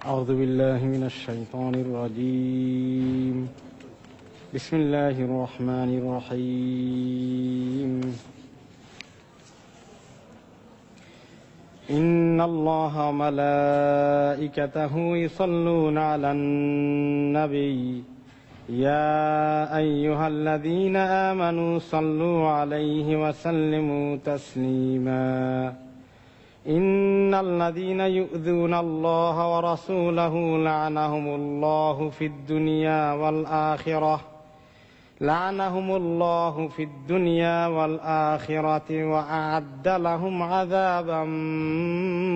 أعوذ بالله من الشيطان الرجيم بسم الله الرحمن الرحيم إن الله وملائكته يصلون على النبي يا أيها الذين آمنوا صلوا عليه وسلموا تسليما إن الذين يؤذون الله ورسوله لعنهم الله في الدنيا والآخرة وأعد لهم عذابا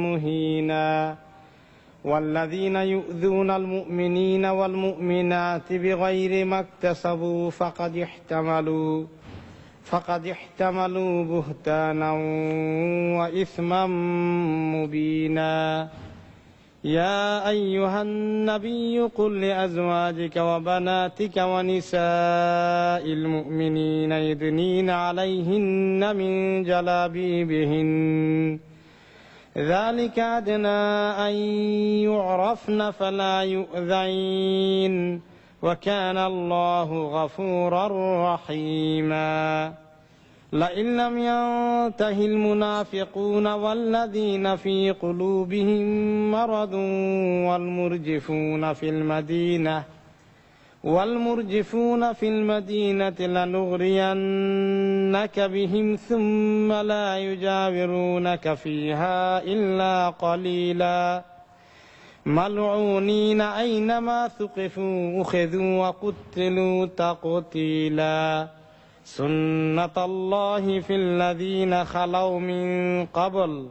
مهينا والذين يؤذون المؤمنين والمؤمنات بغير ما اكتسبوا فقد احتملوا بهتانا وإثما مبينا يا أيها النبي قل لأزواجك وبناتك ونساء المؤمنين يدنين عليهن من جلابيبهن ذلك أدنى أن يعرفن فلا يؤذين وكان الله غفورا رحيما لئن لم ينته المنافقون والذين في قلوبهم مرض والمرجفون في المدينة لنغرينك بهم ثم لا يجاورونك فيها إلا قليلا ملعونين أينما ثقفوا أخذوا وقتلوا تقتيلا سنة الله في الذين خلوا من قبل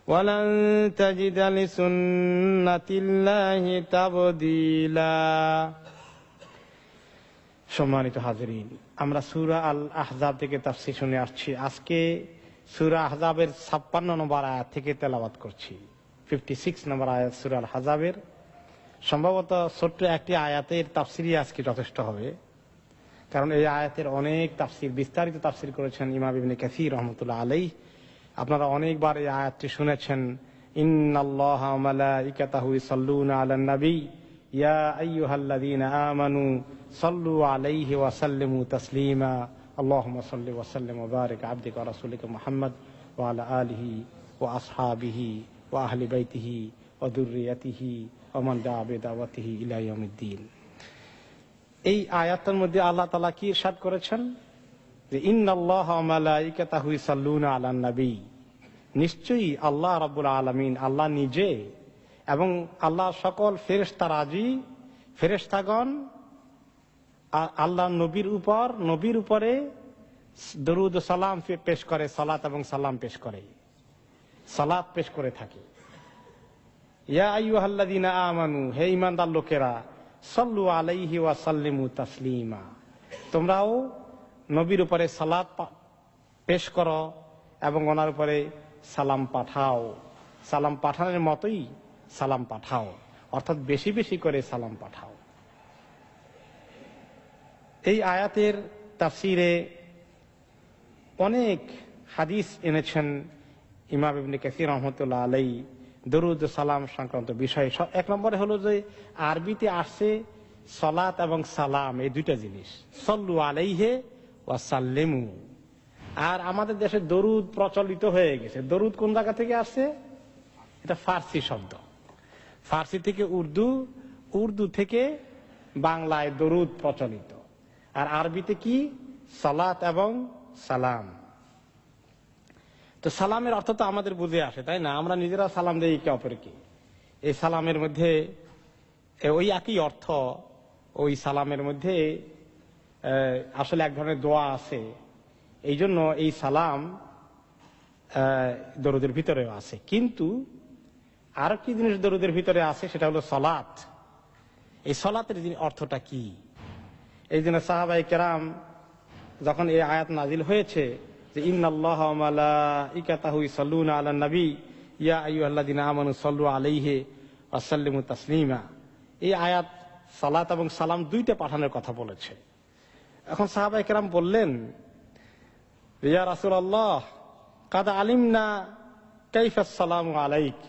ولن تجد لسنة الله تبديلا সম্মানিত হাজিরিন, আমরা সূরা আল আহজাব থেকে তাফসীর শুনে আসছি। আজকে সূরা আহজাবের 56 নম্বর আয়াত থেকে তেলাওয়াত করছি। 56 নম্বর আয়াত সূরা আল আহজাবের। সম্ভবত ছোট্ট একটি আয়াতের তাফসীরই আজকে যথেষ্ট হবে, কারণ এই আয়াতের অনেক তাফসীর, বিস্তারিত তাফসীর করেছেন ইমাম ইবনে কাসীর রাহমাতুল্লাহ আলাইহি। আপনারা অনেকবার এই আয়াতটি শুনেছেন, ইন্নাল্লাহা ওয়া মালাইকাতাহু ইউসাল্লুনা আলান নবী ইয়া আইয়ুহাল্লাযীনা আমানু সাল্লু আলাইহি ওয়া সাল্লিমু তাসলিমা আল্লাহুম্মা সাল্লি ওয়া সাল্লিম ওয়া বারিক আবদিকা ওয়া রাসূলিকা মুহাম্মদ ওয়া আলা আলিহি ওয়া আসহাবিহি ওয়া আহলি বাইতিহি ওয়া যুররিয়াতিহি ওয়া মান দাআ বিদাওয়াতিহি ইলা ইয়াউমিদ্দিন। এই আয়াতের মধ্যে আল্লাহ তাআলা কি ইরশাদ করেছেন যে ইন্নাল্লাহা ওয়া মালাইকাতাহু ইউসাল্লুনা আলান নবী, নিশ্চয়ই আল্লাহ রাব্বুল আলামিন, আল্লাহ নিজে এবং আল্লাহর সকল ফেরেশতাগণ আল্লাহর নবীর উপরে দরুদ ও সালাম পেশ করে, সালাত এবং সালাম পেশ করে, সালাত পেশ করে থাকে। ইয়া আইয়ুহাল্লাযীনা আমানু, হে ঈমানদার লোকেরা, সাল্লু আলাইহি ওয়া সাল্লিমু তাসলিমা, তোমরাও নবীর উপরে সালাত পেশ করো এবং ওনার উপরে সালাম পাঠাও। সালাম পাঠানোর মতোই সালাম পাঠাও, অর্থাৎ বেশি বেশি করে সালাম পাঠাও। এই আয়াতের তাফসীরে অনেক হাদিস এনেছেন ইমাম ইবনে কাসীর রাহমাতুল্লাহ আলাইহি দরুদ ও সালাম সংক্রান্ত বিষয়। এক নম্বরে হলো যে আরবিতে আসছে সালাত এবং সালাম, এই দুইটা জিনিস, সাল্লু আলাইহি ওয়া সাল্লিমু। আর আমাদের দেশে দরুদ প্রচলিত হয়ে গেছে। দরুদ কোন জায়গা থেকে আসছে? এটা ফার্সি শব্দ, ফার্সি থেকে উর্দু থেকে বাংলায় দরুদ প্রচলিত। আর আরবিতে কি? সালাত এবং সালাম। তো সালামের অর্থ তো আমাদের বুঝে আসে, তাই না? আমরা নিজেরা সালাম দেই একে অপরকে। এই সালামের মধ্যে ওই একই অর্থ, ওই সালামের মধ্যে আসলে এক ধরনের দোয়া আছে। এই জন্য এই সালাম দরুদের ভিতরেও আছে। কিন্তু আর কি জিনিস দরুদের ভিতরে আছে, সেটা হলো সালাত। এই সালাতের অর্থটা কি? এই জন্য সাহাবায়ে কেরাম যখন এই আয়াত নাজিল হয়েছে যে ইন্নাল্লাহা ওয়া মালাইকাতাহু ইউসাল্লুনা আলান নবী ইয়া আইয়ুহাল্লাযীনা আমানু সাল্লু আলাইহি ওয়া সাল্লিমু তাসলিমা, এই আয়াত সালাত এবং সালাম দুইটা পাঠানোর কথা বলেছে। এখন সাহাবায়ে কেরাম বললেন, ইয়া রাসূলুল্লাহ কাদ আলিমনা কাইফা সালামু আলাইক,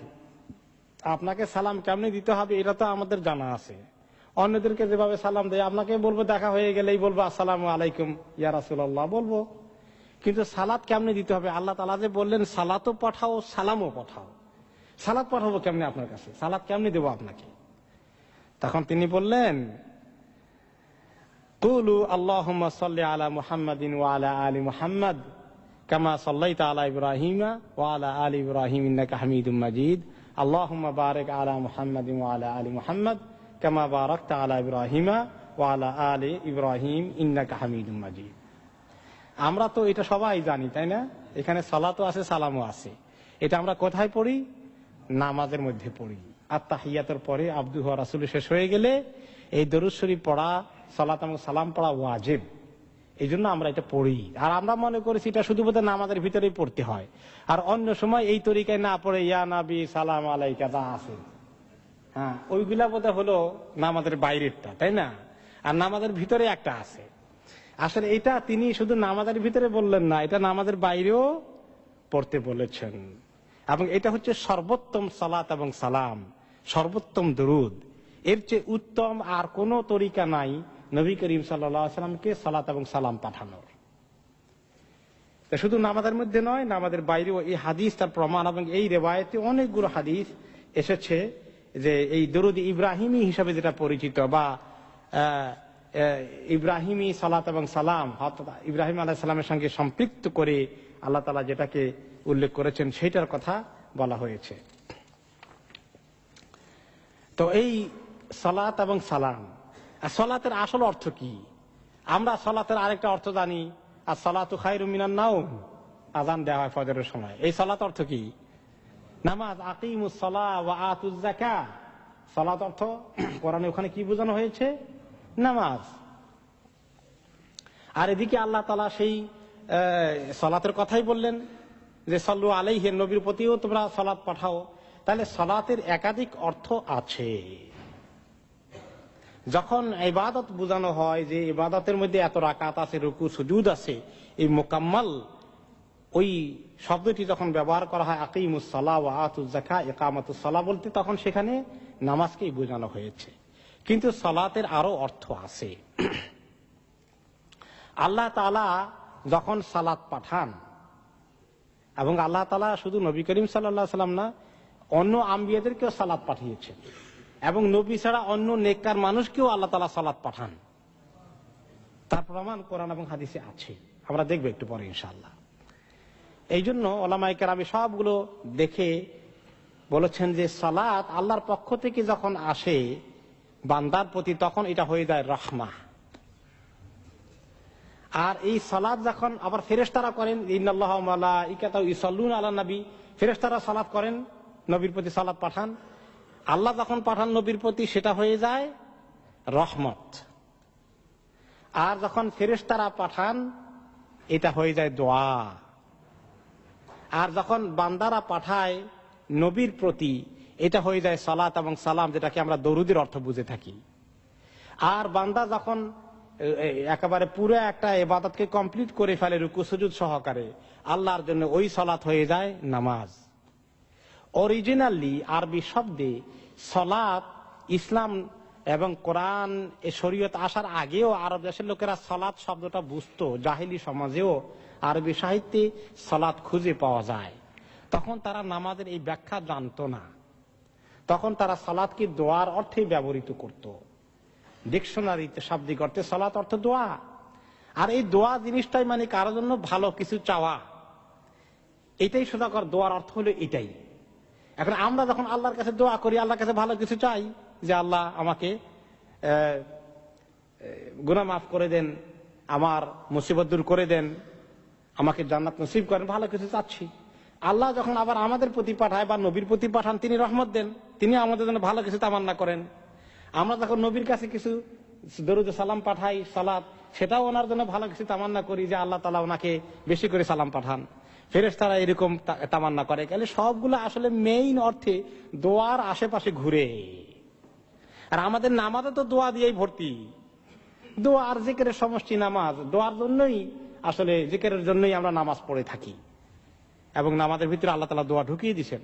আপনাকে সালাম কেমনি দিতে হবে এটা তো আমাদের জানা আছে। অন্যদেরকে যেভাবে সালাম দেয় আপনাকে বলবো, দেখা হয়ে গেলেই বলবো আসসালামু আলাইকুম ইয়া রাসূলুল্লাহ বলবো, কিন্তু সালাত কেমনি দিতে হবে আল্লাহ তাআলা যে বললেন সালাতও পাঠাও সালামও পাঠাও, সালাত পাঠাবো কেমনি আপনার কাছে, সালাত কেমনি দেবো আপনাকে? তখন তিনি বললেন কুলু আল্লাহুম্মা সাল্লি আলা মুহাম্মাদিন ওয়া আলা আলি মুহাম্মাদ কামা সাল্লাইতা আলা ইব্রাহিমা ওয়া আলা আলি ইব্রাহিম ইন্নাকা হামিদুম মাজিদ আল্লাহুম্মা বারিক আলা মুহাম্মাদিন ওয়া আলা আলি মুহাম্মাদ কামা বারাকতা আলা ইব্রাহিমা ওয়া আলা আলি ইব্রাহিম ইন্নাকা হামিদুম মাজিদ। আমরা তো এটা সবাই জানি, তাই না? এখানে সালাতও আছে সালামও আছে। এটা আমরা কোথায় পড়ি? নামাজের মধ্যে পড়ি। আত-তাহিয়াতুর পরে আবদুহু ওয়া রাসূলুহু শেষ হয়ে গেলে এই দরুদ শরীফ পড়া, সালাত এবং সালাম পড়া ওয়াজিব। এই জন্য আমরা এটা পড়ি। আর আমরা মনে করেছি এটা শুধু বোধহয় নামাজের ভিতরেই পড়তে হয়, আর অন্য সময় এই তরিকায় না পড়ে ইয়া নবী সালাম আলাইকা যা আছে, হ্যাঁ ওইগুলা বোধহয় হলো নামাজের বাইরেরটা, তাই না? আর নামাজের ভিতরে একটা আছে। আসলে এটা তিনি শুধু নামাজের ভিতরে বললেন না, এটা নামাজের বাইরেও পড়তে বলেছেন। এবং এটা হচ্ছে সর্বোত্তম সালাত এবং সালাম, সর্বোত্তম দরুদ। এর চেয়ে উত্তম আর কোন তরিকা নাই নবী করিম সাল্লাল্লাহু আলাইহি সাল্লামকে সালাত এবং সালাম পাঠানোর। শুধু নামাজের মধ্যে নয়, নামাজের বাইরেও এই হাদিস তার প্রমাণ। এবং এই রিওয়ায়েতে অনেকগুলো হাদিস এসেছে যে এই দরুদ ইব্রাহিমী হিসাবে যেটা পরিচিত, বা ইব্রাহিমী সালাত এবং সালাম, ইব্রাহিম আলাইহিস সালামের সঙ্গে সম্পৃক্ত করে আল্লাহ তাআলা যেটাকে উল্লেখ করেছেন সেটার কথা বলা হয়েছে। তো এই সালাত এবং সালাম, সালাতের আসল অর্থ কি? আমরা সালাতের আরেকটা অর্থ জানি, আর সালাতু খায়রুম মিনান নাওম, আযান দেওয়া হয় ফজরের সময়। এই সালাত অর্থ কি? নামাজ। আকিমুস সালাহ ওয়া আতুজ যাকাত, সালাত অর্থ কোরআনে ওখানে কি বোঝানো হয়েছে? নামাজ। আর এদিকে আল্লাহ তাআলা সেই সালাতের কথাই বললেন যে সাল্লু আলাইহি, নবীর প্রতিও তোমরা সালাত পাঠাও। তাহলে সালাতের একাধিক অর্থ আছে। যখন ইবাদত বোঝানো হয় যে ইবাদতের মধ্যে এত রাকাত আছে, রুকু সুজুদ আছে, এই মোকাম্মল ওই শব্দটি যখন ব্যবহার করা হয় আকিমুস সালাহ ওয়া আতুজ যাকাত, ইকামাতুস সালাহ বলতে, তখন সেখানে নামাজকেই বোঝানো হয়েছে। কিন্তু সালাতের আরো অর্থ আছে। আল্লাহ তাআলা যখন সালাত পাঠান, এবং আল্লাহ তাআলা শুধু নবী করিম সাল্লাল্লাহু আলাইহি সাল্লাম না, অন্য আম্বিয়াদেরকেও সালাত পাঠিয়েছেন, এবং নবী ছাড়া অন্য নেককার মানুষকেও আল্লাহ তাআলা সালাত পাঠান। তার প্রমাণ কোরআন এবং হাদিসে আছে, আমরা দেখব একটু পরে ইনশাআল্লাহ। এই জন্য উলামায়ে কেরাম সবগুলো দেখে বলেছেন যে সালাত আল্লাহর পক্ষ থেকে যখন আসে বান্দার প্রতি, তখন এটা হয়ে যায় রাহমা। আর এই সালাত যখন আবার ফেরেশতারা করেন, ইন্নাল্লাহা ওয়া মালাইকাতাহু ইউসাল্লুনা আলান নবী, ফেরেশতারা সালাত করেন, নবীর প্রতি সালাত পাঠান। আল্লাহ যখন পাঠান নবীর প্রতি, সেটা হয়ে যায় রহমত। আর যখন ফেরেশতারা পাঠান, এটা হয়ে যায় দোয়া। আর যখন বান্দারা পাঠায় নবীর প্রতি, এটা হয়ে যায় সালাত এবং সালাম, যেটাকে আমরা দরুদের অর্থ বুঝে থাকি। আর বান্দা যখন একেবারে পুরো একটা ইবাদতকে কমপ্লিট করে ফেলে রুকু সুজুদ সহকারে আল্লাহর জন্য, ওই সালাত হয়ে যায় নামাজ। অরিজিনালি আরবি শব্দে সালাত, ইসলাম এবং কোরআন এ শরীয়ত আসার আগেও আরব দেশের লোকেরা সালাত শব্দটা বুঝতো। জাহিলি সমাজেও আরবি সাহিত্যে সালাত খুঁজে পাওয়া যায়। তখন তারা নামাজের এই ব্যাখ্যা জানতো না, তখন তারা সালাতকে দোয়ার অর্থেই ব্যবহৃত করত। ডিকশনারিতে শাব্দিক অর্থে সালাত অর্থ দোয়া। আর এই দোয়া জিনিসটাই মানে কারো জন্য ভালো কিছু চাওয়া, এটাই সোজাকর দোয়ার অর্থ হলো এটাই। এখন আমরা যখন আল্লাহর কাছে দোয়া করি, আল্লাহর কাছে ভালো কিছু চাই, যে আল্লাহ আমাকে গুনাহ মাফ করে দেন, আমার মুসিবত দূর করে দেন, আমাকে জান্নাত নসিব করেন, ভালো কিছু চাচ্ছি। আল্লাহ যখন আবার আমাদের প্রতি পাঠায় বা নবীর প্রতি পাঠান, তিনি রহমত দেন, তিনি আমাদের জন্য ভালো কিছু তামান্না করেন। আমরা যখন নবীর কাছে কিছু দরুদ সালাম পাঠাই, সালাত, সেটাও ওনার জন্য ভালো কিছু তামান্না করি যে আল্লাহ তাআলা ওনাকে বেশি করে সালাম পাঠান। ফেরেশতারা এরকম তামান্না করে। তাহলে সবগুলো আসলে মেইন অর্থে দোয়ার আশেপাশে ঘুরে। আর আমাদের নামাজে তো দোয়া দিয়েই ভর্তি। দোয়া আর জিকিরের সমষ্টি নামাজ। দোয়ার জন্যই আসলে, জিকিরের জন্যই আমরা নামাজ পড়ে থাকি, এবং নামাজের ভিতরে আল্লাহ তাআলা দোয়া ঢুকিয়ে দিয়েছেন।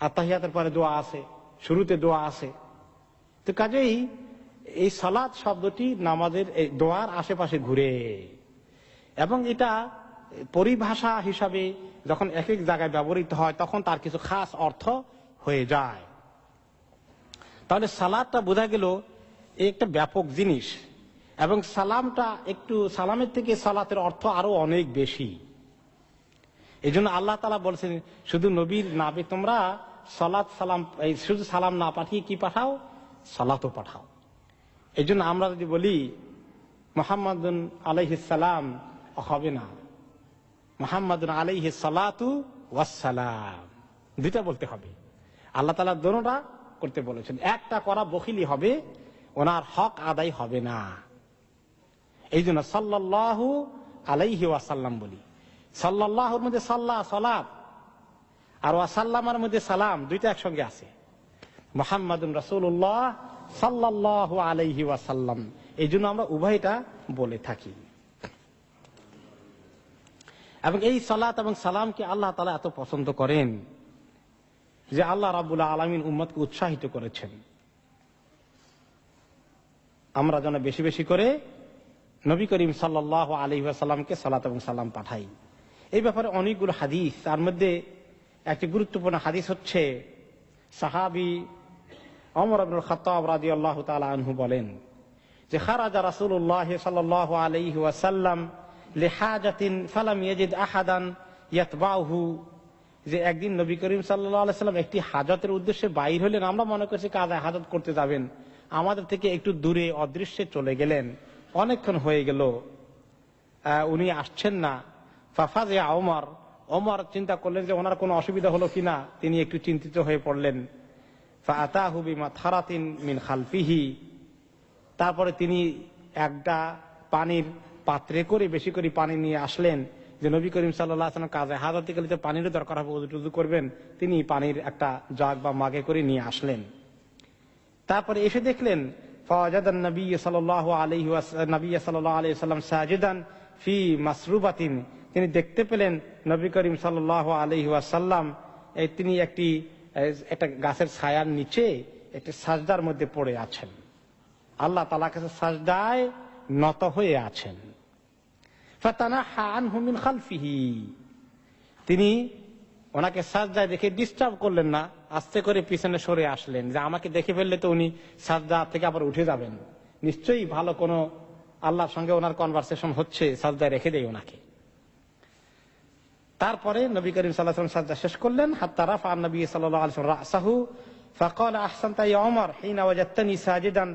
আত্তাহিয়াতের পরে দোয়া আছে, শুরুতে দোয়া আছে। তো কাজেই এই সালাত শব্দটি নামাজের এই দোয়ার আশেপাশে ঘুরে, এবং এটা পরিভাষা হিসাবে যখন এক এক জায়গায় ব্যবহৃত হয় তখন তার কিছু খাস অর্থ হয়ে যায়। তাহলে সালাতটা বোঝা গেল একটা ব্যাপক জিনিস, এবং সালামটা একটু সালামের থেকে সালাতের অর্থ আরো অনেক বেশি। এই জন্য আল্লাহ তাআলা বলছেন শুধু নবীর নামে তোমরা সালাত সালাম, এই শুধু সালাম না পাঠিয়ে কি পাঠাও, সালাতও পাঠাও। এই জন্য আমরা যদি বলি মুহাম্মাদুন আলাইহিস সালাম হবে না, মুহাম্মাদুন আলাইহিস সালাতু ওয়াস সালাম দুইটা বলতে হবে। আল্লাহ তাআলা দোনোটা করতে বলেছেন, একটা করা বখিলি হবে, ওনার হক আদায় হবে না। এই জন্য সাল্লাল্লাহু আলাইহি ওয়াসাল্লাম বলি। সাল্লাল্লাহুর মধ্যে সাল্লাহ সালাত, আর ওয়াসাল্লামের মধ্যে সালাম, দুইটা একসঙ্গে আছে। মুহাম্মাদুর রাসূলুল্লাহ সাল্লাল্লাহু আলাইহি ওয়াসাল্লাম, এই জন্য আমরা উভয়টা বলে থাকি। এবং এই সালাত এবং সালামকে আল্লাহ তাআলা এত পছন্দ করেন যে আল্লাহ রাব্বুল আলামিন উম্মতকে উৎসাহিত করেছেন আমরা যেন বেশি বেশি করে নবী করিম সাল্লাল্লাহু আলাইহি ওয়াসাল্লামকে সালাত এবং সালাম পাঠাই। এই ব্যাপারে অনেকগুলো হাদিস, তার মধ্যে একটি গুরুত্বপূর্ণ হাদিস হচ্ছে সাহাবী ওমর ইবনে খাত্তাব রাদিয়াল্লাহু তাআলা আনহু বলেন যে খারাজা রাসূলুল্লাহ সাল্লাল্লাহু আলাইহি ওয়াসাল্লাম লিহাজাতিন ফালাম ইয়াজিদ আহাদান ইয়াতবাহু, যে একদিন নবী করিম সাল্লাল্লাহু আলাইহি ওয়াসাল্লাম একটি হাজতের উদ্দেশ্যে বাইর হলেন। আমরা মনে করছি কাজে হাজত করতে যাবেন, আমাদের থেকে একটু দূরে অদৃশ্যে চলে গেলেন, অনেকক্ষণ হয়ে গেল উনি আসছেন না। ফাফাজে ওমর, ওমর চিন্তা করলেন যে ওনার কোনো অসুবিধা হলো কিনা, তিনি একটু চিন্তিত হয়ে পড়লেন। ফাআতাহু বিমাথরাতিন মিন খালফিহি, তারপরে তিনি একটা পানির পাত্রে করে বেশি করে পানি নিয়ে আসলেন, যে নবী করিম সাল্লাল্লাহু আলাইহি ওয়াসাল্লাম কাজে হাজতে গেলে তো পানিরও দরকার হবে, ওযু করবেন, তিনি পানির একটা জাগ বা মাগে করে নিয়ে আসলেন। তারপরে এসে দেখলেন ফাওয়াজাদান নবী সাল্লাল্লাহু আলাইহি ওয়াসাল্লাম সাজিদান ফি মাসরুবাতিন, তিনি দেখতে পেলেন নবী করিম সাল্লাল্লাহু আলাইহি ওয়াসাল্লাম তিনি একটা গাছের ছায়ার নিচে একটি সাজদার মধ্যে পড়ে আছেন, আল্লাহ তাআলার কাছে সাজদায় নত হয়ে আছেন। ফাতানাহা আনহু মিন খালফিহি, তিনি ওনাকে সাজদায় দেখে ডিস্টার্ব করলেন না, আস্তে করে পিছনে সরে আসলেন, যে আমাকে দেখে ফেললে তো উনি সাজদা থেকে আবার উঠে যাবেন, নিশ্চয়ই ভালো কোনো আল্লাহর সঙ্গে ওনার কনভারসেশন হচ্ছে, সাজদায় রেখে দেয় ওনাকে। তারপরে নবী করিম সাল্লাল্লাহু আলাইহি ওয়াসাল্লাম সাজদা শেষ করলেন। হাত্তা রাফা নবী সাল্লাল্লাহু আলাইহি ওয়াসাল্লাম রাসাহু ফাকালা আহসানতা ইয়া ওমর হিনা ওয়াজাদতানি সাজিদান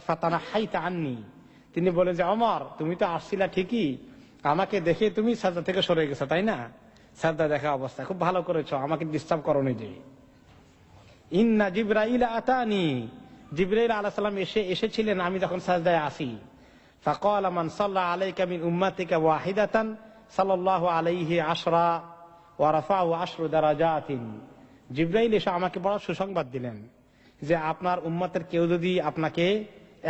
ফাতানাহাইতা আন্নী, তিনি বলেন যে ওমর তুমি তো আসছিলা ঠিকই, আমাকে দেখে তুমি সাজদা থেকে সরে গেছো তাই না, সাজদা দেখা অবস্থা খুব ভালো করেছো, আমাকে ডিস্টার্ব করোনি। যে ইন্না জিবরাইল আতানি, জিবরাইল আলাইহিস সালাম এসেছিলেন আমি যখন সাজদায় আসি। ফাকালা মান সাল্লা আলাইকা মিন উম্মাতিকা ওয়াহিদাতান সাল্লাল্লাহু আলাইহি আশরা ওয়া রাফাহু আশরু দারাজাতিন, জিবরাইল এসে আমাকে বড় সুসংবাদ দিলেন যে আপনার উম্মতের কেউ যদি আপনাকে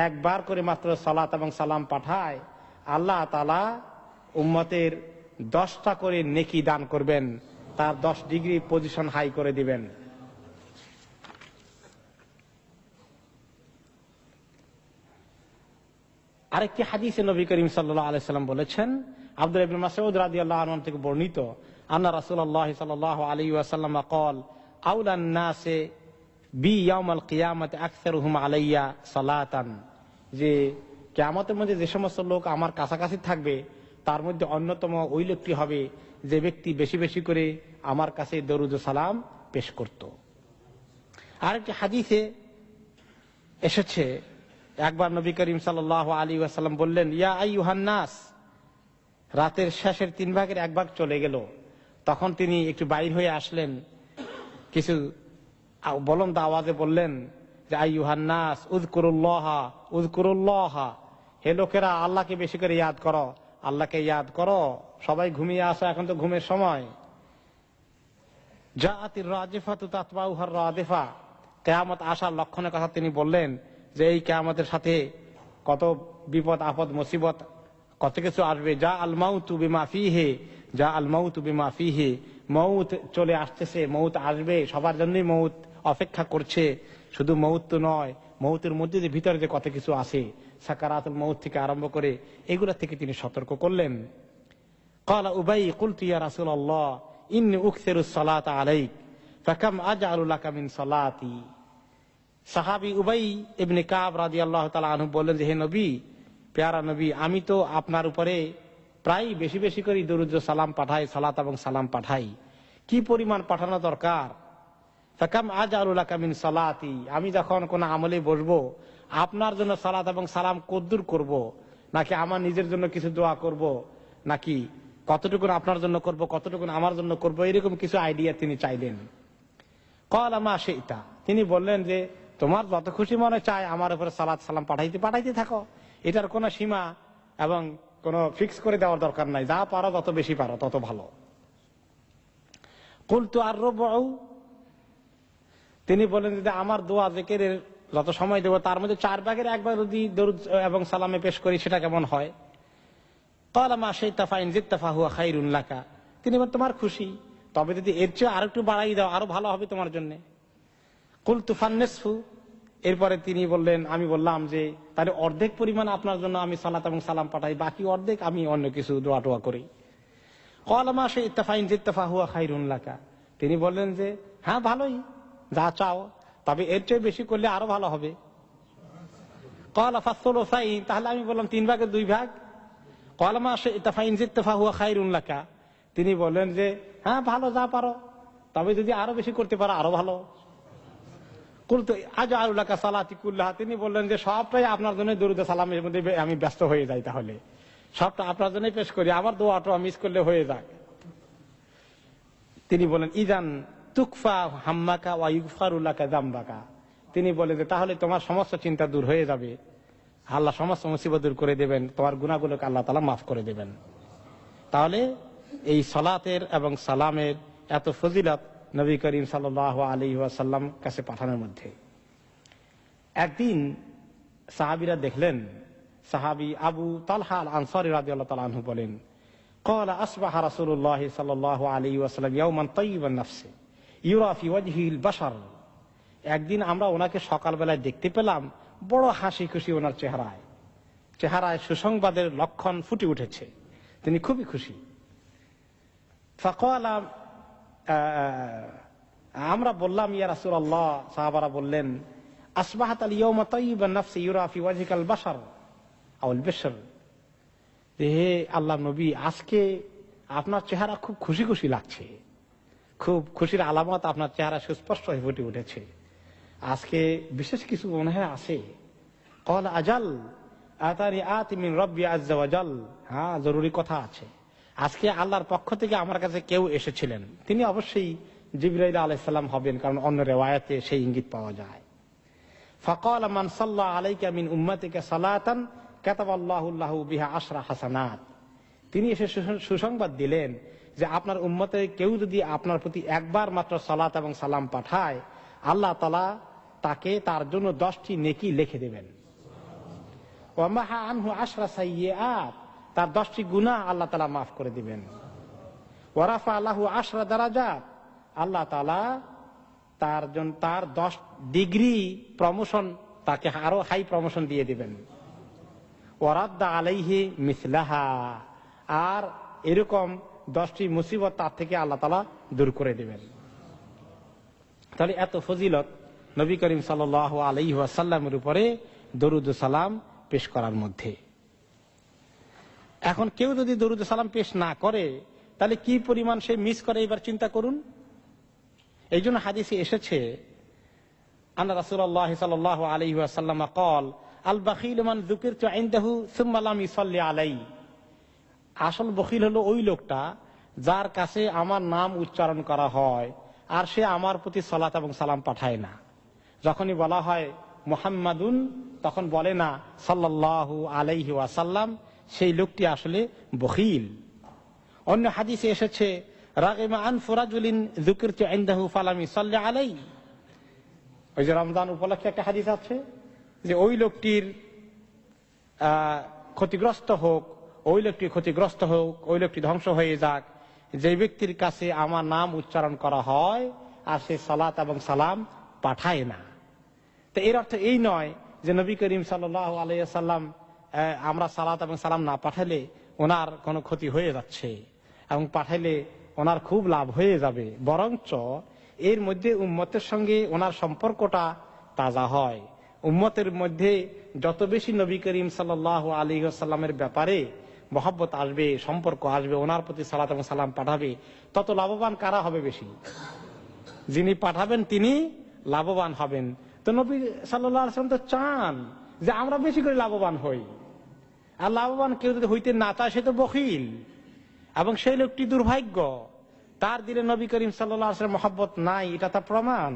একবার করে মাত্র সালাত এবং সালাম পাঠায়, আল্লাহ তাআলা উম্মতের 10টা করে নেকি দান করবেন, তার 10 ডিগ্রি পজিশন হাই করে দিবেন। আরেকটি হাদিসে নবী করিম সাল্লাল্লাহু আলাইহি সাল্লাম বলেছেন, আব্দুল্লাহ ইবনে মাসউদ রাদিয়াল্লাহু আনহু থেকে বর্ণিত, আন্না রাসূলুল্লাহ সাল্লাল্লাহু আলাইহি ওয়াসাল্লাম قال আউলান নাসে বি ইয়াউমাল কিয়ামাতি আকসারুহুম আলাইয়া সালাতান, যে কিয়ামতের মধ্যে যে সমস্ত লোক আমার কাছাকাছি থাকবে তার মধ্যে অন্যতম ওই লোকটি হবে যে ব্যক্তি বেশি বেশি করে আমার কাছে দরুদ ও সালাম পেশ করত। আরেকটি হাদিসে এসেছে, একবার নবী করিম সাল্লাল্লাহু আলাইহি ওয়াসাল্লাম বললেন, ইয়া আইয়ুহান নাস, রাতের শেষের 3 ভাগের 1 ভাগ চলে গেল, তখন তিনি একটু বাইর হয়ে আসলেন, কিছু বলন্দ আওয়াজে বললেন যে আইয়ুহান নাস উযকুরুল্লাহ উযকুরুল্লাহ, হে লোকেরা আল্লাহকে বেশি করে ইয়াদ করো, আল্লাহকে ইয়াদ করো, সবাই ঘুমিয়ে আসো, এখন তো ঘুমের সময়। জাআতির রাজিফাতু তাতবাউহার রাদিফা, কিয়ামত আসার লক্ষণের কথা তিনি বললেন যে এই কিয়ামতের সাথে কত বিপদ আপদ মুসিবত কত কিছু আসবে। যা আল মাউতু বিমা ফিহি, যা আল মাউতু বিমা ফিহি, মউত চলে আসতেছে, মউত আসবে, সবার জন্যই মউত অপেক্ষা করছে। শুধু মউত তো নয়, মউতের মধ্যে যে ভিতরে যে কত কিছু আছে, সাকারাতুল মউত থেকে আরম্ভ করে এগুলা থেকে তিনি সতর্ক করলেন। ক্বালা উবাই কুলতু ইয়া রাসূলুল্লাহ ইন্নী উকসিরুস সালাতা আলাইক ফাকাম আজআলু লাকা মিন সালাতি। সাহাবী উবাই ইবনে কাব রাদিয়াল্লাহু তাআলা আনহু বললেন যে, হে নবী, প্যারা নবী, আমি তো আপনার উপরে প্রায় বেশি বেশি করে দরুদ সালাম পাঠাই, সালাত এবং সালাম পাঠাই। কি পরিমাণ পাঠানো দরকার? ফাকাম আজআলু লাকা মিন সালাতি, আমি যখন কোন আমলে বসবো আপনার জন্য সালাত এবং সালাম কদ্দুর করব, নাকি আমার নিজের জন্য কিছু দোয়া করব, নাকি কতটুকু আপনার জন্য করব, কতটুকু আমার জন্য করব, এরকম কিছু আইডিয়া তিনি চাইলেন। ক্বালা মা শি'তা, তিনি বললেন যে তোমার যত খুশি মনে চায় আমার উপরে সালাত সালাম পাঠাইতে থাকো, এটার কোনো সীমা এবং কোনো ফিক্স করে দেওয়ার দরকার নাই, যা পারো যত বেশি পারো তত ভালো। কুলতু আর-রুবউ, তিনি বলেন যে আমার দোয়া জিকিরের যত সময় দেব তার মধ্যে 4/1 যদি দরুদ এবং সালামে পেশ করি সেটা কেমন হয়? ক্বালা মা শি'তা ফাইন জিদতা ফাহুয়া খায়রুন লাকা, তিনি বলেন তোমার খুশি, তবে যদি এর চেয়ে আরেকটু বাড়াই দাও আরো ভালো হবে তোমার জন্য। কুলতু ফান্নিসফু, এরপরে তিনি বললেন, আমি বললাম যে তাহলে অর্ধেক পরিমাণ আপনার জন্য আমি সালাত এবং সালাম পাঠাই, বাকি অর্ধেক আমি অন্য কিছু দোয়া টোয়া করি। ক্বালা মা শি'তা ফাইন জিদতা ফাহুয়া খায়রুন লাকা, তিনি বললেন যে হ্যাঁ ভালোই, যা চাও, তবে এর চেয়ে বেশি করলে আরো ভালো হবে। ক্বালা ফাসসুলুসাইন, তাহলে আমি বললাম 3/2। ক্বালা মা শি'তা ফাইন জিদতা ফাহুয়া খায়রুন লাকা, তিনি বললেন যে হ্যাঁ ভালো, যা পারো, তবে যদি আরো বেশি করতে পারো আরো ভালো। কুলতু আজআলু লাকা সালাতি কুল্লাহা, তিনি বললেন যে সবটাই আপনার জন্য দরুদ সালামের মধ্যে আমি ব্যস্ত হয়ে যাই, তাহলে সবটা আপনার জন্যই পেশ করি, আমার দোয়াটা মিস করলে হয়ে যাক। তিনি বলেন ইযান তুকফা হাম্মাকা ওয়া ইগফারু লাকা যামবাকা, তিনি বলেন যে তাহলে তোমার সমস্ত চিন্তা দূর হয়ে যাবে, আল্লাহ সমস্ত মুসিবত দূর করে দেবেন, তোমার গুনাহগুলোকে আল্লাহ তাআলা মাফ করে দেবেন। তাহলে এই সালাতের এবং সালামের এত ফজিলত নবী করিম সাল্লাল্লাহু আলাইহি ওয়াসাল্লাম কাছে পাঠানোর মধ্যে। একদিন সাহাবীরা দেখলেন, সাহাবী আবু তালহা আল আনসারী রাদিয়াল্লাহু তাআলা আনহু বলেন, ক্বালা আসবাহা রাসূলুল্লাহ সাল্লাল্লাহু আলাইহি ওয়াসাল্লাম ইয়াওমান তাইয়িবান নাফসি ইউরা ফি ওয়াজহিল বাশার, একদিন আমরা ওনাকে সকালবেলায় দেখতে পেলাম বড় হাসি খুশি, ওনার চেহারায় সুসংবাদের লক্ষণ ফুটে উঠেছে, তিনি খুবই খুশি। ফাকালা, আমরা বললাম ইয়া রাসূলুল্লাহ, সাহাবারা বললেন আসবাহাত আল ইয়াওমা তাইয়িবান নাফসি ইউরা ফি ওয়াজহিকাল বাশার আওয়াল বিশর, হে আল্লাহর নবী, আজকে আপনার চেহারা খুব খুশি খুশি লাগছে, খুব খুশির আলামত আপনার চেহারা সুস্পষ্ট হয়ে ফুটে উঠেছে, আজকে বিশেষ কিছু মনে হয় আছে। ক্বালা আজাল আতানি আতি মিন রাব্বি আযজা ওয়া জাল, হ্যাঁ জরুরি কথা আছে, আজকে আল্লাহর পক্ষ থেকে আমার কাছে কেউ এসেছিলেন, তিনি অবশ্যই জিবরাইল আলাইহিস সালাম হবেন, কারণ অন্য রিওয়ায়াতে সেই ইঙ্গিত পাওয়া যায়। ফাকালা মান সাল্লা আলাইকা মিন উম্মাতিকা সালাতান কাতাবাল্লাহু লাহু বিহা 10 হাসানাত, তিনি এসে সুসংবাদ দিলেন যে আপনার উম্মতের কেউ যদি আপনার প্রতি একবার মাত্র সালাত এবং সালাম পাঠায়, আল্লাহ তাআলা তাকে তার জন্য 10টি নেকি লিখে দেবেন। ওয়া মাহা আনহু 10 সাইয়্যাত, তার 10টি গুনাহ আল্লাহ তাআলা মাফ করে দিবেন। ওয়া রাফা লাহু 10 দারাজাত, আল্লাহ তাআলা তার 10 ডিগ্রি প্রমোশন, তাকে আরো হাই প্রমোশন দিয়ে দিবেন। ওয়া রাদ্দা আলাইহি মিসলাহা, আর এরকম 10টি মুসিবত তার থেকে আল্লাহ তাআলা দূর করে দিবেন। তাহলে এত ফজিলত নবী করিম সাল্লাল্লাহু আলাইহি ওয়াসাল্লামের উপরে দরুদ ও সালাম পেশ করার মধ্যে। এখন কেউ যদি দরুদ ও সালাম পেশ না করে তাহলে কি পরিমাণ সে মিস করে, এবার চিন্তা করুন। এই জন্য হাদিসে এসেছে, আন্না রাসূলুল্লাহ সাল্লাল্লাহু আলাইহি ওয়াসাল্লাম قال আল বাখিল মান যুকিরতু ইনদাহু সুম্মা লাম ইসাল্লি আলাইহি, আসল বখিল হলো ওই লোকটা যার কাছে আমার নাম উচ্চারণ করা হয় আর সে আমার প্রতি সালাত এবং সালাম পাঠায় না। যখনই বলা হয় মুহাম্মাদুন, তখন বলে না সাল্লাল্লাহু আলাইহি ওয়াসাল্লাম, সেই লোকটি আসলে বখিল। অন্য হাদিসে এসেছে রাগিমা আনফু রাজুলিন যুকিরতু ইনদাহু ফালাম ইসাল্লি আলাইহি, ওই যে রমজান উপলক্ষে একটা হাদিস আছে যে ওই লোকটির ক্ষতিগ্রস্ত হোক, ওই লোকটি ক্ষতিগ্রস্ত হোক, ওই লোকটি ধ্বংস হয়ে যাক, যে ব্যক্তির কাছে আমার নাম উচ্চারণ করা হয় আর সে সালাত এবং সালাম পাঠায় না। তো এর অর্থ এই নয় যে নবী করিম সাল্লাল্লাহু আলাইহি ওয়াসাল্লাম আমরা সালাত এবং সালাম না পাঠালে ওনার কোনো ক্ষতি হয়ে যাচ্ছে এবং পাঠাইলে ওনার খুব লাভ হয়ে যাবে, বরঞ্চ এর মধ্যে উম্মতের সঙ্গে ওনার সম্পর্কটা তাজা হয়। উম্মতের মধ্যে যত বেশি নবী করিম সাল্লাল্লাহু আলাইহি ওয়াসাল্লামের ব্যাপারে মহব্বত আসবে, সম্পর্ক আসবে, ওনার প্রতি সালাত এবং সালাম পাঠাবে, তত লাভবান কারা হবে বেশি? যিনি পাঠাবেন তিনি লাভবান হবেন। তো নবী সাল্লাল্লাহু আলাইহি ওয়াসাল্লাম তো চান যে আমরা বেশি করে লাভবান হই, আর লাভবান কেউ যদি হইতে না চায় সে তো বখিল এবং সেই লোকটি দুর্ভাগ্য, তার দিলে নবী করিম সাল্লাল্লাহু আলাইহি ওয়াসাল্লাম মহব্বত নাই, এটা তার প্রমাণ।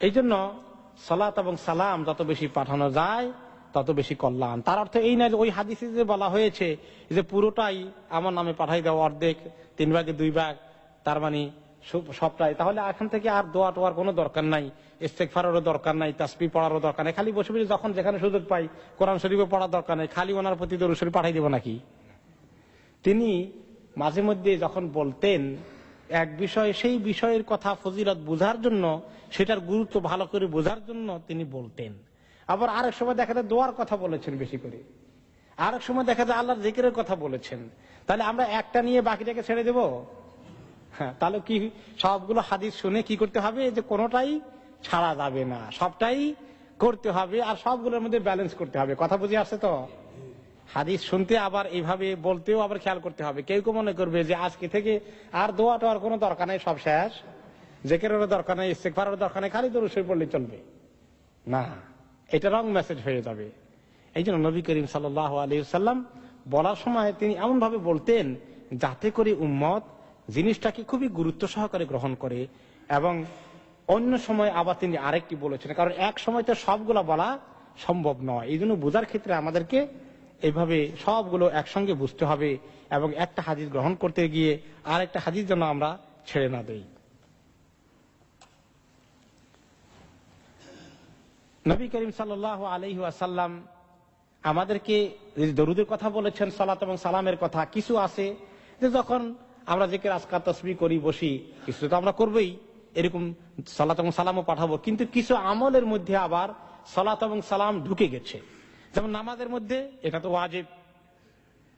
এই জন্য সালাত এবং সালাম যত বেশি পাঠানো যায় তত বেশি কল্যাণ। তার অর্থ এই নয় যে ওই হাদিসে যে বলা হয়েছে যে পুরোটাই আমার নামে পাঠাই দাও, অর্ধেক 3 ভাগে 2 ভাগ, তার মানে সবটাই, তাহলে এখন থেকে আর দোয়া টোয়ার কোনো দরকার নাই, ইস্তেগফারেরও দরকার নাই, তাসবিহ পড়ারও দরকার নাই, খালি বসে বসে যখন যেখানে সুযোগ পাই কোরআন শরীফও পড়ার দরকার নাই, খালি ওনার প্রতি দরুদ শরীফ পাঠাই দেব নাকি? তিনি মাঝে মধ্যে যখন বলতেন এক বিষয়, সেই বিষয়ের কথা ফজিলত বোঝার জন্য, সেটার গুরুত্ব ভালো করে বোঝার জন্য তিনি বলতেন। আবার আরেক সময় দেখা যায় দোয়ার কথা বলেছেন বেশি করে, আরেক সময় দেখা যায় আল্লাহর জিকিরের কথা বলেছেন। তাহলে আমরা একটা নিয়ে বাকিটাকে ছেড়ে দেব? হ্যাঁ, তাহলে কি সবগুলো হাদিস শুনে কি করতে হবে যে কোনোটাই ছাড়া যাবে না, সবটাই করতে হবে, আর সবগুলোর মধ্যে ব্যালেন্স করতে হবে। কথা বুঝে আসছে তো? হাদিস শুনতে আবার এইভাবে বলতেও আবার খেয়াল করতে হবে। কেউ কেউ মনে করবে যে আজকে থেকে আর দোয়া টোয়ার কোনো দরকার নেই, সব শেষ, জিকিরেরও দরকার নেই, ইস্তেগফারেরও দরকার নেই, খালি দরুদ শরীফ পড়লে চলবে না, এটা রং মেসেজ হয়ে যাবে। এই জন্য নবী করিম সাল্লাল্লাহু আলাইহি ওয়াসাল্লাম বলার সময় তিনি এমন ভাবে বলতেন যাতে করে উম্মত জিনিসটাকে খুবই গুরুত্ব সহকারে গ্রহণ করে। এবং অন্য সময় আবার তিনি আরেকটি বলেছেন, কারণ এক সময় তো সবগুলা বলা সম্ভব নয়, এই জন্য বোঝার ক্ষেত্রে আমাদেরকে এইভাবে সবগুলো একসঙ্গে বুঝতে হবে এবং একটা হাদিস গ্রহণ করতে গিয়ে আরেকটা হাদিস যেন আমরা ছেড়ে না দেই। নবী করিম সাল্লাল্লাহু আলাইহি ওয়াসাল্লাম আমাদেরকে দরুদের কথা বলেছেন, সালাত এবং সালামের কথা। কিছু আছে যে যখন আমরা জিকির আজকার তাসবিহ করি বসি, কিছু তো আমরা করবই, এরকম সালাত এবং সালামও পাঠাবো, কিন্তু কিছু আমলের মধ্যে আবার সালাত এবং সালাম ঢুকে গেছে। যেমন নামাজের মধ্যে এটা তো ওয়াজিব,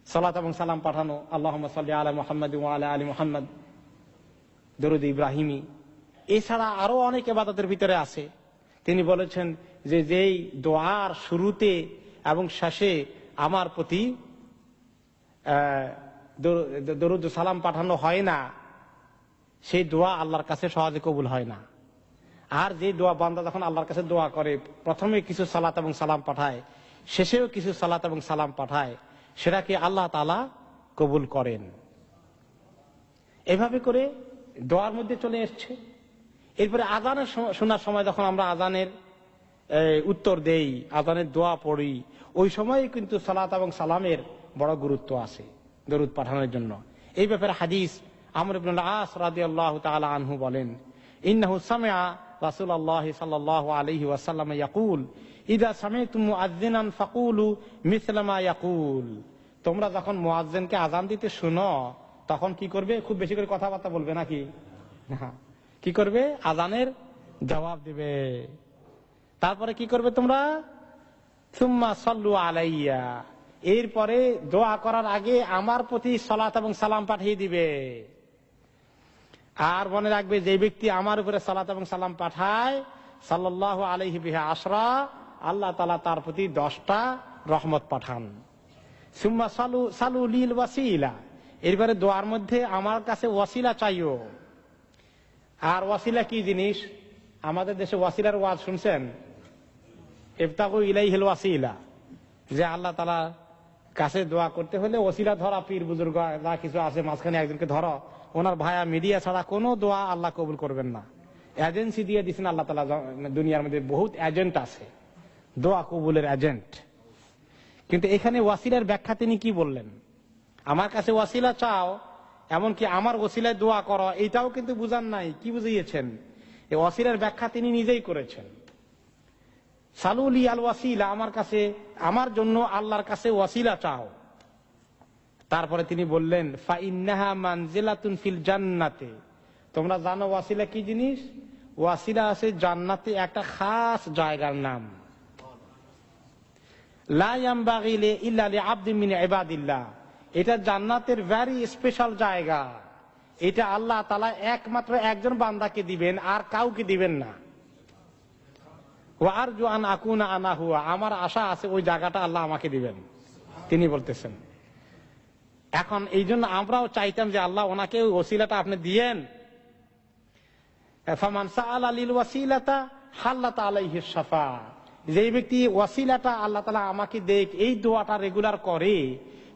সালাত এবং সালাম পাঠানো, আল্লাহুম্মা সাল্লি আলা মুহাম্মাদ ওয়া আলা আলি মুহাম্মাদ, দরুদ ইব্রাহিমি। এছাড়া আরো অনেক ইবাদতের ভিতরে আছে। তিনি বলেছেন যে যেই দোয়ার শুরুতে এবং শেষে আমার প্রতি দরুদ সালাম পাঠানো হয় না, সেই দোয়া আল্লাহর কাছে সহজে কবুল হয় না। আর যে দোয়া বান্দা যখন আল্লাহর কাছে দোয়া করে, প্রথমে কিছু সালাত এবং সালাম পাঠায়, শেষেও কিছু সালাত এবং সালাম পাঠায়, সেটাকে আল্লাহ তাআলা কবুল করেন। এভাবে করে দোয়ার মধ্যে চলে এসছে। এরপরে আজানের শোনার সময় যখন আমরা আজানের উত্তর দেই, আজানের দোয়া পড়ি, ওই সময় কিন্তু সালাত এবং সালামের বড় গুরুত্ব আছে দরুদ পাঠানোর জন্য। এই ব্যাপারে হাদিস আমর ইবনে আস রাদিয়াল্লাহু তাআলা আনহু বলেন, ইন্নাহু সামিআ রাসূলুল্লাহ সাল্লাল্লাহু আলাইহি ওয়াসাল্লাম ইয়াকুল ইযা সামি'তুম মুআযযিনান ফাকুলু মিছলা মা ইয়াকুল। তোমরা যখন মুয়াজ্জিনকে আযান দিতে শুনো তখন কি করবে? খুব বেশি করে কথাবার্তা বলবে নাকি? কি করবে? আযানের জবাব দিবে। তারপরে কি করবে তোমরা? সুম্মা সাল্লু আলাইয়া, এরপরে দোয়া করার আগে আমার প্রতি সালাত এবং সালাম পাঠিয়ে দিবে। আর মনে রাখবে, যে ব্যক্তি আমার উপরে সালাত এবং সালাম পাঠায়, সাল্লাল্লাহু আলাইহি বিহা আশরা, আল্লাহ তাআলা তার প্রতি 10টা রহমত পাঠান। সুম্মা সালু লিল ওয়াসিলা, এরপরে দোয়ার মধ্যে আমার কাছে ওয়াসিলা চাইও। আর ওয়াসিলা কি জিনিস? আমাদের দেশে ওয়াসিলার ওয়াজ শুনছেন? ইবতাগু ইলাইহিল ওয়াসিলা, যে আল্লাহ তাআলা কাছে দোয়া করতে হলে ওসিলা ধরা, পীর বুজুর্গ যা কিছু আছে মাঝখানে একজনকে ধরো, ওনার ভায়া মিডিয়া ছাড়া কোনো দোয়া আল্লাহ কবুল করবেন না। এজেন্সি দিয়ে দিচ্ছেন আল্লাহ তাআলা। দুনিয়ার মধ্যে বহুত এজেন্ট আছে, দোয়া কবুলের এজেন্ট। কিন্তু এখানে ওয়াসিলার ব্যাখ্যা তিনি কি বললেন? আমার কাছে ওয়াসিলা চাও, এমনকি আমার ওসিলায় দোয়া করো, এইটাও কিন্তু বুঝান নাই। কি বুঝিয়েছেন? এই ওয়াসিলার ব্যাখ্যা তিনি নিজেই করেছেন। সালুলি আল ওয়াসিলা, আমার কাছে, আমার জন্য আল্লাহর কাছে ওয়াসিলা চাও। তারপরে তিনি বললেন ফাইন্নাহা মানজিলাতুন ফিল জান্নাতে, তোমরা জানো ওয়াসিলা কি জিনিস? ওয়াসিলা আছে জান্নাতে একটা খাস জায়গার নাম। লা ইয়ামবাগি ইল্লা লিআবদিন মিন ইবাদিল্লাহ, এটা জান্নাতের ভেরি স্পেশাল জায়গা। এটা আল্লাহ তাআলা একমাত্র একজন বান্দাকে দিবেন, আর কাউকে দিবেন না। ওয়া আরজু আন আকুনা আনা হুয়া, আমার আশা আছে ওই জায়গাটা আল্লাহ আমাকে দিবেন, তিনি বলতেছেন। এখন এই জন্য আমরাও চাইতাম যে আল্লাহ ওনাকে ওই ওসিলাটা আপনি দিয়েন। ফামান সাআলা লিল ওয়াসিলাতা হাল্লাত আলাইহি শাফা, যেই ব্যক্তি ওয়াসিলাটা আল্লাহ তাআলা আমাকে দেখ, এই দোয়াটা রেগুলার করে,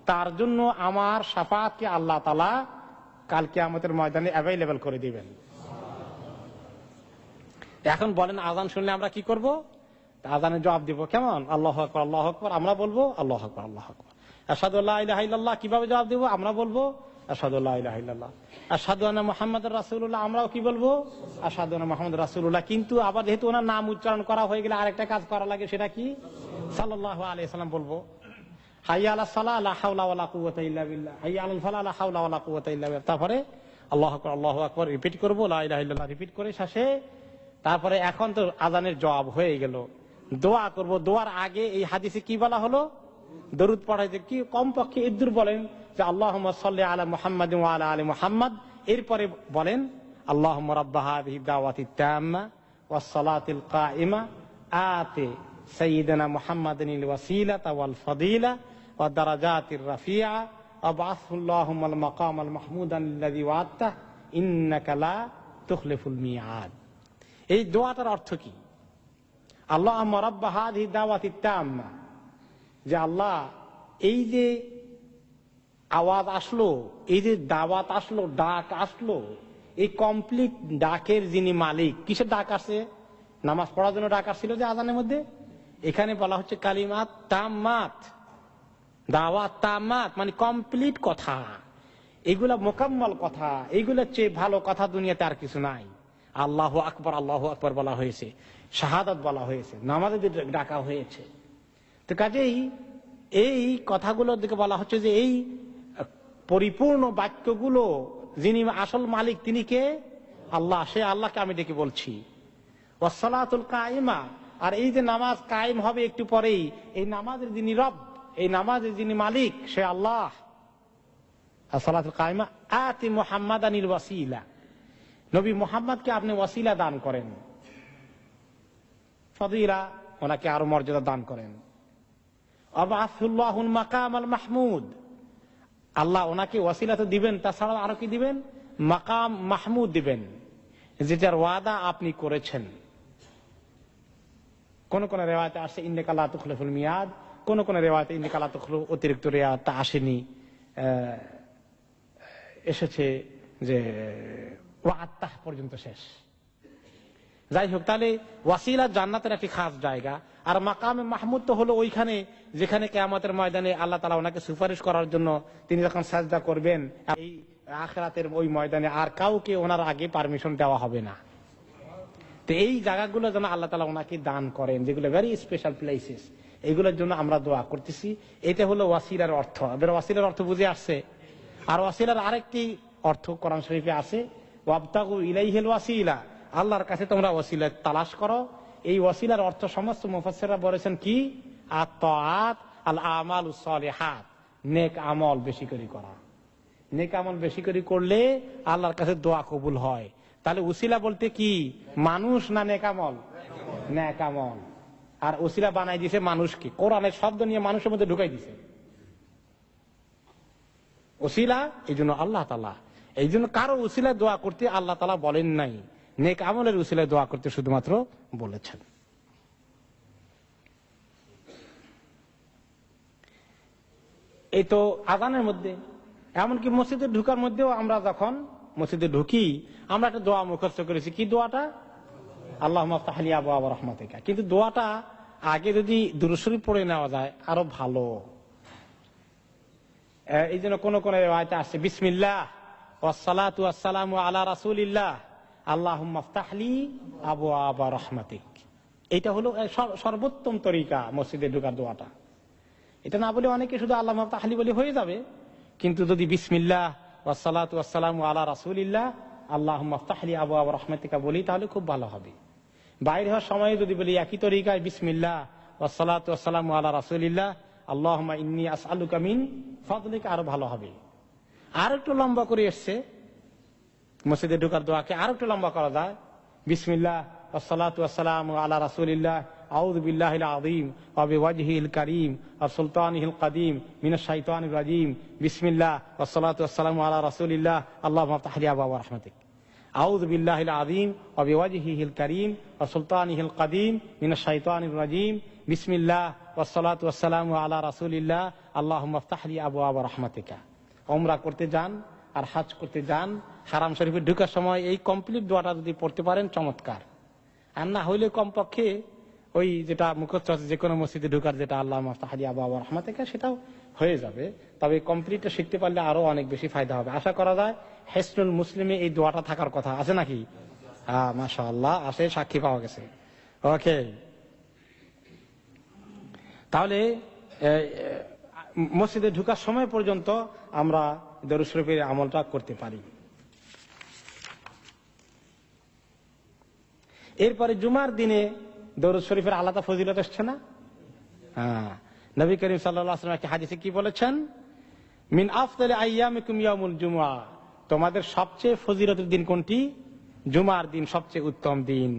তার জন্য আমার শাফাআতকে আল্লাহ তাআলা কাল কিয়ামতের ময়দানে অ্যাভেলেবল করে দিবেন। এখন বলেন আযান শুনলে আমরা কি করব? আযানের জবাব দিব কেমন? আল্লাহু আকবার আল্লাহু আকবার, আমরা বলবো আল্লাহু আকবার আল্লাহু আকবার। আশহাদু আল্লা ইলাহা ইল্লাল্লাহ কিভাবে জবাব দেব? আমরা বলবো আশহাদু আল্লা ইলাহা ইল্লাল্লাহ। আশহাদু আন্না মুহাম্মাদুর রাসূলুল্লাহ, আমরাও কি বলবো? আশহাদু আন্না মুহাম্মাদুর রাসূলুল্লাহ। কিন্তু আবার যেহেতু ওনার নাম উচ্চারণ করা হয়ে গেলে আরেকটা কাজ করা লাগে, সেটা কি? সাল্লাল্লাহু আলাইহি সাল্লাম বলবো। হাইয়া আলাস সালাহ লা হাওলা ওয়ালা কুওয়াতা ইল্লা বিল্লাহ, হাইয়া আলাল ফালাহ লা হাওলা ওয়ালা কুওয়াতা ইল্লা বিল্লাহ। তারপরে আল্লাহু আকবার আল্লাহু আকবার রিপিট করব, লা ইলাহা ইল্লাল্লাহ রিপিট করে শেষে তারপরে এখন তো আযানের জবাব হয়ে গেল, দোয়া করব। দোয়ার আগে এই হাদিসে কি বলা হলো? দরুদ পড়াইতে কি কমপক্ষে ইদ্দুর বলেন যে আল্লাহুম্মা সাল্লি আলা মুহাম্মাদিন ওয়া আলা আলি মুহাম্মাদ। এরপরে বলেন আল্লাহুম্মা রাব্বা হাযিহি দাওয়াতিত তাম্মা ওয়াস সালাতিল কাইমা আতি সাইয়্যিদানা মুহাম্মাদিনিল ওয়াসিলাতা ওয়াল ফাদিলা ওয়া দারাজাতির রাফিআ ওয়া বা'আথহু আল্লাহুম্মাল মাকামাল মাহমুদান আল্লাযী ওয়া'আদতা ইন্নাকা লা তুখলিফুল মিআদ। এই দোয়াটার অর্থ কি? আল্লাহুম্মা রাব্বা হাযিহি দাওয়াতিত তাম্মা, যে আল্লাহ এই যে আওয়াজ আসলো, এই যে দাওয়াত আসলো, ডাক আসলো, এই কমপ্লিট ডাকের যিনি মালিক। কিসের ডাক আসে? নামাজ পড়ার জন্য ডাক আসছিল যে আযানের মধ্যে। এখানে বলা হচ্ছে কালিমাত তাম্মাত, দাওয়াত তাম্মাত মানে কমপ্লিট কথা, এগুলা মোকাম্মল কথা, এগুলোর চেয়ে ভালো কথা দুনিয়াতে আর কিছু নাই। আল্লাহু আকবার আল্লাহু আকবার বলা হয়েছে, শাহাদাত বলা হয়েছে, নামাজে ডাকা হয়েছে। তো কাজেই এই কথাগুলোর দিকে বলা হচ্ছে যে এই পরিপূর্ণ বাক্যগুলো যিনি আসল মালিক তিনি কে? আল্লাহ। সে আল্লাহকে আমি ডেকে বলছি। ওয়াসসালাতুল কাইমা, আর এই যে নামাজ কায়েম হবে একটু পরেই, এই নামাজের যিনি রব, এই নামাজের যিনি মালিক সে আল্লাহ। আসসালাতুল কাইমা আতি মুহাম্মাদানিল ওয়াসিলা, নবী মুহাম্মদকে আপনি ওয়াসিলা দান করেন, ফাদিলা ওনাকে আরো মর্যাদা দান করেন। আবাসুল্লাহুল মাকামাল মাহমুদ, আল্লাহ ওনাকে ওয়াসিলা তো দিবেন, তাছাড়া আরো কি দিবেন? মাকাম মাহমুদ দিবেন, যেটার ওয়াদা আপনি করেছেন। কোন কোন রেওয়ায়েতে আসে ইন্নাকা লা তুখলিফুল মিয়াদ, কোন কোন রেওয়ায়েতে ইন্নাকা লা তুখলিফু অতিরিক্ত রেওয়ায়েতটা আসেনি, এসেছে যে ওয়া'আদতাহ পর্যন্ত শেষ। যাই হোক, তাহলে ওয়াসিলা জান্নাতের একটি খাস জায়গা, আর মাকামে মাহমুদ তো হলো ওইখানে যেখানে কিয়ামতের ময়দানে আল্লাহ তাআলা ওনাকে সুপারিশ করার জন্য তিনি যখন সাজদা করবেন, এই আখিরাতের ওই ময়দানে আর কাউকে ওনার আগে পারমিশন দেওয়া হবে না। তো এই জায়গাগুলো যেন আল্লাহ তাআলা ওনাকে দান করেন, যেগুলো ভেরি স্পেশাল প্লেসেস, এইগুলোর জন্য আমরা দোয়া করতেছি। এটা হলো ওয়াসিলার অর্থ। এবার ওয়াসিলার অর্থ বুঝে আসছে। আর ওয়াসিলার আরেকটি অর্থ কোরআন শরীফে আছে, ওয়াবতাগু ইলাইহিল ওয়াসিলা, আল্লাহর কাছে তোমরা ওয়াসিলা তালাশ করো। এই ওয়াসিলার অর্থ সমস্ত মুফাসসিররা বলেছেন কি? আত-তাআত আল আমালুস সালিহাত, নেক আমল বেশি করে করা। নেক আমল বেশি করে করলে আল্লাহর কাছে দোয়া কবুল হয়। তাহলে ওসিলা বলতে কি? মানুষ না নেক আমল? নেক আমল। আর ওসিলা বানাই দিয়েছে মানুষকে, কোরআনের শব্দ নিয়ে মানুষের মধ্যে ঢুকাই দিছে ওসিলা। এই জন্য আল্লাহ তাআলা, এই জন্য কারো ওসিলা দোয়া করতে আল্লাহ তাআলা বলেন নাই, নেক আমলের ওসিলায় দোয়া করতে শুধুমাত্র বলেছেন। এই তো আযানের মধ্যে, এমনকি মসজিদে ঢুকার মধ্যেও আমরা যখন মসজিদে ঢুকি আমরা একটা দোয়া মুখস্থ করেছি। কি দোয়াটা? আল্লাহুম্মা আফতাহ লি আবওয়াবা রাহমাতিকা। কিন্তু দোয়াটা আগে যদি দুরূদ শরীফ পড়ে নেওয়া যায় আরো ভালো। এই জন্য কোন কোন রিওয়ায়াতে আসছে বিসমিল্লাহ ওয়াস সালাতু ওয়াস সালামু আলা রাসূলিল্লাহ আল্লাহুম্মা আফতাহ লি আবওয়াবা রাহমাতিক। এটা হলো সর্বোত্তম তরিকা মসজিদে ঢোকার দোয়াটা। এটা না বলে অনেকে শুধু আল্লাহুম্মা আফতাহ লি বলে হয়ে যাবে, কিন্তু যদি বিসমিল্লাহ ওয়াসসালাতু ওয়াসসালামু আলা রাসূলিল্লাহ আল্লাহুম্মা ইফতাহ লি আবওয়াব রাহমাতিকা বলি তাহলে খুব ভালো হবে। বাইরে হওয়ার সময় যদি বলি একই তরিকায় বিসমিল্লাহ ওয়াসসালাতু ওয়াসসালামু আলা রাসূলিল্লাহ আল্লাহুম্মা ইন্নী আসআলুকা মিন ফাদলিকা আরো ভালো হবে। আর একটু লম্বা করে এসছে মসজিদে ঢোকার দোয়াকে আর একটু লম্বা করা যায়, বিসমিল্লাহ ওয়াসসালাতু ওয়াসসালামু আলা রাসূলিল্লাহ আউযু বিল্লাহিল আযীম ওয়া বিওয়াজহিল কারীম ওয়া সুলতানিহিল কাদীম মিনাশ শাইতানির রাজীম বিসমিল্লাহ ওয়াসসালাতু ওয়াসসালামু আলা রাসূলিল্লাহ আল্লাহুম্মা ইফতাহ লি আবওয়াব রাহমাতিক আউযু বিল্লাহিল আযীম ওয়া বিওয়াজহিল কারীম ওয়া সুলতানিহিল কাদীম মিনাশ শাইতানির রাজীম বিসমিল্লাহ ওয়াসসালাতু ওয়াসসালামু আলা রাসূলিল্লাহ আল্লাহুম্মা ইফতাহ লি আবওয়াব রাহমাতিকা। উমরা করতে যান আর হজ করতে যান, হারাম শরীফে ঢোকার সময় এই কমপ্লিট দোয়াটা যদি পড়তে পারেন চমৎকার। আর না হইলে কমপক্ষে ওই যেটা মুখস্থ আছে যে কোনো মসজিদে ঢোকার যেটা আল্লাহুম্মা ইফতাহ লি আবওয়াব রাহমাতিকা সেটাও হয়ে যাবে। তবে কমপ্লিটটা শিখতে পারলে আরো অনেক বেশি ফায়দা হবে। আশা করা যায় হিসনুল মুসলিমে এই দোয়াটা থাকার কথা আছে নাকি? হ্যাঁ মাশাআল্লাহ আছে, সাক্ষী পাওয়া গেছে। ওকে, তাহলে মসজিদে ঢোকার সময় পর্যন্ত আমরা দরুদ শরীফের আমলটা করতে পারি। এরপরে জুমার দিনে দরুদ শরীফের আলাদা ফজিলত আসছে না? হ্যাঁ, নবী করিম সাল্লাল্লাহু আলাইহি ওয়াসাল্লাম একটা হাদিসে কি বলেছেন? মিন আফদালি আইয়ামিকুম ইয়াউমুল জুমআ, তোমাদের সবচেয়ে ফজিলতের দিন কোনটি? জুমার দিন সবচেয়ে উত্তম দিন।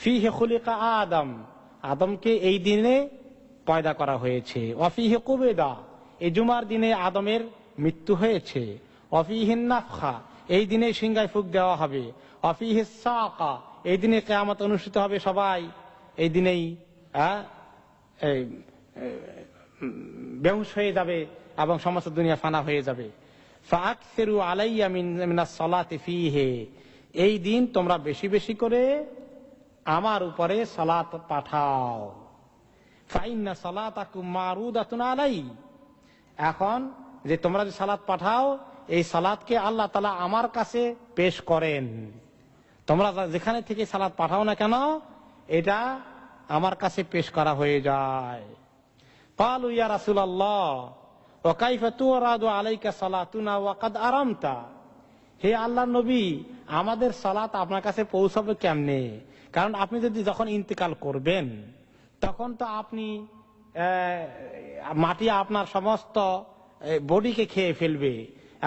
ফিহি খুলিকা আদম, আদমকে এই দিনে পয়দা করা হয়েছে। ওয়া ফিহি কুবিদা, এই জুমার দিনে আদমের মৃত্যু হয়েছে। ওয়া ফিহি নাফখা, এই দিনে সিংহায় ফুঁক দেওয়া হবে। ওয়া ফিহি সাকা, এই দিনে কিয়ামত অনুষ্ঠিত হবে সবাই এই দিনেই বেহুশ হয়ে যাবে এবং সমস্ত দুনিয়া ফানা হয়ে যাবে। ফাআকসিরু আলাইয়া মিনাস সালাতি ফিহি, এই দিন তোমরা বেশি বেশি করে আমার উপরে সালাত পাঠাও। ফাইন্না সালাতাকুম মারুদাতুন আলাই, এখন যে তোমরা যে সালাত পাঠাও এই সালাতকে আল্লাহ তাআলা আমার কাছে পেশ করেন। তোমরা যেখানে থেকে সালাত পাঠাও না কেন এটা আমার কাছে পেশ করা হয়ে যায়। ক্বালু ইয়া রাসূলুল্লাহ ওয়া কাইফা তুরাদু আলাইকা সালাতুনা ওয়া কাদ আরামতা, হে আল্লাহর নবী আমাদের সালাত আপনার কাছে পৌঁছাবে কেমনে? কারণ আপনি যদি যখন ইন্তেকাল করবেন তখন তো আপনি মাটি আপনার সমস্ত বডিকে খেয়ে ফেলবে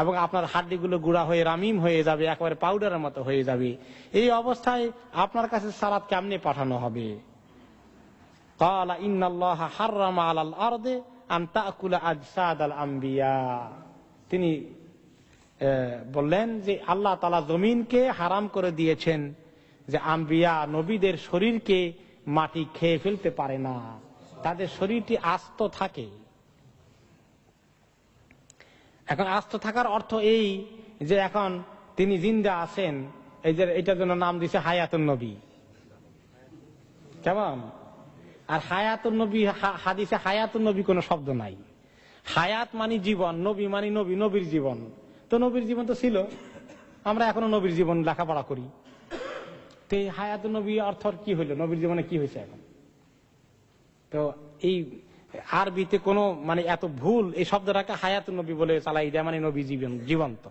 এবং আপনার হাড্ডিগুলো গুঁড়া হয়ে রামিম হয়ে যাবে, একেবারে পাউডারের মতো হয়ে যাবে। এই অবস্থায় আপনার কাছে সালাত কেমনে পাঠানো হবে? ক্বালা ইন্নাল্লাহা হাররামা আলাল আরদি আন তাকুলা আজসাদাল আমবিয়া, তিনি বললেন যে আল্লাহ তাআলা জমিনকে হারাম করে দিয়েছেন যে আম্বিয়া নবীদের শরীরকে মাটি খেয়ে ফেলতে পারে না, তাদের শরীরটি আস্ত থাকে। এখন আস্ত থাকার অর্থ এই যে এখন তিনি জিন্দা আছেন, এই যে এটার জন্য নাম দিছে হায়াতুন নবী। কেমন? আর হায়াতুন নবী, হাদিসে হায়াতুন নবী কোনো শব্দ নাই। হায়াত মানে জীবন, নবী মানে নবী, নবীর জীবন। তো নবীর জীবন তো ছিল, আমরা এখনো নবীর জীবন লেখাপড়া করি। তো এই হায়াতুন নবী অর্থ কি হইল? নবীর জীবনে কি হয়েছে এখন? তো এই আরবিতে কোনো মানে এত ভুল, এই শব্দটাকে হায়াতুন নবী বলে চালাই দেয়, মানে নবী জীবন জীবন্ত।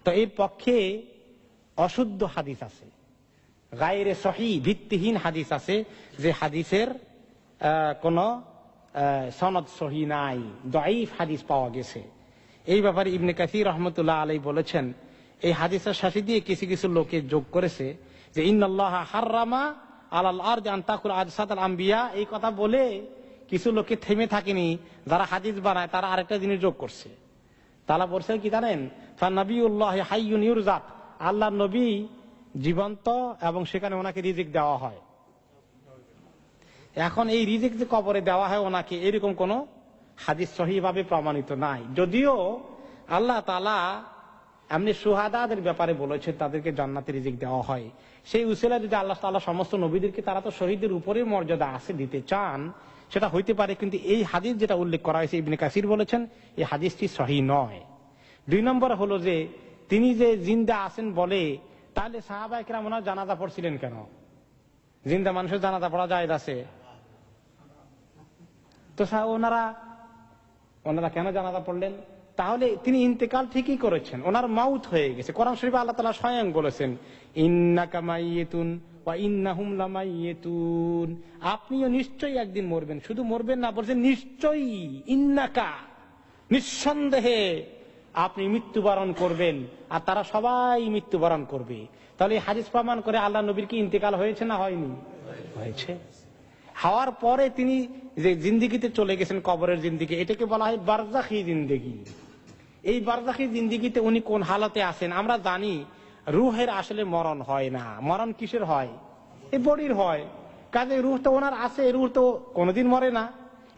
তো এই পক্ষে অশুদ্ধ হাদিস আছে, গায়রে সহি ভিত্তিহীন হাদিস আছে, যে হাদিসের কোন সনদ সহি নাই, দাঈফ হাদিস পাওয়া গেছে। এই ব্যাপারে ইবনে কাসির রহমতুল্লাহ আলাইহি বলেছেন, এই হাদিসের সাথে দিয়ে কিছু কিছু লোকে যোগ করেছে যে ইন্নাল্লাহা হাররামা আলাল আরদি আন তাকুলা আজসাদাল আমবিয়া, এই কথা বলে কিছু লোকে থেমে থাকেনি, যারা হাদিস বানায় তারা আরেকটা জিনিস যোগ করছে। তারা বলছে কি জানেন? ফানাবিউল্লাহি হাইয়ুন ইউরজাক, আল্লাহর নবী জীবন্ত এবং সেখানে ওনাকে রিজিক দেওয়া হয়। এখন এই রিজিক যে কবরে দেওয়া হয় ওনাকে, এরকম কোন হাদিস সহিভাবে প্রমাণিত নাই। যদিও আল্লাহ তাআলা এমনি সুহাদাদের ব্যাপারে বলেছে তাদেরকে জান্নাতে রিজিক দেওয়া হয়, সেই উসিলা যদি আল্লাহ তাআলা সমস্ত নবীদেরকে, তারা তো শহীদের উপরে মর্যাদা আছে, দিতে চান, সেটা হইতে পারে। কিন্তু এই হাদিস যেটা উল্লেখ করা হয়েছে, ইবনে কাসির বলেছেন এই হাদিসটি সহিহ নয়। 2 নম্বর হলো যে তিনি যে জিন্দা আছেন বলে, তাহলে সাহাবায়ে কেরাম ওনার জানাজা পড়ছিলেন কেন? জিন্দা মানুষের জানাজা পড়া জায়েজ আছে, তো ওনারা কেন জানাজা পড়লেন? তাহলে তিনি ইন্তেকাল ঠিকই করেছেন, ওনার মাউত হয়ে গেছে। কোরআন শরীফে আল্লাহ তাআলা স্বয়ং বলেছেন, ইন্নাকা মাইয়িতুন ওয়া ইন্নাহুম লামাইয়িতুন, আপনিও নিশ্চয়ই একদিন মরবেন। শুধু মরবেন না, বলছেন নিশ্চয়ই, ইন্নাকা, নিঃসন্দেহে আপনি মৃত্যুবরণ করবেন, আর তারা সবাই মৃত্যুবরণ করবে। তাহলে এই হাদিস প্রমাণ করে আল্লাহ নবীর কি ইন্তেকাল হয়েছে না হয়নি? হয়েছে। হওয়ার পরে তিনি যে জিন্দিগিতে চলে গেছেন, কবরের জিন্দিগি, এটাকে বলা হয় বারজাখী জিন্দিগি। এই বারজাখী জিন্দিগিতে উনি কোন হালতে আছেন আমরা জানি। রুহের আসলে মরণ হয় না। মরণ কিসের হয়? এই বডির হয়। কাজে রুহ তো ওনার আছে, রুহ তো কোনোদিন মরে না।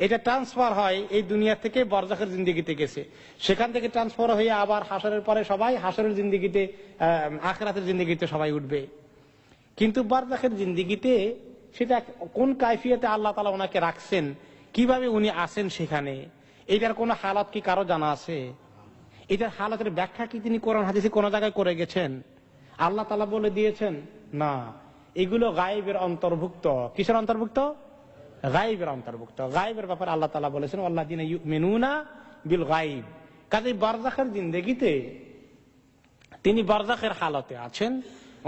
এটা ট্রান্সফার হয়, এই দুনিয়া থেকে বারজাখের জিন্দিগিতে গেছে, সেখান থেকে ট্রান্সফার হয়ে আবার হাসরের পরে সবাই হাসরের জিন্দিগিতে, আখিরাতের জিন্দিগিতে সবাই উঠবে। কিন্তু বারজাখের জিন্দিগিতে সেটা কোন কাইফিয়তে আল্লাহ তাআলা ওনাকে রাখছেন, কিভাবে উনি আছেন সেখানে, এটার কোন হালাত কি কারো জানা আছে? এটার হালাতের ব্যাখ্যা কি তিনি কোরআন হাদিসে কোন জায়গায় করে গেছেন? আল্লাহ তাআলা বলে দিয়েছেন না, এগুলো গায়েবের অন্তর্ভুক্ত। কিসের অন্তর্ভুক্ত? গায়েবের অন্তর্ভুক্ত। গায়েবের ব্যাপারে আল্লাহ তাআলা বলেছেন ওয়াল্লাযিনা ইউমিনুনা বিল গায়ব। কাজে বারজাখের জিন্দেগিতে তিনি বারজাখের হালতে আছেন,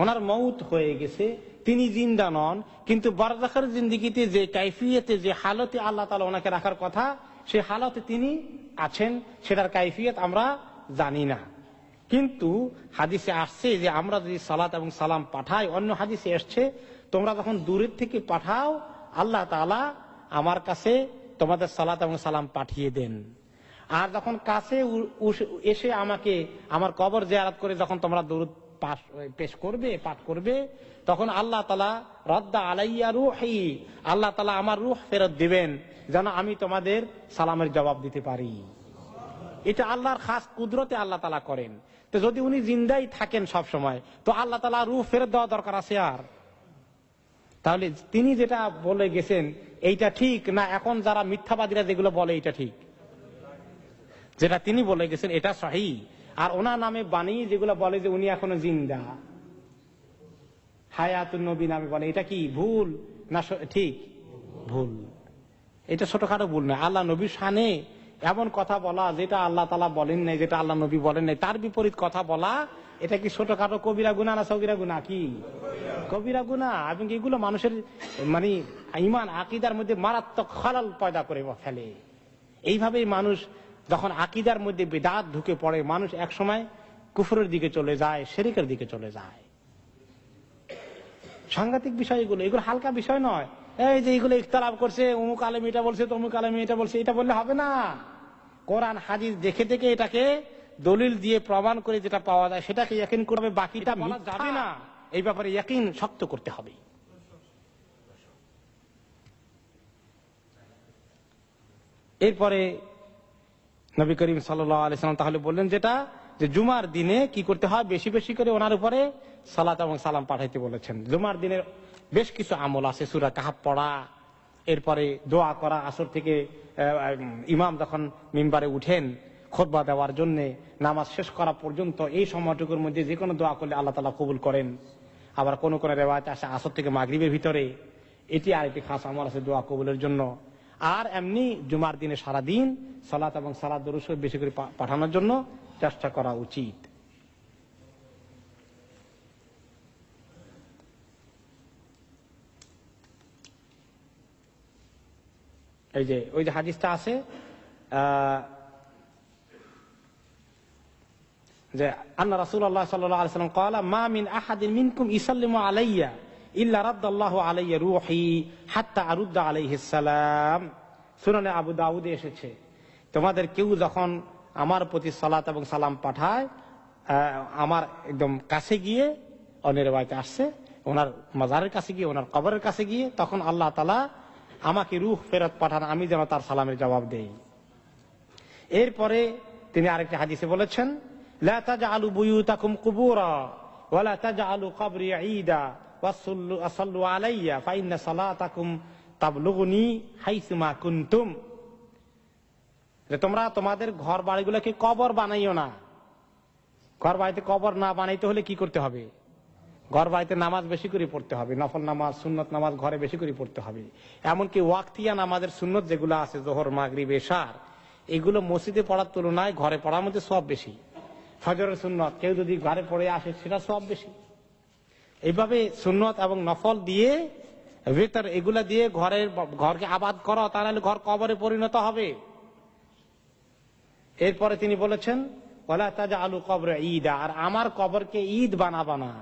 ওনার মউত হয়ে গেছে, তিনি জিন্দা নন, কিন্তু বারজাখের জিন্দেগিতে যে কাইফিয়তে, যে হালতে আল্লাহ তাআলা ওনাকে রাখার কথা, সেই হালতে তিনি আছেন, সেটার কাইফিয়ত আমরা জানি না। কিন্তু হাদিসে আসছে যে আমরা যদি সালাত এবং সালাম পাঠাই, অন্য হাদিসে এসছে তোমরা যখন দূরের থেকে পাঠাও আল্লাহ তাআলা আমার কাছে তোমাদের সালাত এবং সালাম পাঠিয়ে দেন, আর যখন কাছে এসে আমাকে আমার কবর জিয়ারত করে যখন তোমরা দরুদ পেশ করবে, পাঠ করবে, তখন আল্লাহ তাআলা রদ্দা আলাইয়া রূহি, আল্লাহ তাআলা আমার রূহ ফেরত দিবেন যেন আমি তোমাদের সালামের জবাব দিতে পারি। এটা আল্লাহর খাস কুদরতে আল্লাহ তাআলা করেন। তো যদি উনি জিন্দাই থাকেন সব সময়, তো আল্লাহ তাআলা রূহ ফেরত দেওয়া দরকার আছে আর? তাহলে তিনি যেটা বলে গেছেন এইটা ঠিক না, এখন যারা মিথ্যাবাদীরা যেগুলো বলে এটা ঠিক? যেটা তিনি বলে গেছেন এটা সহিহ। আর ওনার নামে বানিয়ে যেগুলো বলে যে উনি এখনো জিন্দা, হায়াতুন নবী নামে বলে, এটা কি ভুল না ঠিক? ভুল। এটা ছোটখাটো ভুল না। আল্লাহ নবীর শানে এমন কথা বলা যেটা আল্লাহ তাআলা বলেন নাই, যেটা আল্লাহ নবী বলেন নাই, তার বিপরীত কথা বলা, এটা কি ছোটখাটো কবিরা গুনাহ না সগীরা গুনাহ? কি কবিরা গুনাহ। এবং এগুলো মানুষের মানে ঈমান আকীদার মধ্যে মারাত্মক খলাল পয়দা করে ফেলে। এইভাবেই মানুষ যখন আকীদার মধ্যে বিদআত ঢুকে পড়ে, মানুষ এক সময় কুফরের দিকে চলে যায়, শিরকের দিকে চলে যায়। সাংঘাতিক বিষয় এগুলো, এগুলো হালকা বিষয় নয়। এই যে এগুলো ইখতিলাফ করছে, অমুক আলেম এটা বলছে, তমুক আলেম এটা বলছে, এটা বললে হবে না। কোরআন হাদিস দেখে দেখে এটাকে দলিল দিয়ে প্রমাণ করে যেটা পাওয়া যায় সেটাকে ইয়াকিন করবে, বাকিটা বলা যাবে না। এই ব্যাপারে ইয়াকিন শক্ত করতে হবে। এরপরে নবী করিম সাল্লাল্লাহু আলাইহি ওয়াসাল্লাম তাহলে বললেন যেটা, যে জুমার দিনে কি করতে হয়, বেশি বেশি করে ওনার উপরে সালাত এবং সালাম পাঠাইতে বলেছেন। জুমার দিনের বেশ কিছু আমল আছে, সূরা কাহফ পড়া, এরপরে দোয়া করা, আসর থেকে ইমাম যখন মিম্বারে উঠেন খুতবা দেওয়ার জন্য নামাজ শেষ করা পর্যন্ত, এই সময়টুকুর মধ্যে যে কোনো দোয়া করলে আল্লাহ তাআলা কবুল করেন। আবার কোন কোন রিওয়ায়াত আছে আসর থেকে মাগরিবের ভিতরে, এটি আরেকটি খাস আমল আছে দোয়া কবুলের জন্য। আর এমনি জুমার দিনে সারাদিন সালাত এবং সালাত দরুদ শরীফ বেশি করে পাঠানোর জন্য চেষ্টা করা উচিত। এই যে ওই যে হাদিসটা আছে যে আন্না রাসূলুল্লাহ সাল্লাল্লাহু আলাইহি ওয়াসাল্লাম ক্বালা মা মিন আহাদিন মিনকুম ইসাল্লিমু আলাইয়া ইল্লা রাদ্দাল্লাহু আলাইয়া রূহি হাত্তা আরুদ্দা আলাইহিস সালাম। সুনানে আবু দাউদে এসেছে, তোমাদের কেউ যখন আমার প্রতি সালাত এবং সালাম পাঠায়, আমার একদম কাছে গিয়ে, অন্য রিওয়ায়াতে আসছে ওনার মাজারের কাছে গিয়ে, ওনার কবরের কাছে গিয়ে, তখন আল্লাহ তাআলা আমাকে রূহ ফেরত পাঠান, আমি যেন তার সালামের জবাব দেই। এরপরে তিনি আরেকটি হাদিসে বলেছেন, লা তাজআলু বুয়ুতাকুম কুবুরা ওয়া লা তাজআলু কবরি ঈদা ওয়াসাল্লু আলাইয়া ফা ইন্না সালাতাকুম তাবলুগুনি হাইসুমা কুনতুম। যে তোমরা তোমাদের ঘর বাড়িগুলোকে কবর বানাইও না। ঘর বাড়িতে কবর না বানাইতে হলে কি করতে হবে? ঘর বাড়িতে নামাজ বেশি করে পড়তে হবে, নফল নামাজ, সুন্নত নামাজ ঘরে বেশি করে পড়তে হবে। এমনকি ওয়াক্তিয়া নামাজের সুন্নত যেগুলো আছে, যোহর, মাগরিব, এশার, এগুলো মসজিদে পড়ার তুলনায় ঘরে পড়ার মধ্যে সওয়াব বেশি। ফজরের সুন্নত কেউ যদি ঘরে পড়ে আসে সেটা সওয়াব বেশি। এইভাবে সুন্নত এবং নফল দিয়ে ভেতর এগুলা দিয়ে ঘরকে আবাদ করো, তাহলে ঘর কবরে পরিণত হবে। এরপরে তিনি বলেছেন ওয়ালা তাজআলু কবরে ঈদা, আর আমার কবরকে ঈদ বানাবা না।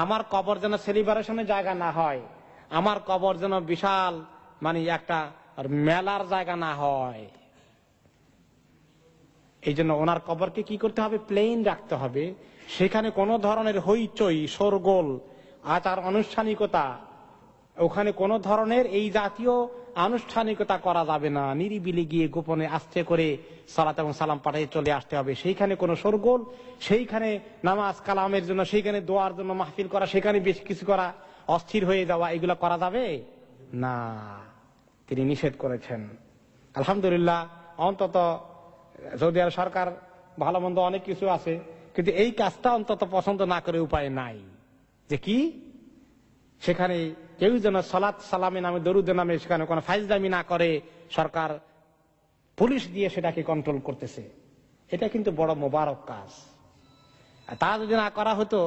আমার কবর যেন সেলিব্রেশনের জায়গা না হয়, আমার কবর যেন বিশাল মানে একটা মেলার জায়গা না হয়। এই জন্য ওনার কবরকে কি করতে হবে, প্লেন রাখতে হবে। সেখানে কোনো ধরনের হইচই শোরগোল আচার আনুষ্ঠানিকতা, ওখানে কোনো ধরনের এই জাতীয় আনুষ্ঠানিকতা করা যাবে না। নিরিবিলি গিয়ে গোপনে আস্তে করে সালাত এবং সালাম পাঠিয়ে চলে আসতে হবে। সেইখানে কোনো শোরগোল, সেইখানে নামাজ কালামের জন্য, সেইখানে দোয়ার জন্য মাহফিল করা, সেখানে বেশ কিছু করা, অস্থির হয়ে যাওয়া, এগুলো করা যাবে না, তিনি নিষেধ করেছেন। আলহামদুলিল্লাহ, অন্তত সৌদি আরব সরকার ভালো মন্দ অনেক কিছু আছে, কিন্তু এই কাজটা অন্তত পছন্দ না করে উপায় নাই। যে কি, সেখানে কেউ যেন সালাত সালামে নামে দরুদে নামে সেখানে কোনো ফাইজলামি না করে, সরকার পুলিশ দিয়ে সেটাকে কন্ট্রোল করতেছে। এটা কিন্তু বড় মোবারক কাজ। তা যদি না করা হতো,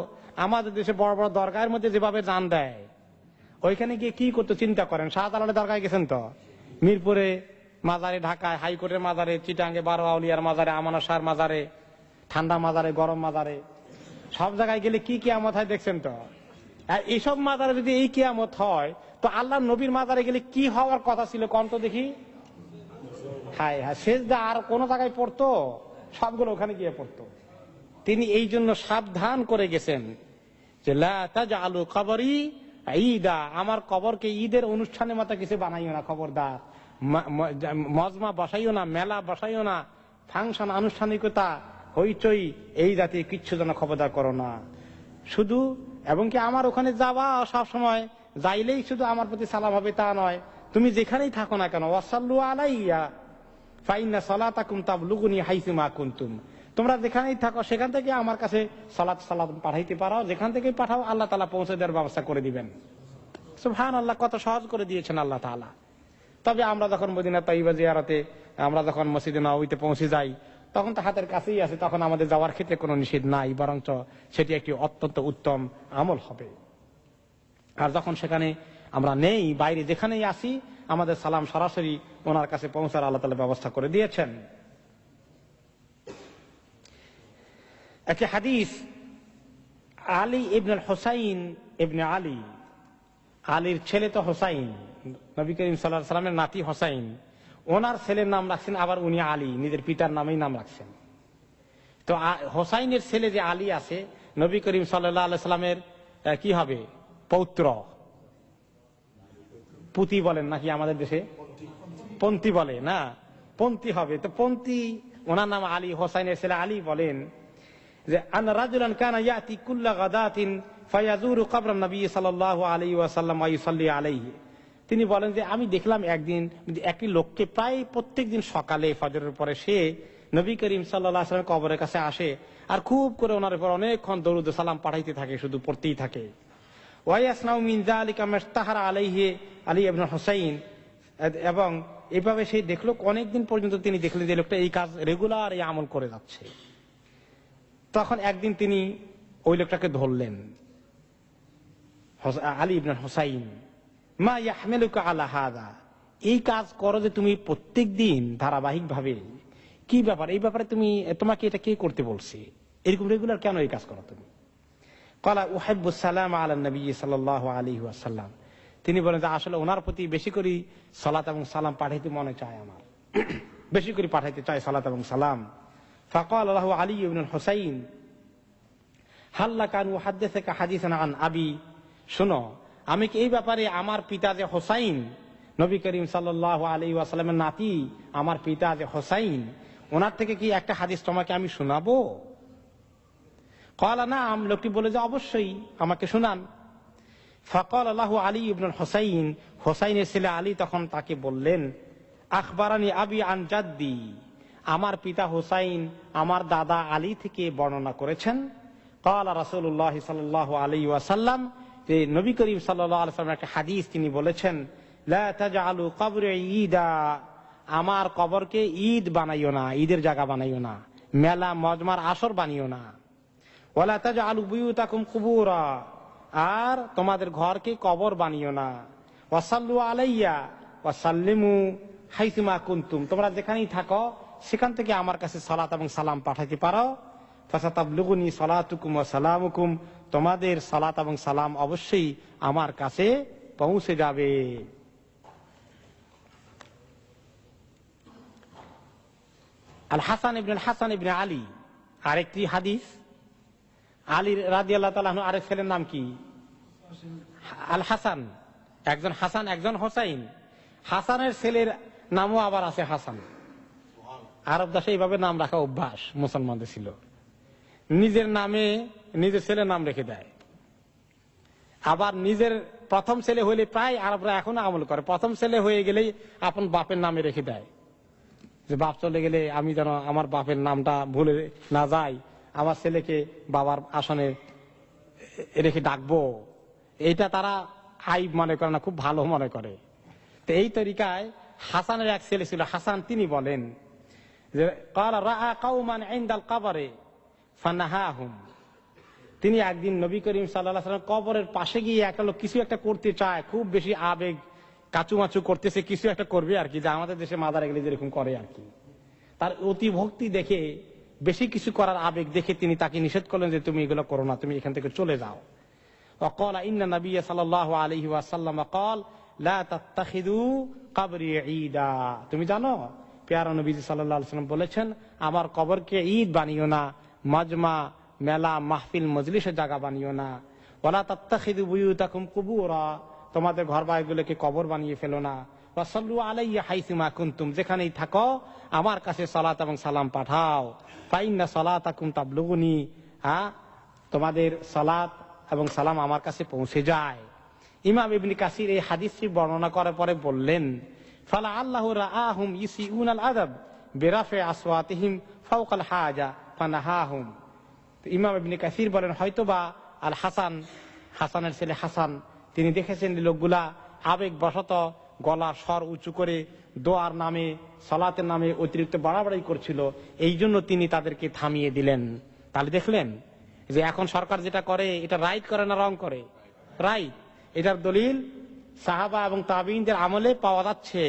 আমাদের দেশে বড় বড় দরগাহের মধ্যে যেভাবে জান দেয়, ওইখানে গিয়ে কি করতো চিন্তা করেন। শাহজালালের দরগায় গেছেন তো, মিরপুরে মাজারে, ঢাকায় হাইকোর্টের মাজারে, চিটাঙ্গে বারো আউলিয়ার মাজারে, আমানা শাহর মাজারে, ঠান্ডা মাজারে, গরম মাজারে, সব জায়গায় গেলে কি কিয়ামত হয় দেখছেন তো। আর এইসব মাজারে যদি এই কিয়ামত হয়, তো আল্লাহ নবীর মাজারে গেলে কি হওয়ার কথা ছিল কন্ত দেখি। হায় হায়, সেজদা আর কোন জায়গায় পড়তো, সবগুলো ওখানে গিয়ে পড়তো। তিনি এই জন্য সাবধান করে গেছেন যে লা তাজআলু কবরি ঈদা, আমার কবরকে ঈদের অনুষ্ঠানের মতো কিছু বানাইও না, খবরদার। মজমা বসাইও না, মেলা বসাইও না, ফাংশন আনুষ্ঠানিকতা হইচই এই জাতীয় কিচ্ছু যেন খবরদার করো না। শুধু এবং কি আমার ওখানে যাওয়া সব সময় যাইলেই শুধু আমার প্রতি সালাম হবে তা নয়, তুমি যেখানেই থাকো না কেন, ওয়াসাল্লু আলাইয়া ফাইন্না সালাতাকুম তাবলুগুনি হাইসু মা কুনতুম, তোমরা যেখানেই থাকো সেখান থেকে আমার কাছে সালাত পাঠাইতে পারো, যেখান থেকে পাঠাও আল্লাহ তাআলা পৌঁছে দেওয়ার ব্যবস্থা করে দিবেন। সুবহানাল্লাহ, কত সহজ করে দিয়েছেন আল্লাহ তাআলা। তবে আমরা যখন মদিনা তাইয়্যিবা জিয়ারতে, আমরা যখন মসজিদে নববীতে পৌঁছে যাই, তখন তো হাতের কাছেই আছে, তখন আমাদের যাওয়ার ক্ষেত্রে কোনো নিষেধ নাই, বরঞ্চ সেটি একটি অত্যন্ত উত্তম আমল হবে। আর যখন সেখানে আমরা নেই, বাইরে যেখানেই আসি, আমাদের সালাম সরাসরি ওনার কাছে পৌঁছার আল্লাহ তাআলা ব্যবস্থা করে দিয়েছেন। একটি হাদিস, আলী ইবনুল হুসাইন ইবনে আলী, আলীর ছেলে তো হোসাইন, নবী করিম সাল্লাল্লাহু আলাইহি সাল্লামের নাতি হোসাইন, ওনার ছেলের নাম রাখছেন আবার উনি আলী, নিজের পিতার নামেই নাম রাখছেন। তো হোসাইনের ছেলে যে আলী আছে, নবী করিম সাল্লাল্লাহু আলাইহি সাল্লামের কি হবে, পৌত্র, পুতি বলেন নাকি আমাদের দেশে পন্থী বলে না, পন্থী হবে। তো পন্থী, ওনার নাম আলী, হোসাইনের ছেলে আলী বলেন যে আন রাজুলান কানা ইয়াতি কুল্লা গাদাতিন ফায়াজুরু কবরান নবী সাল্লাল্লাহু আলাইহি ওয়াসাল্লাম ওয়া ইউসাল্লি আলাইহি। তিনি বলেন যে আমি দেখলাম একদিন একটি লোককে প্রায় প্রত্যেকদিন সকালে ফজরের পরে সে নবী করিম সাল্লাল্লাহু আলাইহি ওয়াসাল্লামের কবরের কাছে আসে, আর খুব করে ওনার উপর অনেকক্ষণ দরুদ সালাম পাঠাইতে থাকে, শুধু পড়তেই থাকে। ওয়াইয়াসনাউ মিন যালিকা মাস্তাহারা আলাইহি আলী ইবনে হুসাইন, এবং এইভাবে সে দেখলো অনেকদিন পর্যন্ত তিনি দেখলেন যে লোকটা এই কাজ রেগুলার এই আমল করে যাচ্ছে। তখন একদিন তিনি ওই লোকটাকে ধরলেন, আলী ইবনে হুসাইন, মা ইয়াহমিলুকা আলা হাযা, এই কাজ করো যে তুমি প্রত্যেক দিন ধারাবাহিক ভাবে, কি ব্যাপার, এই ব্যাপারে তোমাকে এটা কে করতে বলছে, এরকম রেগুলার কেন এই কাজ করো তুমি? ক্বালা উহিব্বুস সালাম আলা নবী সাল্লাল্লাহু আলাইহি ওয়াসাল্লাম, তিনি বলেন যে আসলে ওনার প্রতি বেশি করে সালাত এবং সালাম পাঠাইতে মনে চায়, আমার বেশি করে পাঠাইতে চায় সালাত এবং সালাম। ফাকাল লাহু আলী ইবনুল হুসাইন হাল্লাকা আন উহাদ্দিসুকা হাদিসান আন আবি, শোনো আমি কি এই ব্যাপারে আমার পিতা যে হোসাইন, নবী করিম সাল্লাল্লাহু আলাইহি ওয়াসাল্লামের নাতি, আমার পিতা যে হোসাইন, ওনার থেকে কি একটা হাদিস তোমাকে আমি শোনাবো? ক্বালা নাম, লোকটি বলে যে অবশ্যই, আমাকে শোনান। ফাকাল লাহু আলী ইবনুল হুসাইন, হোসাইনের ছেলে আলী তখন তাকে বললেন, আখবারানি আবি আন জাদ্দি, আমার পিতা হোসাইন আমার দাদা আলী থেকে বর্ণনা করেছেন। ক্বালা রাসূলুল্লাহ সাল্লাল্লাহু আলাইহি ওয়াসাল্লাম, যে নবী করিম সাল্লাল্লাহু আলাইহি ওয়াসাল্লাম একটা হাদিস তিনি বলেছেন, লা তাজআলু কবরি ঈদা, আমার কবরকে ঈদ বানাইও না, ঈদের জায়গা বানাইও না, মেলা মজমার আসর বানিও না। ওয়ালা তাজআলু বুয়ুতাকুম কুবুরা, আর তোমাদের ঘরকে কবর বানিও না। ওয়াসাল্লু আলাইয়া ওয়াসাল্লিমু হাইসুমা কুনতুম, তোমরা যেখানেই থাকো সেখান থেকে আমার কাছে সালাত এবং সালাম পাঠাইতে পারো। ফাসাতাবলুগুনি সালাতুকুম ওয়া সালামুকুম, তোমাদের সালাত এবং সালাম অবশ্যই আমার কাছে পৌঁছে যাবে। আল হাসান ইবনে আলী, আরেকটি হাদিস, আলী রাদিয়াল্লাহু তাআলা আনহু আরেক ছেলের নাম কি? আল হাসান, একজন হাসান একজন হোসাইন। হাসানের ছেলের নামও আবার আছে হাসান। আরব দেশে এইভাবে নাম রাখা অভ্যাস মুসলমানদের ছিল, নিজের নামে নিজের ছেলের নাম রেখে দেয়। আবার নিজের প্রথম ছেলে হইলে, প্রায় আরবরা এখনো আমল করে, প্রথম ছেলে হয়ে গেলেই আপন বাপের নামে রেখে দেয়, যে বাপ চলে গেলে আমি যেন আমার বাপের নামটা ভুলে না যাই, আমার ছেলেকে বাবার আসনে রেখে ডাকবো। এইটা তারা আইব মনে করে না, খুব ভালো মনে করে। তো এই তরিকায় হাসানের এক ছেলে ছিল হাসান, তিনি বলেন যে ক্বালা রাআ কওমান ইনদাল কবরে ফানাহাহুম, তিনি একদিন নবী করিম সাল্লাল্লাহু আলাইহি ওয়াসাল্লাম কবরের পাশে গিয়ে একটা লোক কিছু একটা করতে চায়, খুব বেশি আবেগ, কাচুমাচু করতেছে, কিছু একটা করবে আর কি, যে আমাদের দেশে মাদারে গেলে যেরকম করে আর কি। তার অতি ভক্তি দেখে, বেশি কিছু করার আবেগ দেখে তিনি তাকে নিষেধ করলেন যে তুমি এগুলো করো না, তুমি এখান থেকে চলে যাও। وقال ان النبي صلى الله عليه وسلم قال لا تتخذوا قبري عيدا, তুমি জানো প্যারা নবী সাল্লাল্লাহু আলাইহি ওয়াসাল্লাম বলেছেন আমার কবরকে ঈদ বানিও না, মাজমা মেলা মাহফিল মজলিসের জায়গা বানিও না। ওয়ালা তাত্তাখিযু বুয়ুতাকুম কুবুরা, তোমাদের ঘর বাড়িগুলোকে কবর বানিয়ে ফেলো না। ওয়াসাল্লু আলাইয়া হাইসুমা কুনতুম, যেখানেই থাকো আমার কাছে সালাত এবং সালাম পাঠাও। ফাইন্না সালাতাকুম তাবলুগুনি, তোমাদের সালাত এবং সালাম আমার কাছে পৌঁছে যায়। ইমাম ইবনে কাসির এই হাদিসটি বর্ণনা করার পরে বললেন ফালা আল্লাহু রাআহুম ইসিউনাল আদাব বিরাফি আসওয়াতিহিম ফাওকাল হাজা ফানাহাহুম। ইমাম ইবনে কাসির বলেন হয়তোবা আল হাসান, হাসানের ছেলে হাসান, তিনি দেখেছেন লোকগুলা আবেগ বশত গলার স্বর উঁচু করে দোয়ার নামে সালাতের নামে অতিরিক্ত বাড়াবাড়ি করছিল, এই জন্য তিনি তাদেরকে থামিয়ে দিলেন। তাহলে দেখলেন যে এখন সরকার যেটা করে এটা রাইট করে না রং করে? রাইট। এটার দলিল সাহাবা এবং তাবিঈনদের আমলে পাওয়া যাচ্ছে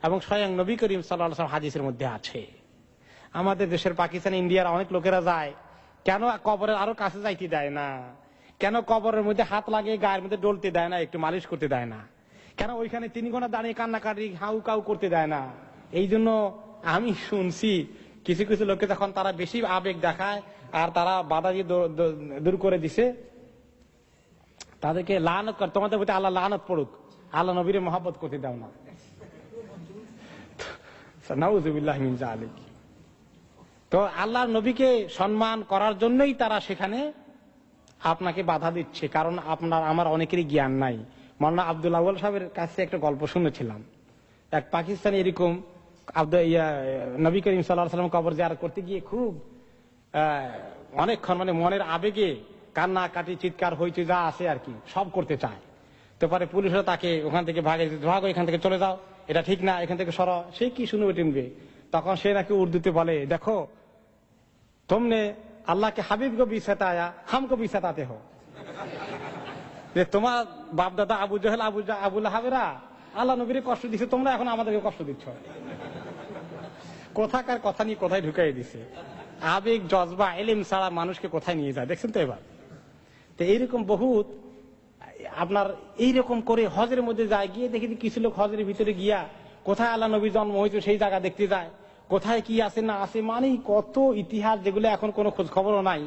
এবং স্বয়ং নবী করিম সাল্লাল্লাহু আলাইহি ওয়াসাল্লাম হাদিসের মধ্যে আছে। আমাদের দেশের পাকিস্তান, ইন্ডিয়ার অনেক লোকেরা যায়, কেন কবরের আরো কাছে যাইতে দেয় না? কেন কবরের মধ্যে হাত লাগিয়ে গায়ের মধ্যে ডলতে দেয় না, একটু মালিশ করতে দেয় না? কেন ওইখানে 3 ঘন্টা দাঁড়িয়ে কান্নাকাটি হাউ কাউ করতে দেয় না? এই জন্য আমি শুনছি কিছু কিছু লোকে যখন তারা বেশি আবেগ দেখায় আর তারা বাধা দিয়ে দূর করে দিছে, তাদেরকে লানত কর, তোমাদের প্রতি আল্লাহ লানত পড়ুক, আল্লাহ নবীরে মহব্বত করতে দাও না। নাউযুবিল্লাহ মিন যালিক। তো আল্লাহর নবীকে সম্মান করার জন্যই তারা সেখানে আপনাকে বাধা দিচ্ছে, কারণ আপনার আমার অনেকেরই জ্ঞান নাই। মাওলানা আব্দুল আউয়াল সাহেবের কাছে একটা গল্প শুনেছিলাম, এক পাকিস্তানি এরকম নবী করিম সাল্লাল্লাহু আলাইহি ওয়াসাল্লাম কবর জিয়ারত করতে গিয়ে খুব অনেকক্ষণ মানে মনের আবেগে কান্না কাটি চিৎকার হইতে যা আছে আর কি সব করতে চায়। তো পরে পুলিশরা তাকে ওখান থেকে ভাগো, এখান থেকে চলে যাও, এটা ঠিক না, এখান থেকে সরো। সে কি শুনবে টিনবে? তখন সে নাকি উর্দুতে বলে, দেখো তোমনে আল্লাহকে হাবিব কো ভি সতায়া হামকো ভি সতাতে হো, যে তোমার বাপ দাদা আবু জহেল আবু লাহাবেরা আল্লাহ নবীরে কষ্ট দিচ্ছে, তোমরা এখন আমাদেরকে কষ্ট দিচ্ছ। কোথাকার কথা নিয়ে কোথায় ঢুকাই দিছে। আবেগ জজবা এলিম ছাড়া মানুষকে কোথায় নিয়ে যায় দেখছেন তো এবার। তো এইরকম বহুত আপনার এইরকম করে হজের মধ্যে যায়, গিয়ে দেখি কিছু লোক হজের ভিতরে গিয়া কোথায় আল্লাহ নবী জন্ম হয়েছে সেই জায়গা দেখতে যায়, কোথায় কি আছে না আছে, মানে কত ইতিহাস যেগুলো এখন কোনো খোঁজ খবরও নাই,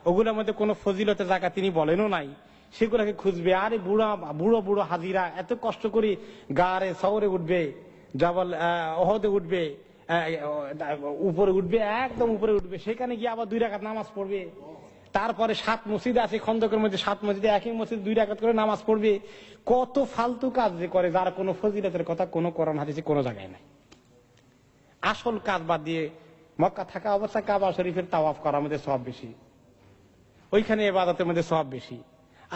ওগুলোর মধ্যে কোনো ফজিলতের জায়গা তিনি বলেনও নাই, সেগুলোকে খুঁজবে। আরে বুড়ো বুড়ো হাজিরা এত কষ্ট করে গাড়ে শহরে উঠবে, জবল ওহদে উঠবে, উপরে উঠবে, একদম উপরে উঠবে, সেখানে গিয়ে আবার 2 রাকাত নামাজ পড়বে। তারপরে 7 মসজিদ আছে খন্দকের মধ্যে, 7 মসজিদে একই মসজিদ 2 রাকাত করে নামাজ পড়বে। কত ফালতু কাজ যে করে, যার কোনো ফজিলতের কথা কোনো কোরআন হাদিসে কোনো জায়গায় নাই। আসল কাজ বাদ দিয়ে মক্কা থাকা অবস্থায় কাবা শরীফের তাওয়াফ করার মধ্যে সওয়াব বেশি, ওইখানে ইবাদতের মধ্যে সওয়াব বেশি।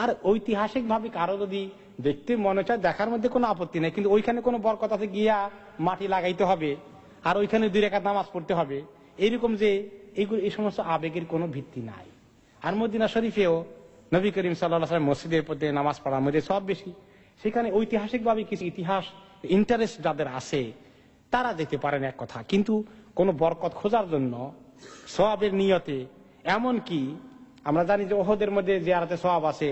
আর ঐতিহাসিক ভাবে কারো যদি দেখতে মনে চায় দেখার মধ্যে কোনো আপত্তি নেই, কিন্তু ওইখানে কোনো বরকত আছে গিয়া মাটি লাগাইতে হবে, আর ওইখানে 2 রাকাত নামাজ পড়তে হবে, এইরকম যে এই সমস্ত আবেগের কোনো ভিত্তি নাই। আর মদিনা শরীফেও নবী করিম সাল্লাল্লাহু আলাইহি ওয়াসাল্লাম মসজিদের প্রতি নামাজ পড়ার মধ্যে সব বেশি। সেখানে ঐতিহাসিকভাবে কিছু ইতিহাস ইন্টারেস্ট যাদের আছে তারা যেতে পারেন এক কথা, কিন্তু কোনো বরকত খোঁজার জন্য সওয়াবের নিয়তে, এমন কি আমরা জানি যে ওহদের মধ্যে জিয়ারতে সওয়াব আছে,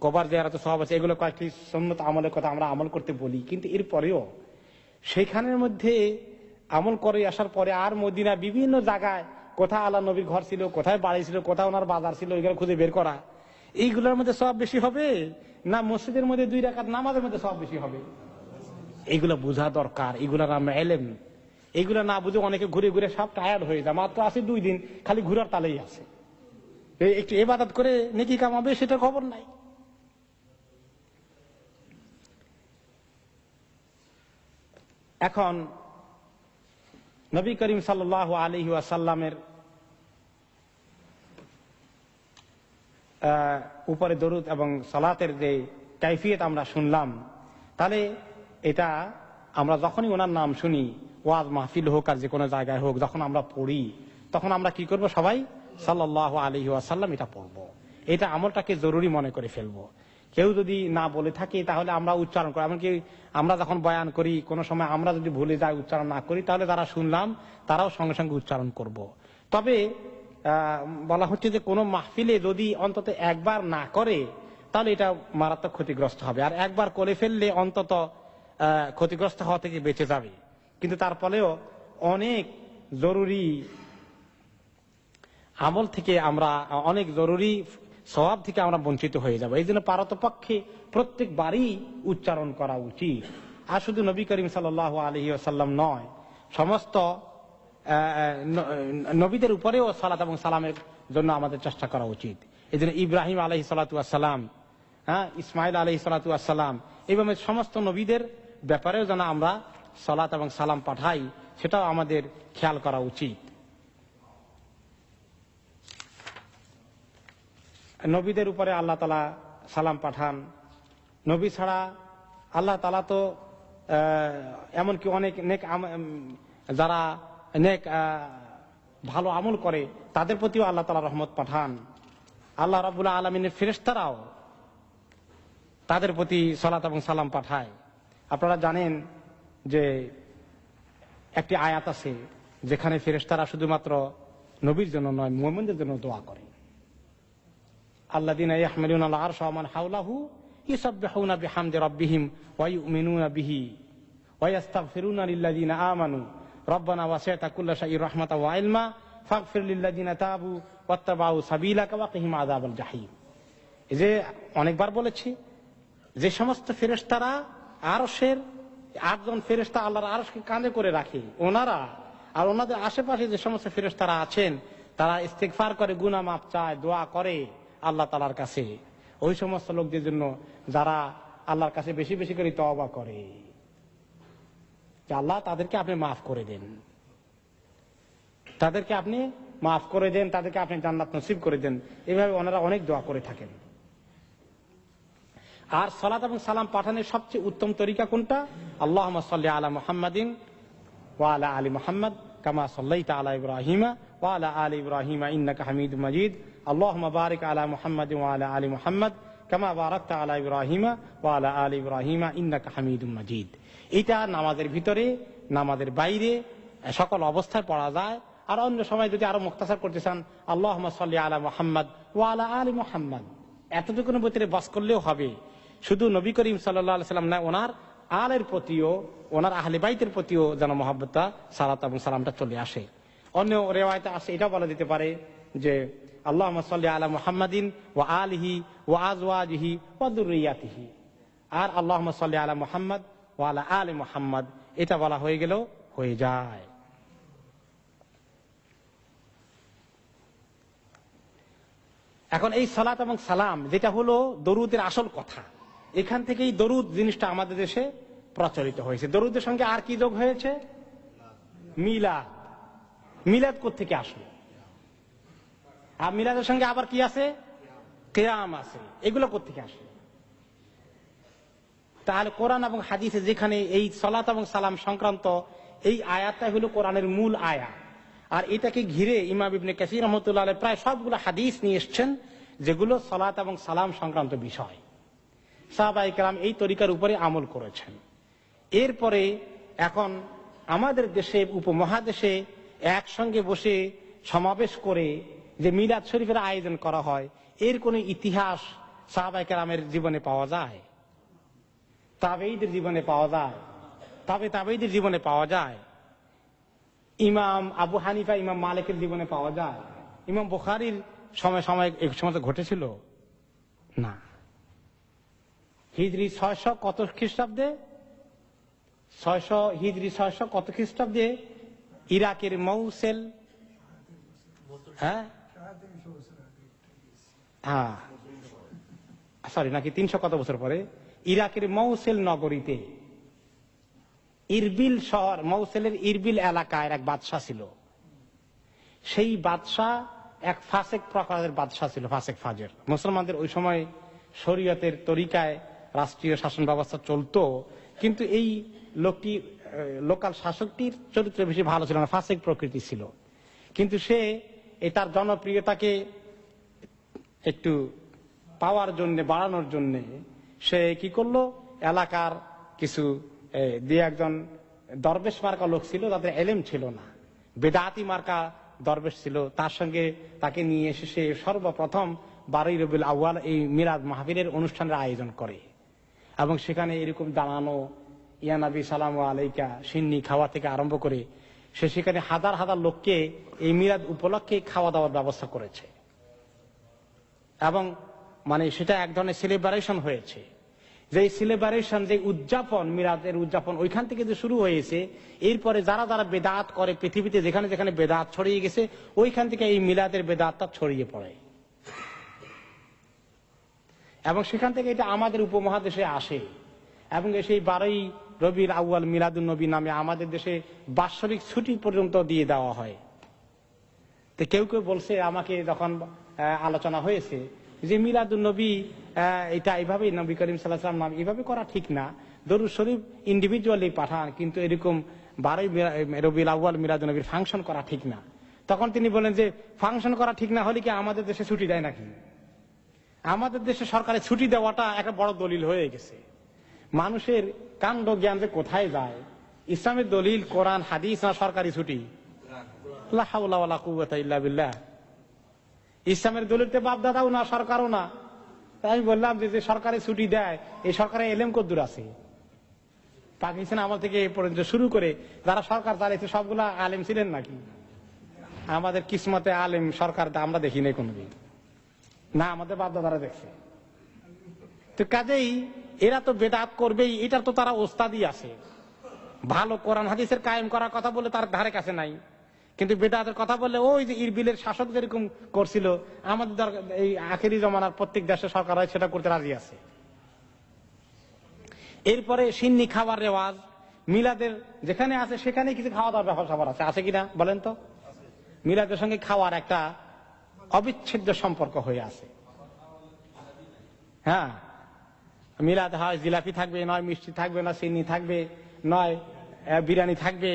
কবর জিয়ারতে সওয়াব আছে, এগুলো কয়েকটি সুন্নত আমলের কথা আমরা আমল করতে বলি, কিন্তু এরপরেও সেখানের মধ্যে আমল করে আসার পরে আর মদিনা বিভিন্ন জায়গায় কোথায় আল্লাহ নবীর ঘর ছিল, কোথায় বাড়ি ছিল, কোথায় ওনার বাজার ছিল, এগুলো খুঁজে বের করা, এইগুলোর মধ্যে সওয়াব বেশি হবে না মসজিদের মধ্যে 2 রাকাত নামাজের মধ্যে সওয়াব বেশি হবে? এইগুলো বোঝা দরকার। এগুলোর নাম ইলম। এগুলো না বুঝে অনেকে ঘুরে ঘুরে সব টায়ার্ড হয়ে যায়, মাত্র আছে 2 দিন খালি ঘুরার তালেই আছে, একটু ইবাদত করে নেকি কামাবে সেটা খবর নাই। এখন নবী করিম সাল্লাল্লাহু আলাইহি ওয়াসাল্লামের উপরে দরুদ এবং সালাতের যে কাইফিয়ত আমরা শুনলাম, তাহলে এটা আমরা যখনই ওনার নাম শুনি, ওয়াজ মাহফিল হোক আর যে কোনো জায়গায় হোক, যখন আমরা পড়ি তখন আমরা কি করব? সবাই সাল্লাল্লাহু আলাইহি ওয়াসাল্লাম এটা পড়বো, এটা আমলটাকে জরুরি মনে করে ফেলবো। কেউ যদি না বলে থাকে তাহলে আমরা উচ্চারণ করি। এমনকি আমরা যখন বয়ান করি কোনো সময় আমরা যদি ভুলে যাই, উচ্চারণ না করি, তাহলে যারা শুনলাম তারাও সঙ্গে সঙ্গে উচ্চারণ করব। তবে বলা হচ্ছে যে কোনো মাহফিলে যদি অন্তত একবার না করে তাহলে এটা মারাত্মক ক্ষতিগ্রস্ত হবে, আর একবার করে ফেললে অন্তত ক্ষতিগ্রস্ত হওয়া থেকে বেঁচে যাবে। কিন্তু তারপরেও অনেক জরুরি আমল থেকে আমরা, অনেক জরুরি সওয়াব থেকে আমরা বঞ্চিত হয়ে যাব। এই জন্য পারতপক্ষে প্রত্যেকবারই উচ্চারণ করা উচিত। আর শুধু নবী করিম সাল্লাল্লাহু আলাইহি ওয়াসাল্লাম নয়, সমস্ত নবীদের উপরেও সালাত এবং সালামের জন্য আমাদের চেষ্টা করা উচিত। এই জন্য ইব্রাহিম আলাইহিস সালাতু ওয়াস সালাম, ইসমাইল আলাইহিস সালাতু ওয়াস সালাম, এইভাবে সমস্ত নবীদের ব্যাপারেও যেন আমরা সালাত এবং সালাম পাঠাই, সেটাও আমাদের খেয়াল করা উচিত। নবীদের উপরে আল্লাহ তাআলা সালাম পাঠান। নবী ছাড়া আল্লাহ তাআলা তো এমনকি অনেক নেক যারা নেক ভালো আমল করে তাদের প্রতিও আল্লাহ তাআলা রহমত পাঠান। আল্লাহ রাব্বুল আলামিনের ফেরেশতারাও তাদের প্রতি সালাত এবং সালাম পাঠায়। আপনারা জানেন যে একটি আয়াত আছে যেখানে ফেরেশতারা শুধুমাত্র নবীর জন্য নয়, মুমিনদের জন্য দোয়া করে। আল্লাযীনা ইয়াহমিলুনা আল আরশা ওয়া মান হাওলাহু ইউসাব্বিহুনা বিহামদি রাব্বিহিম ওয়া ইউমিনুনা বিহি ওয়া ইস্তাগফিরুনা লিল্লাযীনা আমানু রব্বানা ওয়াসি'তা কুল্লা শাইইন রাহমাতাও ওয়া ইলমা ফাগফির লিল্লাযীনা তাবু ওয়াত্তাবাউ সাবিলাকা ওয়া কিহিম আযাবাল জাহিম। এই যে অনেকবার বলেছি যে সমস্ত ফেরেশতারা আরশের 8 জন ফেরেশতা আল্লাহর আরশকে কাঁধে করে রাখে, ওনারা আর ওনাদের আশেপাশে যে সমস্ত ফেরেশতারা আছেন তারা ইস্তিগফার করে, গুনাহ মাফ চায়, দোয়া করে আল্লাহ তাআলার কাছে, ওই সমস্ত লোকদের জন্য যারা আল্লাহর কাছে বেশি বেশি করে তওবা করে যে আল্লাহ তাদেরকে আপনি মাফ করে দেন, তাদেরকে আপনি মাফ করে দেন, তাদেরকে আপনি জান্নাত নসিব করে দেন। এভাবে ওনারা অনেক দোয়া করে থাকেন। আর সালাত এবং সালাম পাঠানোর সবচেয়ে উত্তম তরিকা কোনটা? আল্লাহুম্মা সাল্লি আলা মুহাম্মাদিন ওয়া আলা আলি মুহাম্মাদ কামা সাল্লাইতা আলা ইব্রাহিমা ওয়া আলা আলি ইব্রাহিমা ইন্নাকা হামিদুম মাজিদ। আল্লাহুম্মা বারিক আলা মুহাম্মাদিন ওয়া আলা আলি মুহাম্মাদ কামা বারাকতা আলা ইব্রাহিমা ওয়া আলা আলি ইব্রাহিমা ইন্নাকা হামিদুম মাজিদ। এটা নামাজের ভিতরে, নামাজের বাইরে সকল অবস্থায় পড়া যায়। আর অন্য সময় যদি আরো মুখতাসার করতে চান, আল্লাহুম্মা সাল্লি আলা মুহাম্মাদ ওয়া আলা আলি মুহাম্মাদ, এতটুকুর ভিতরে বাস করলেও হবে। শুধু নবী করিম সাল্লাল্লাহু আলাইহি সাল্লাম না, ওনার আলের প্রতিও, ওনার আহলে বাইতের প্রতিও যেন মহব্বতটা, সালাত এবং সালামটা চলে আসে। অন্য রিওয়ায়াতে আসে, এটা বলা যেতে পারে যে আল্লাহুম্মা সাল্লি আলা মুহাম্মাদিন ওয়া আলিহি ওয়া আজওয়াজিহি ওয়া যুররিয়াতিহি, আর আল্লাহুম্মা সাল্লি আলা মুহাম্মাদ ওয়া আলা আলি মুহাম্মাদ, এটা বলা হয়ে গেলেও হয়ে যায়। এখন এই সালাত এবং সালাম যেটা হলো দরুদের আসল কথা, এখান থেকেই দরুদ জিনিসটা আমাদের দেশে প্রচলিত হয়েছে। দরুদের সঙ্গে আর কি যোগ হয়েছে? মিলাদ। মিলাদ কোত্থেকে আসলো? আর মিলাদের সঙ্গে আবার কি আছে? কিয়াম আছে। এগুলো কোত্থেকে আসে? তাহলে কোরআন এবং হাদিসে যেখানে এই সালাত এবং সালাম সংক্রান্ত এই আয়াতটা হলো কোরআনের মূল আয়াত। আর এটাকে ঘিরে ইমাম ইবনে কাসির রাহমাতুল্লাহ আলাইহি প্রায় সবগুলো হাদিস নিয়ে এসেছেন, যেগুলো সালাত এবং সালাম সংক্রান্ত বিষয়। সাহাবায়ে কেরাম এই তরিকার উপরে আমল করেছেন। এরপরে এখন আমাদের দেশে, উপমহাদেশে একসঙ্গে বসে সমাবেশ করে যে মিলাদ শরীফের আয়োজন করা হয়, এর কোনো ইতিহাস সাহাবায়ে কেরামের জীবনে পাওয়া যায়? তাবেঈদের জীবনে পাওয়া যায়? তাবেঈদের জীবনে পাওয়া যায়? ইমাম আবু হানিফা, ইমাম মালিকের জীবনে পাওয়া যায়? ইমাম বুখারীর সময় এক সময় ঘটেছিল না। হিজরি 600 কত খ্রিস্টাব্দে? 600 হিজরি 600 কত খ্রিস্টাব্দে ইরাকের মৌসেল, হ্যাঁ সরি নাকি 300 কত বছর পরে ইরাকের মৌসেল নগরীতে ইরবিল শহর, মৌসেলের ইরবিল এলাকায় এক বাদশাহ ছিল। সেই বাদশাহ এক ফাসেক প্রকারের বাদশাহ ছিল, ফাসেক ফাজের। মুসলমানদের ওই সময় শরীয়তের তরিকায় রাষ্ট্রীয় শাসন ব্যবস্থা চলতো, কিন্তু এই লোকটি, লোকাল শাসকটির চরিত্র বেশি ভালো ছিল না, ফাসেক প্রকৃতি ছিল। কিন্তু সে তার জনপ্রিয়তাকে একটু পাওয়ার জন্য, বাড়ানোর জন্য সে কি করলো, এলাকার কিছু দিয়ে একজন দরবেশ মার্কা লোক ছিল, তাদের এলেম ছিল না, বেদাতি মার্কা দরবেশ ছিল, তার সঙ্গে তাকে নিয়ে এসে সে সর্বপ্রথম 12ই রবিউল আউয়াল এই মিলাদ মাহফিলের অনুষ্ঠানের আয়োজন করে। এবং সেখানে এরকম দাঁড়ানো, ইয়া নবী সালামু আলাইকা, সিন্নি খাওয়া থেকে আরম্ভ করে সে সেখানে হাজার হাজার লোককে এই মিলাদ উপলক্ষে খাওয়া দাওয়ার ব্যবস্থা করেছে। এবং মানে সেটা এক ধরনের সেলিব্রেশন হয়েছে। যে সেলিব্রেশন, যে উদযাপন, মিলাদের উদযাপন ওইখান থেকে যে শুরু হয়েছে, এরপরে যারা যারা বেদাত করে পৃথিবীতে যেখানে যেখানে বেদাত ছড়িয়ে গেছে, ওইখান থেকে এই মিলাদের বেদাতটা ছড়িয়ে পড়ে। এবং সেখান থেকে এটা আমাদের উপমহাদেশে আসে। এবং সেই 12ই রবিউল আউয়াল মিলাদুন নবী নামে আমাদের দেশে বাৎসরিক ছুটি পর্যন্ত দিয়ে দেওয়া হয়। তো কেউ কেউ বলছে, আমাকে যখন আলোচনা হয়েছে যে মিলাদুন নবী এটা এইভাবেই, নবী করিম সাল্লাল্লাহু আলাইহি ওয়াসাল্লাম নাম এইভাবে করা ঠিক না, দরুদ শরীফ ইন্ডিভিজুয়ালি পাঠান, কিন্তু এরকম 12ই রবিউল আউয়াল মিলাদুন নবীর ফাংশন করা ঠিক না। তখন তিনি বলেন যে ফাংশন করা ঠিক না হলে কি আমাদের দেশে ছুটি দেয় নাকি? আমাদের দেশে সরকারের ছুটি দেওয়াটা একটা বড় দলিল হয়ে গেছে। মানুষের কাণ্ড জ্ঞান যে কোথায় যায়। ইসলামের দলিল কোরআন হাদিস না সরকারি ছুটি? লা হাওলা ওয়ালা কুওয়াতা ইল্লা বিল্লাহ। ইসলামের দলিলতে বাপ দাদাও না, সরকারও না। তাই আমি বললাম যে সরকারি ছুটি দেয়, এই সরকারের এলেম কদ্দুর আছে? পাকিস্তান আমল থেকে এ পর্যন্ত শুরু করে যারা সরকার চালিয়েছে সবগুলা আলেম ছিলেন নাকি? আমাদের কিসমতে আলেম সরকার আমরা দেখি নাই কোনদিন, না আমাদের বাপ দাদারা দেখছে। তো কাজেই এরা তো বেদাত করবেই, এটা তো তারা ওস্তাদি আছে। ভালো কোরআন হাদিসের কায়েম করার কথা বলে তার ধারে কাছে নাই, কিন্তু বেদাতের কথা বললে ওই যে ইরবিলের শাসক যেরকম করছিল, আমাদের এই আখেরি জমানার প্রত্যেক দেশের সরকার সেটা করতে রাজি আছে। এরপরে সিন্নি খাবার রেওয়াজ মিলাদের যেখানে আছে সেখানে কিছু খাওয়া দাওয়ার ব্যাপার আছে, আছে কিনা বলেন তো? মিলাদের সঙ্গে খাওয়ার একটা অবিচ্ছেদ্য সম্পর্ক হয়ে আছে। হ্যাঁ, মিলাদ হয় জিলাপি থাকবে, নয় মিষ্টি থাকবে, না চিনি থাকবে, নয় বিরিয়ানি থাকবে,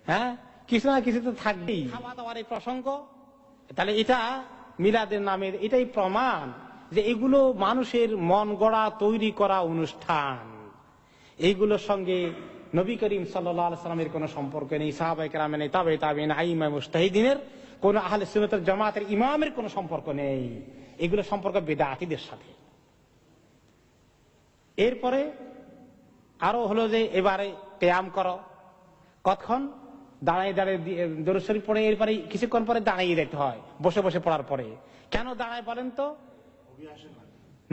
হ্যাঁ কিছু না কিছু তো থাকবেই। খাওয়া দাওয়ার এই প্রসঙ্গ, তাহলে এটা মিলাদের নামের এটাই প্রমাণ যে এগুলো মানুষের মন গড়া তৈরি করা অনুষ্ঠান। এইগুলোর সঙ্গে নবী করিম সাল্লাল্লাহু আলাইহি সাল্লামের কোনো সম্পর্ক নেই, সাহাবায়ে কেরামের নেই, তাবে তাবেঈন, আইম্মা মুজতাহিদিনের, কোন আহলে সুন্নাত ওয়াল জামাতের ইমামের কোনো সম্পর্ক নেই। এগুলো সম্পর্ক বিদআতীদের সাথে। এরপরে আরো হলো যে এবারে কিয়াম করো, কতক্ষণ দাঁড়িয়ে দাঁড়িয়ে দরুদ শরীফ পড়ে, এরপরে কিছুক্ষণ পরে দাঁড়িয়ে যেতে হয় বসে বসে পড়ার পরে। কেন দাঁড়ায় বলেন তো?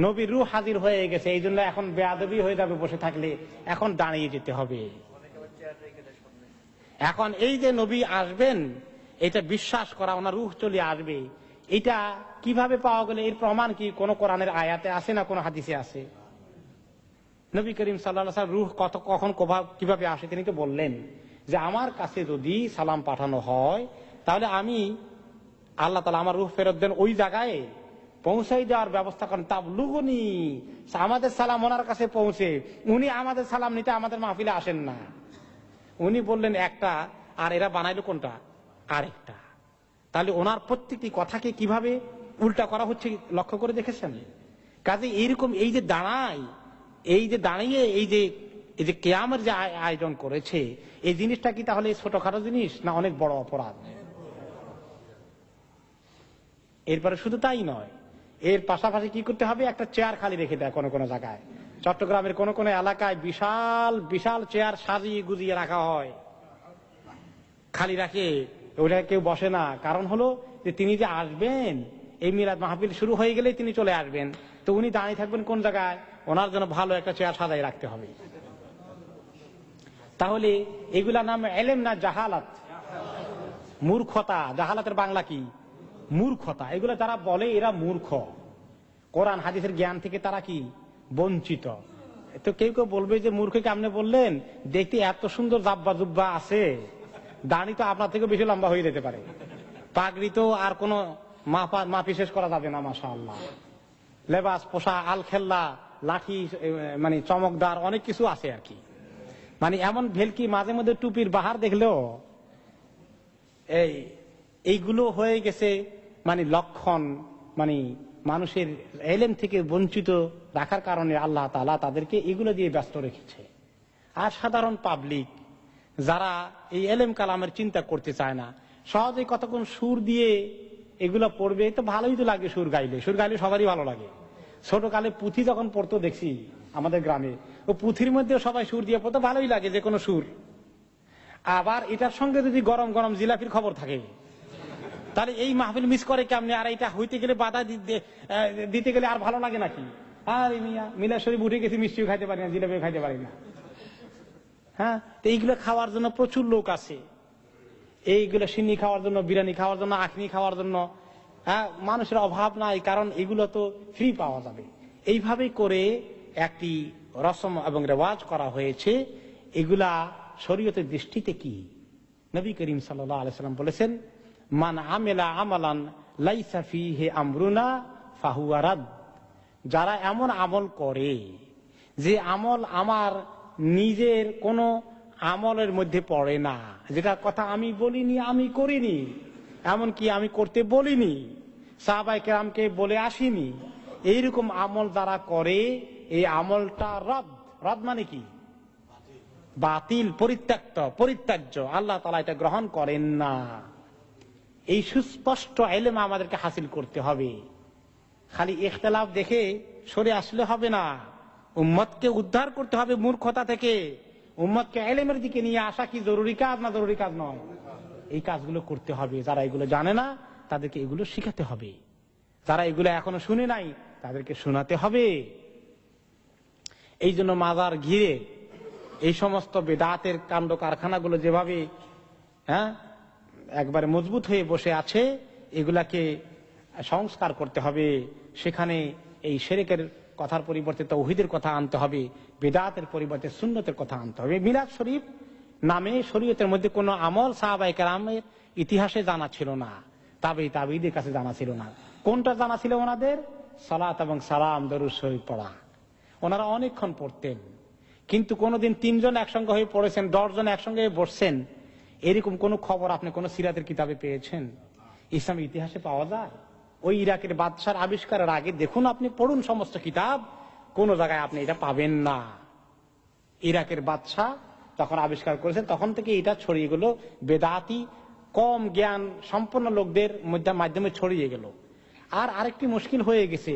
নবীর রূহ হাজির হয়ে গেছে, এই জন্য এখন বেয়াদবি হয়ে যাবে বসে থাকলে, এখন দাঁড়িয়ে যেতে হবে। এখন এই যে নবী আসবেন এটা বিশ্বাস করা, ওনার রূহ চলে আসবে, এটা কিভাবে পাওয়া গেলে? এর প্রমাণ কি কোন কোরআনের আয়াতে আছে না কোন হাদিসে আছে? নবী করিম সাল্লাল্লাহু আলাইহি ওয়াসাল্লাম রূহ কখন কিভাবে আসে তিনি তো বললেন যে আমার কাছে যদি সালাম পাঠানো হয় তাহলে আমি, আল্লাহ তাআলা আমার রূহ ফেরত দেন ওই জায়গায় পৌঁছাই দেওয়ার ব্যবস্থা করেন। তাবলুগনি, আমাদের সালাম ওনার কাছে পৌঁছে, উনি আমাদের সালাম নিতে আমাদের মাহফিলে আসেন না, উনি বললেন একটা, আর এরা বানাইলো কোনটা? আরেকটা। তাহলে ওনার প্রত্যেকটি কথাকে কিভাবে উল্টা করা হচ্ছে লক্ষ্য করে দেখেছেন? কাজে এইরকম এই যে দাঁড়িয়ে এই যে কেয়ামের যে আয়োজন করেছে, এই জিনিসটা কি তাহলে ছোটখাটো জিনিস না অনেক বড় অপরাধ? এরপরে শুধু তাই নয়, এর পাশাপাশি কি করতে হবে? একটা চেয়ার খালি রেখে দেয় কোনো কোনো জায়গায়। চট্টগ্রামের কোন কোন এলাকায় বিশাল বিশাল চেয়ার সাজিয়ে গুজিয়ে রাখা হয়, খালি রাখে, ওটা কেউ বসে না। কারণ হলো যে তিনি যে আসবেন, এই মিলাদ মাহফিল শুরু হয়ে গেলেই তিনি চলে আসবেন, তো উনি দাঁড়িয়ে থাকবেন কোন জায়গায়? ওনার জন্য ভালো একটা চেয়ার সাজাই রাখতে হবে। তাহলে এগুলা নাম এলেম না জাহালাত? মূর্খতা। জাহালাতের বাংলা কি? মূর্খতা। এগুলো যারা বলে এরা মূর্খ, কোরআন হাদিসের জ্ঞান থেকে তারা কি বঞ্চিত। তো কেউ কেউ বলবে যে মূর্খকে আপনি বললেন, দেখতে এত সুন্দর জাব্বা জুব্বা আছে, দাড়ি তো আপনার থেকে বেশি লম্বা হয়ে যেতে পারে, পাগড়ি তো আর কোন মাপি শেষ করা যাবে না, মাশাআল্লাহ, লেবাস পোশাক আল খেল্লা লাঠি মানে চমকদার অনেক কিছু আছে আর কি। মানে এমন ভেলকি, মাঝে মধ্যে টুপির বাহার দেখলেও এইগুলো হয়ে গেছে মানে লক্ষণ, মানে মানুষের এলেম থেকে বঞ্চিত রাখার কারণে আল্লাহ তাআলা তাদেরকে এগুলো দিয়ে ব্যস্ত রেখেছে। আর সাধারণ পাবলিক যারা এই এলেম কালামের চিন্তা করতে চায় না, সহজে কতক্ষণ সুর দিয়ে এগুলো পড়বে, তো ভালোই তো লাগে। সুর গাইলে সবারই ভালো লাগে। ছোটকালে পুঁথি যখন পড়তো দেখছি আমাদের গ্রামে, ও পুঁথির মধ্যে সবাই সুর দিয়ে পড়তো, ভালোই লাগে যে কোনো সুর। আবার এটার সঙ্গে যদি গরম গরম জিলাপির খবর থাকে, তাহলে এই মাহফিল মিস করে কেমনে? আর এটা হইতে গেলে বাধা দিতে গেলে আর ভালো লাগে নাকি? আর মিলাদ শরীফ উঠে গেছি, মিষ্টিও খাইতে পারি না, জিলাপিও খাইতে পারি না। হ্যাঁ, তো এইগুলো খাওয়ার জন্য প্রচুর লোক আছে, এইগুলো সিন্নি খাওয়ার জন্য, বিরিয়ানি খাওয়ার জন্য, আখনি খাওয়ার জন্য। হ্যাঁ, মানুষের অভাব নাই, কারণ এগুলো তো ফ্রি পাওয়া যাবে। এইভাবে করে একটি রসম এবং রেওয়াজ করা হয়েছে। এগুলা শরীয়তের দৃষ্টিতে কি? নবী করিম সাল্লাল্লাহু আলাইহি সাল্লাম বলেছেন, মান আমিলা আমালান লাইসা ফিহি আমরুনা ফাহুয়া রাদ। যারা এমন আমল করে যে আমল আমার নিজের কোনো আমলের মধ্যে পড়ে না, যেটা কথা আমি বলিনি, আমি করিনি, এমনকি আমি করতে বলিনি, সাহাবায়ে কেরামকে বলে আসিনি, এইরকম আমল যারা করে, এই আমলটা রদ। রদ মানে কি? বাতিল, পরিত্যাজ্য। আল্লাহ তাআলা এটা গ্রহণ করেন না। এই সুস্পষ্ট ইলম আমাদেরকে হাসিল করতে হবে। খালি ইখতিলাফ দেখে সরে আসলে হবে না, উম্মতকে উদ্ধার করতে হবে মূর্খতা থেকে। উম্মতকে ইলমের দিকে নিয়ে আসা কি জরুরি কাজ না জরুরি কাজ নয়? এই কাজগুলো করতে হবে। যারা এগুলো জানে না তাদেরকে এগুলো শিখাতে হবে, যারা এগুলো এখনো শুনে নাই তাদেরকে শোনাতে হবে। এই জন্য মাজার ঘিরে এই সমস্ত বেদাতের কাণ্ড কারখানাগুলো যেভাবে একবারে মজবুত হয়ে বসে আছে, এগুলাকে সংস্কার করতে হবে। সেখানে এই শিরকের কথার পরিবর্তে তাওহীদের কথা আনতে হবে, বিদআতের পরিবর্তে সুন্নতের কথা আনতে হবে। মিলাদ শরীফ নামে শরীয়তের মধ্যে কোনো আমল সাহাবায়ে কেরামের ইতিহাসে জানা ছিল না, তাবেঈদের কাছে জানা ছিল না। কোনটা জানা ছিল ওনাদের? সালাত এবং সালাম, দরুদ শরীফ পড়া। ওনারা অনেকক্ষণ পড়তেন, কিন্তু কোনোদিন 3 জন একসঙ্গে হয়ে পড়েছেন, 10 জন একসঙ্গে হয়ে বসছেন, এরকম কোন খবর আপনি কোন সিরাতের কিতাবে পেয়েছেন? ইসলামের ইতিহাসে পাওয়া যায়? ওই ইরাকের বাদশার আবিষ্কারের আগে দেখুন, আপনি পড়ুন সমস্ত কিতাব, কোন জায়গায় আপনি এটা পাবেন না। ইরাকের বাদশা যখন আবিষ্কার করেছেন তখন থেকে এটা ছড়িয়ে গেল, বেদাতি কম জ্ঞান সম্পন্ন লোকদের মাধ্যমে ছড়িয়ে গেল। আর আরেকটি মুশকিল হয়ে গেছে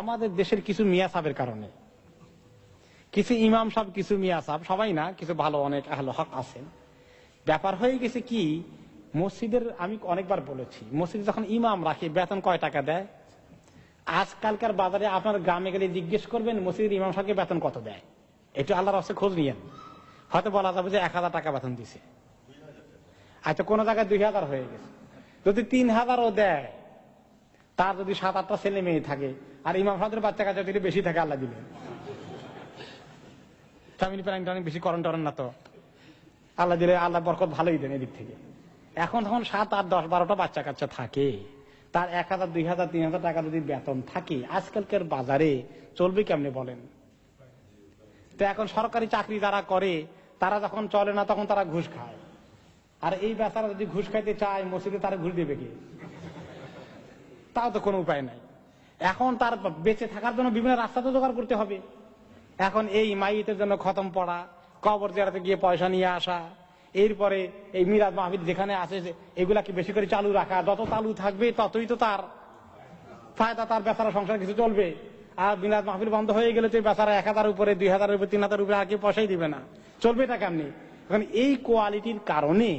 আমাদের দেশের কিছু মিয়া সাহেবের কারণে। কিছু ইমাম সাহেব, কিছু মিয়া সাহেব, সবাই না, কিছু ভালো অনেক আহলে হক আছেন। ব্যাপার হয়ে গেছে কি, মসজিদের, আমি অনেকবার বলেছি, মসজিদে যখন ইমাম রাখে বেতন কয় টাকা দেয়? আজকালকার বাজারে আপনার গ্রামে গেলে জিজ্ঞেস করবেন মসজিদের ইমাম সাহেবকে বেতন কত দেয়, একটু আল্লাহর রাস্তায় খোঁজ নিয়েন, হয়তো বলা যাবে যে 1000 টাকা বেতন দিছে। আচ্ছা, কোন জায়গায় 2000 হয়ে গেছে। যদি 3000ও দেয়, তার যদি 7-8টা ছেলে মেয়ে থাকে, আর ইমাম সাহেবের বাচ্চা কাচ্চা যদি বেশি থাকে, আল্লাহ দিলে ফ্যামিলি প্ল্যানিং অনেক বেশি করেন টরেন না তো, আল্লাহ দিলে আল্লাহ বরকত ভালোই দেন এদিক থেকে। এখন তখন 7, 8, 10, 12টা বাচ্চা কাচ্চা থাকে, তার 1000, 2000, 3000 টাকা যদি বেতন থাকে, আজকালকার বাজারে চলবে কেমনে বলেন? তো এখন সরকারি চাকরি যারা করে তারা যখন চলে না তখন তারা ঘুষ খায়। আর এই বেচারা যদি ঘুষ খাইতে চায় মসজিদে, তারা ঘুষ দেবে কি? তাও তো কোনো উপায় নাই। এখন তার বেঁচে থাকার জন্য বিভিন্ন রাস্তা তো জোগাড় করতে হবে। এখন এই মাইয়িতের জন্য খতম পড়া, কবর জিয়ারতে গিয়ে পয়সা নিয়ে আসা, এরপরে এই মিলাদ মাহফিল যেখানে আছে এগুলাকে বেশি করে চালু রাখা, যত চালু থাকবে ততই তো তার ফায়দা, তার বেচারা সংসার কিছু চলবে। আর মিলাদ মাহফিল বন্ধ হয়ে গেলে তো বেচারা 1000 উপরে 2000 উপরে 3000 উপরে আর কি পয়সাই দিবে না, চলবে এটা কেমনি? এখন এই কোয়ালিটির কারণে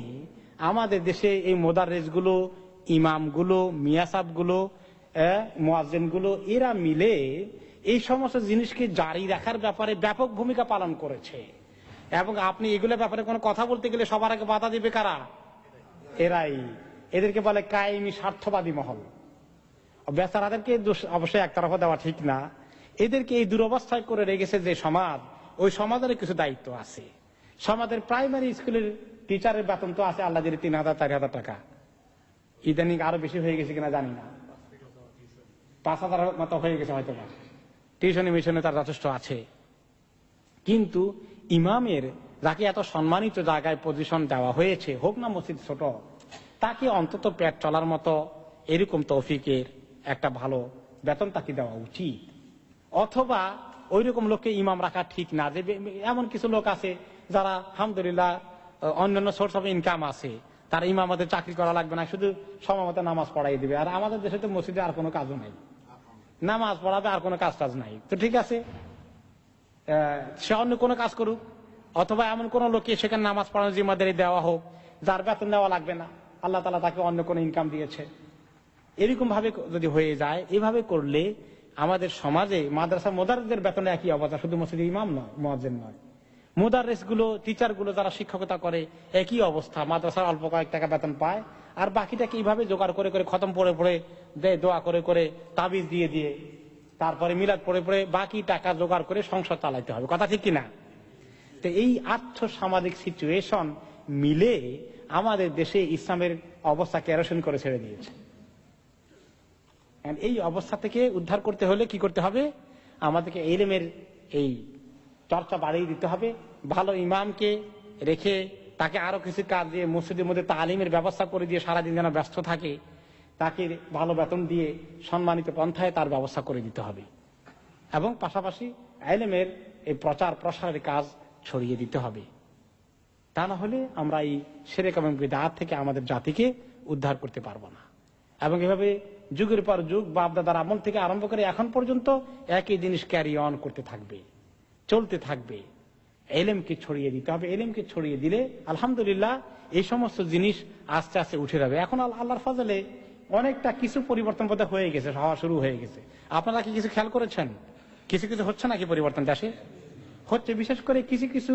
আমাদের দেশে এই মোদাররেস গুলো, ইমাম গুলো, মিয়াসাব গুলো, মুয়াজ্জিন গুলো, এরা মিলে এই সমস্ত জিনিসকে জারি রাখার ব্যাপারে ব্যাপক ভূমিকা পালন করেছে। এবং আপনি এগুলোর ব্যাপারে কোনো কথা বলতে গেলে সবার আগে বাধা দিবে কারা? এরাই। এদেরকে বলে কায়েমি স্বার্থবাদী মহল। বেচারাদেরকে অবশ্যই একতরফা দেওয়া ঠিক না। এদেরকে এই দুরবস্থায় করে রেখেছে যে সমাজ, ওই সমাজের কিছু দায়িত্ব আছে। সমাজের প্রাইমারি স্কুলের টিচারের বেতন তো আছে আল্লাহ দিলে 3000 4000 টাকা, ইদানিং আরো বেশি হয়ে গেছে কিনা জানি না, 5000 মতো হয়ে গেছে হয়তো। টিউশনি মিশনে তার যথেষ্ট আছে। কিন্তু ইমামের যাকে এত সম্মানিত জায়গায় পজিশন দেওয়া হয়েছে, হোক না মসজিদ ছোট, তাকে অন্তত পেট চলার মতো এরকম তৌফিকের একটা ভালো বেতন তাকে দেওয়া উচিত। অথবা ওই রকম লোককে ইমাম রাখা ঠিক না। যে এমন কিছু লোক আছে যারা আলহামদুলিল্লাহ অন্যান্য সোর্স অফ ইনকাম আছে, তারা ইমামদের চাকরি করা লাগবে না, শুধু সময়মতো নামাজ পড়াই দিবে। আর আমাদের দেশে তো মসজিদে আর কোনো কাজও নাই, নামাজ পড়াবে আর কোনো কাজ টাজ নাই। তো ঠিক আছে, সে অন্য কোনো কাজ করুক, অথবা এমন কোন লোককে সেখানে নামাজ পড়ানোর জিম্মাদারি দেওয়া হোক যার বেতন দেওয়া লাগবে না, আল্লাহ তাআলা তাকে অন্য কোনো ইনকাম দিয়েছে। এরকম ভাবে যদি হয়ে যায়, এভাবে করলে আমাদের সমাজে মাদ্রাসা মোদাররিসদের বেতনে একই অবস্থা, শুধু মসজিদে ইমাম নয়, মুয়াজ্জিন নয়, মোদাররিস গুলো, টিচার গুলো যারা শিক্ষকতা করে একই অবস্থা। মাদ্রাসার অল্প কয়েক টাকা বেতন পায়, আর বাকিটাকে এইভাবে জোগাড় করে করে খতম পড়ে পড়ে দেয়, দোয়া করে করে তাবিজ দিয়ে দিয়ে, তারপরে মিলাদ পড়ে পড়ে বাকি টাকা জোগাড় করে সংসার চালাইতে হবে। কথা ঠিক কিনা? তো এই আর্থ সামাজিক সিচুয়েশন মিলে আমাদের দেশে ইসলামের অবস্থা কেরোসিন করে ছেড়ে দিয়েছে। এই অবস্থা থেকে উদ্ধার করতে হলে কি করতে হবে? আমাদেরকে ইলমের এই চর্চা বাড়িয়ে দিতে হবে। ভালো ইমামকে রেখে তাকে আরো কিছু কাজ দিয়ে মসজিদের মধ্যে তালিমের ব্যবস্থা করে দিয়ে সারাদিন যেন ব্যস্ত থাকে, তাকে ভালো বেতন দিয়ে সম্মানিত পন্থায় তার ব্যবস্থা করে দিতে হবে। এবং পাশাপাশি ইলমের এই প্রচার প্রসারের কাজ ছড়িয়ে দিতে হবে। তা না হলে আমরা এই শিরক এবং বিদআত থেকে আমাদের জাতিকে উদ্ধার করতে পারবো না। এবং এভাবে যুগের পর যুগ, বাপ দাদার আমল থেকে আরম্ভ করে এখন পর্যন্ত একই জিনিস ক্যারি অন করতে থাকবে, চলতে থাকবে। ইলমকে ছড়িয়ে দিতে হবে। ইলমকে ছড়িয়ে দিলে আলহামদুলিল্লাহ এই সমস্ত জিনিস আস্তে আস্তে উঠে যাবে। এখন আল্লাহর ফজলে অনেকটা কিছু পরিবর্তন বোধহয় হয়ে গেছে, হওয়া শুরু হয়ে গেছে। আপনারা কি কিছু খেয়াল করেছেন? কিছু কিছু হচ্ছে নাকি পরিবর্তন দেশে? হচ্ছে। বিশেষ করে কিছু কিছু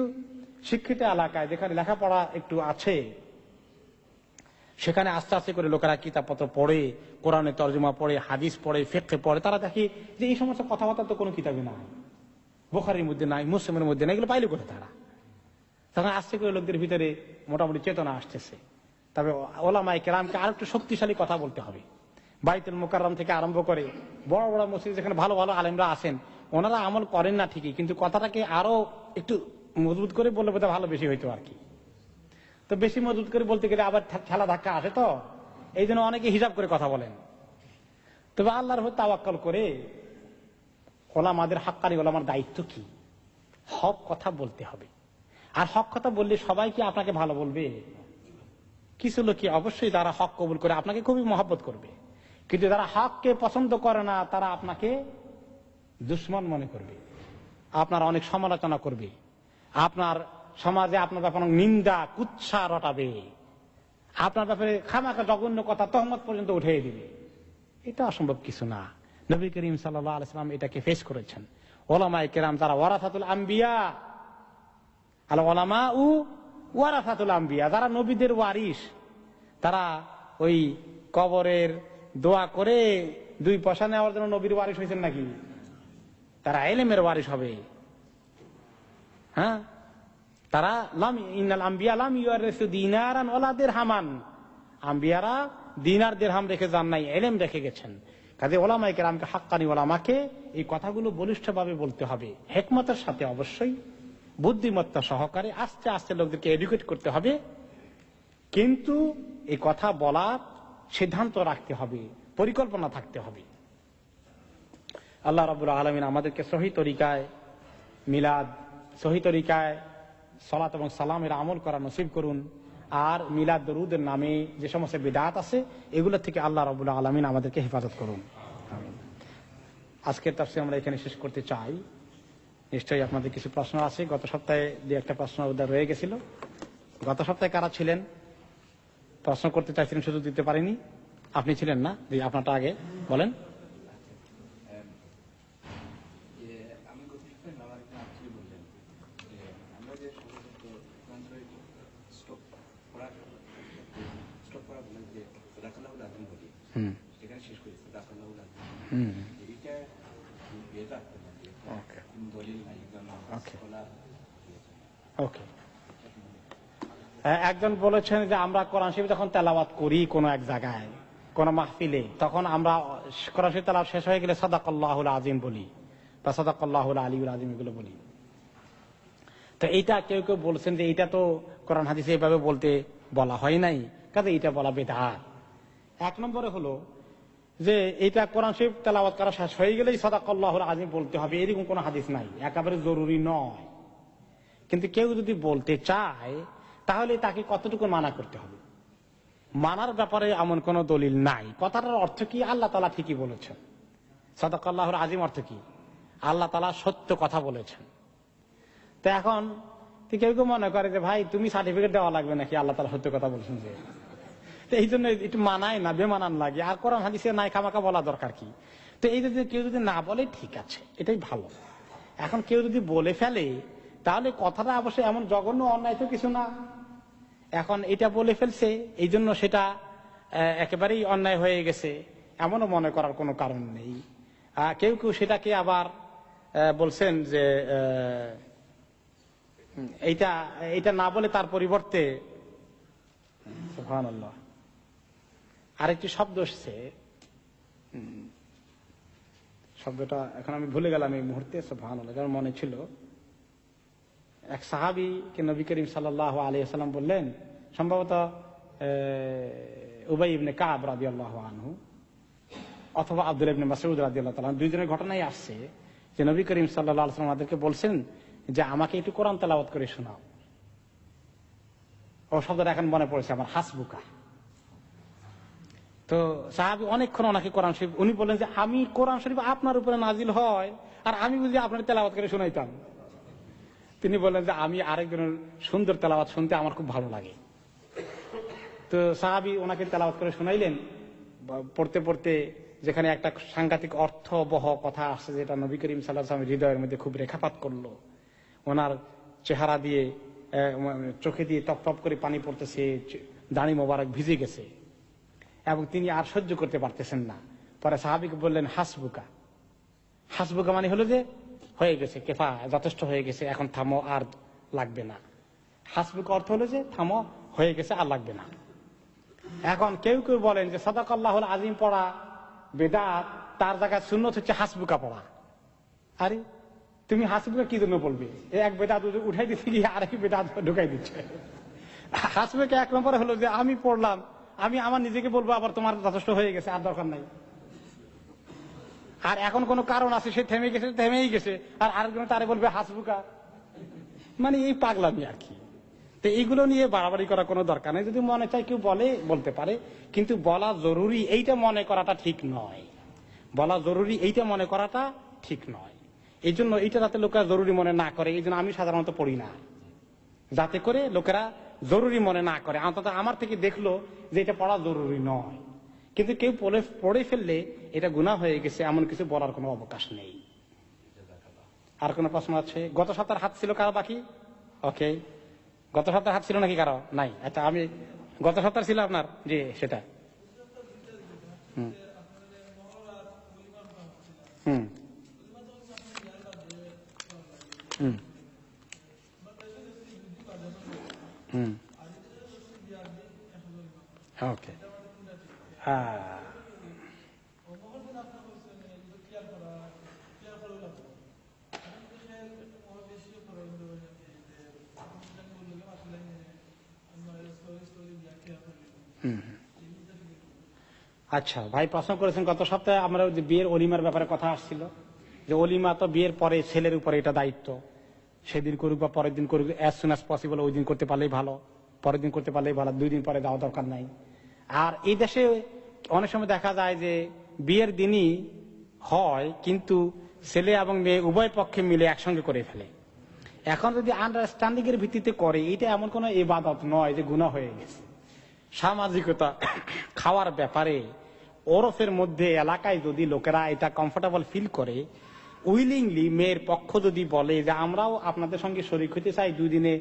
শিক্ষিত এলাকায় যেখানে লেখাপড়া একটু আছে, সেখানে আস্তে আস্তে করে লোকেরা কিতাবপত্র পড়ে, কোরআনের তরজমা পড়ে, হাদিস পড়ে, ফিকহ পড়ে। তারা দেখে যে এই সমস্ত কথাবার্তা তো কোনো কিতাবে নাই, বুখারীর মধ্যে নাই, মুসলিমের মধ্যে নাই, এগুলো পাইলে করে তারা। তখন আস্তে করে লোকদের ভিতরে মোটামুটি চেতনা আসতেছে। তবে ওলামায়ে কেরামকে আর একটু শক্তিশালী কথা বলতে হবে। বাইতুল মুকাররম থেকে আরম্ভ করে বড় বড় মসজিদ যেখানে ভালো ভালো আলেমরা আছেন, ওনারা আমল করেন না ঠিকই, কিন্তু কথাটাকে আরো একটু মজবুত করে বললে বোধহয় ভালো বেশি হইতো আর কি। তো বেশি মজবুত করে বলতে গেলে আবার ঠেলা ধাক্কা আসে, তো এই জন্য অনেকে হিসাব করে কথা বলেন। তবে আল্লাহর উপর তাওয়াক্কুল করে ওলামাদের, হাক্কানি ওলামার দায়িত্ব কি? হক কথা বলতে হবে। আর হক কথা বললে সবাই কি আপনাকে ভালো বলবে? কিছু লোক অবশ্যই যারা হক কবুল করে আপনাকে খুবই মহব্বত করবে, কিন্তু যারা হককে পছন্দ করে না তারা আপনাকে দুশ্মন মনে করবে, আপনার অনেক সমালোচনা করবে, আপনার সমাজে আপনার ব্যাপারে নিন্দা কুৎসা রটাবে, আপনার ব্যাপারে খামাখা জঘন্য কথা, তহমত পর্যন্ত উঠিয়ে দিবে। এটা অসম্ভব কিছু না। নবী করিম সাল্লাল্লাহু আলাইহি ওয়াসাল্লাম এটাকে ফেস করেছেন। ওলামায়ে কেরাম যারা ওয়ারাসাতুল আম্বিয়া, আল ওলামা উ ওয়ারাসাতুল আম্বিয়া, যারা নবীদের ওয়ারিস, তারা ওই কবরের দোয়া করে 2 পয়সা নেওয়ার জন্য নবীর ওয়ারিস হয়েছেন নাকি? তারা ইলমের ওয়ারিস হবে। হ্যাঁ, তারা ইন্নাল আম্বিয়া লাম ইউরিসু দিনারান ওয়ালা দিরহামান, আম্বিয়ারা দিনার দিরহাম রেখে যান নাই, ইলম রেখে গেছেন। কাজে ওলামায়ে কেরামকে, হাক্কানি ওলামাকে এই কথাগুলো বলিষ্ঠভাবে বলতে হবে, হিকমতের সাথে অবশ্যই বুদ্ধিমত্তা সহকারে আস্তে আস্তে লোকদেরকে এডুকেট করতে হবে, কিন্তু এই কথা বলার সিদ্ধান্ত রাখতে হবে, পরিকল্পনা থাকতে হবে। আল্লাহ রাব্বুল আলামিন আমাদেরকে সহি তরিকায় মিলাদ, সহি তরিকায় সালাত এবং সালামের আমল করা নসিব করুন। আর মিলাদ দরুদের নামে যে সমস্ত বিদআত আছে এগুলো থেকে আল্লাহ রাব্বুল আলামিন আমাদেরকে হেফাজত করুন। আমিন। আজকের তাফসীর আমরা এখানে শেষ করতে চাই। নিশ্চয়ই আপনাদের কিছু প্রশ্ন আছে। গত সপ্তাহে দু একটা প্রশ্ন ওদের রয়ে গেছিল। গত সপ্তাহে কারা ছিলেন প্রশ্ন করতে চাইছিলেন, সুযোগ দিতে পারিনি? আপনি ছিলেন না? আপনারটা আগে বলেন। ওকে, একজন বলেছেন যে আমরা কোরআন শরীফ যখন তেলাওয়াত করি কোন এক জায়গায় কোন মাহফিলে, তখন আমরা কোরআন শরীফ তেলাওয়াত শেষ হয়ে গেলে সাদাকাল্লাহুল আযীম বলি বা সাদাকাল্লাহুল আলিয়্যুল আযীম এগুলো বলি। তো এইটা কেউ কেউ বলছেন যে এইটা তো কোরআন হাদিসে এইভাবে বলতে বলা হয় নাই, কাজে এটা বলা বিদআত। এক নম্বরে হলো যে এইটা কোরআন শরীফ তেলাওয়াত করা শেষ হয়ে গেলেই সাদাকাল্লাহুল আযীম বলতে হবে, এরকম কোনো হাদিস নাই, একেবারে জরুরি নয়। কিন্তু কেউ যদি বলতে চায় তাহলে তাকে কতটুকু মানা করতে হবে? মানার ব্যাপারে এমন কোন দলিল নাই। কথাটার অর্থ কি? আল্লাহ তাআলা ঠিকই বলেছেন। সাদাকাল্লাহুল আযীম অর্থ কি? আল্লাহ তাআলা সত্য কথা বলেছেন। তো এখন কেউ কেউ মনে করে যে ভাই তুমি সার্টিফিকেট দেওয়া লাগবে নাকি আল্লাহ তাআলা সত্য কথা বলছেন যে, তো এই জন্য একটু মানায় না, বেমানান লাগে। আর কোরআন হাদিসে নাই খামাখা বলা দরকার কি? তো এই যদি কেউ যদি না বলে ঠিক আছে, এটাই ভালো। এখন কেউ যদি বলে ফেলে তাহলে কথাটা অবশ্যই এমন জঘন্য অন্যায় তো কিছু না। এখন এটা বলে ফেলছে এই জন্য সেটা একেবারেই অন্যায় হয়ে গেছে এমনও মনে করার কোনো কারণ নেই। কেউ কেউ সেটাকে আবার বলছেন যে এইটা না বলে তার পরিবর্তে সুবহানাল্লাহ আরেকটি শব্দ এসছে, শব্দটা এখন আমি ভুলে গেলাম এই মুহূর্তে। সুবহানাল্লাহ, যার মনে ছিল। এক সাহাবীকে নবী করিম সাল্লাল্লাহু আলাইহি ওয়াসাল্লাম বললেন, সম্ভবত উবাই ইবনে কাব রাদিয়াল্লাহু আনহু অথবা আব্দুল্লাহ ইবনে মাসউদ রাদিয়াল্লাহু তাআলা, দুইজনের ঘটনাই আসছে যে নবী করিম সাল্লাল্লাহু আলাইহি ওয়াসাল্লাম আমাদেরকে বলছেন যে আমাকে একটু কোরআন তেলাওয়াত করে শোনাও। ও শব্দটা এখন মনে পড়েছে আমার, হাসবুকা। তো সাহাবী অনেকক্ষণ ওনাকে কোরআন শরীফ, উনি বললেন যে আমি কোরআন শরীফ আপনার উপরে নাজিল হয় আর আমি বুঝি আপনার তেলাওয়াত করে শোনাইতাম। তিনি বললেন যে আমি আরেকজনের সুন্দর তেলাওয়াত শুনতে আমার খুব ভালো লাগে। তো সাহাবী ওনাকে তেলাওয়াত করে শোনাইলেন। পড়তে পড়তে যেখানে একটা সাংঘাতিক অর্থবহ কথা আসছে যেটা নবী করিম সাল্লাল্লাহু আলাইহি ওয়াসাল্লামের হৃদয়ের মধ্যে খুব রেখাপাত করলো, ওনার চেহারা দিয়ে চোখে দিয়ে টপ টপ করে পানি পড়তেছে, দাড়ি মোবারক ভিজে গেছে এবং তিনি আর সহ্য করতে পারতেছেন না। পরে সাহাবীকে বললেন হাসবুকা। হাসবুকা মানে হলো যে হয়ে গেছে, কেফা, যথেষ্ট হয়ে গেছে, এখন থামো, আর লাগবে না। হাসবুকা অর্থ হলো যে থামো, হয়ে গেছে, আর লাগবে না। এখন কেউ কেউ বলেন যে সাদাকাল্লাহুল আযীম পড়া বিদআত, তার জায়গায় সুন্নত হচ্ছে হাসবুকা পড়া। আরে তুমি হাসবুকা কি জন্য বলবে? এক বিদআত উঠাই দিচ্ছে গিয়ে আরেক বিদআত ঢুকাই দিচ্ছে। হাসবুকা এক নম্বরে হলো যে আমি পড়লাম, আমি আমার নিজেকে বলবো আবার তোমার যথেষ্ট হয়ে গেছে, আর দরকার নাই। আর এখন কোন কারণ আছে, সে থেমে গেছে, থেমেই গেছে, আর আরেকজন তারে বলবে হাসবুকা। মানে এই পাগলামি আর কি। তো এইগুলো নিয়ে বাড়াবাড়ি করার কোনো দরকার নেই। যদি মনে চায় কেউ বলতে পারে, কিন্তু বলা জরুরি এইটা মনে করাটা ঠিক নয়। বলা জরুরি এইটা মনে করাটা ঠিক নয়। এই জন্য এইটা যাতে লোকেরা জরুরি মনে না করে, এই জন্য আমি সাধারণত পড়ি না, যাতে করে লোকেরা জরুরি মনে না করে। অন্তত আমার থেকে দেখলো যে এটা পড়া জরুরি নয়। কিন্তু কেউ পড়ে ফেললে এটা গুনাহ হয়ে গেছে, এমন কিছু বলার কোনো অবকাশ নেই। আর কোনো প্রশ্ন আছে? গত সপ্তাহের হাত ছিল কারো বাকি? ওকে, গত সপ্তাহের হাত ছিল নাকি কারো? নাই। আচ্ছা, আমি গত সপ্তাহ ছিল আপনার, জি সেটা। হুম হুম হুম হুম ওকে, হ্যাঁ। আচ্ছা, ভাই প্রশ্ন করেছেন গত সপ্তাহে আমরা যে বিয়ের অলিমার ব্যাপারে কথা আসছিল, যে অলিমা তো বিয়ের পরে ছেলের উপরে এটা দায়িত্ব, সেদিন করুক বা পরের দিন করুক, অ্যাজ সুন অ্যাজ পসিবল, ওই দিন করতে পারলেই ভালো, পরের দিন করতে পারলেই ভালো, 2 দিন পরে যাওয়া দরকার নাই। আর এই দেশে অনেক সময় দেখা যায় যে বিয়ের দিনই হয়, কিন্তু ছেলে এবং মেয়ে উভয় পক্ষে মিলে একসঙ্গে করে ফেলে। এখন যদি আন্ডারস্ট্যান্ডিং এর ভিত্তিতে করে, এটা এমন কোন ইবাদত নয় যে গুনাহ হয়ে গেছে। সামাজিকতা, খাওয়ার ব্যাপারে, ওরফের মধ্যে এলাকায় যদি লোকেরা এটা কমফোর্টেবল ফিল করে, উইলিংলি মেয়ের পক্ষ যদি বলে যে আমরাও আপনাদের সঙ্গে শরীক হতে চাই, 2 দিনে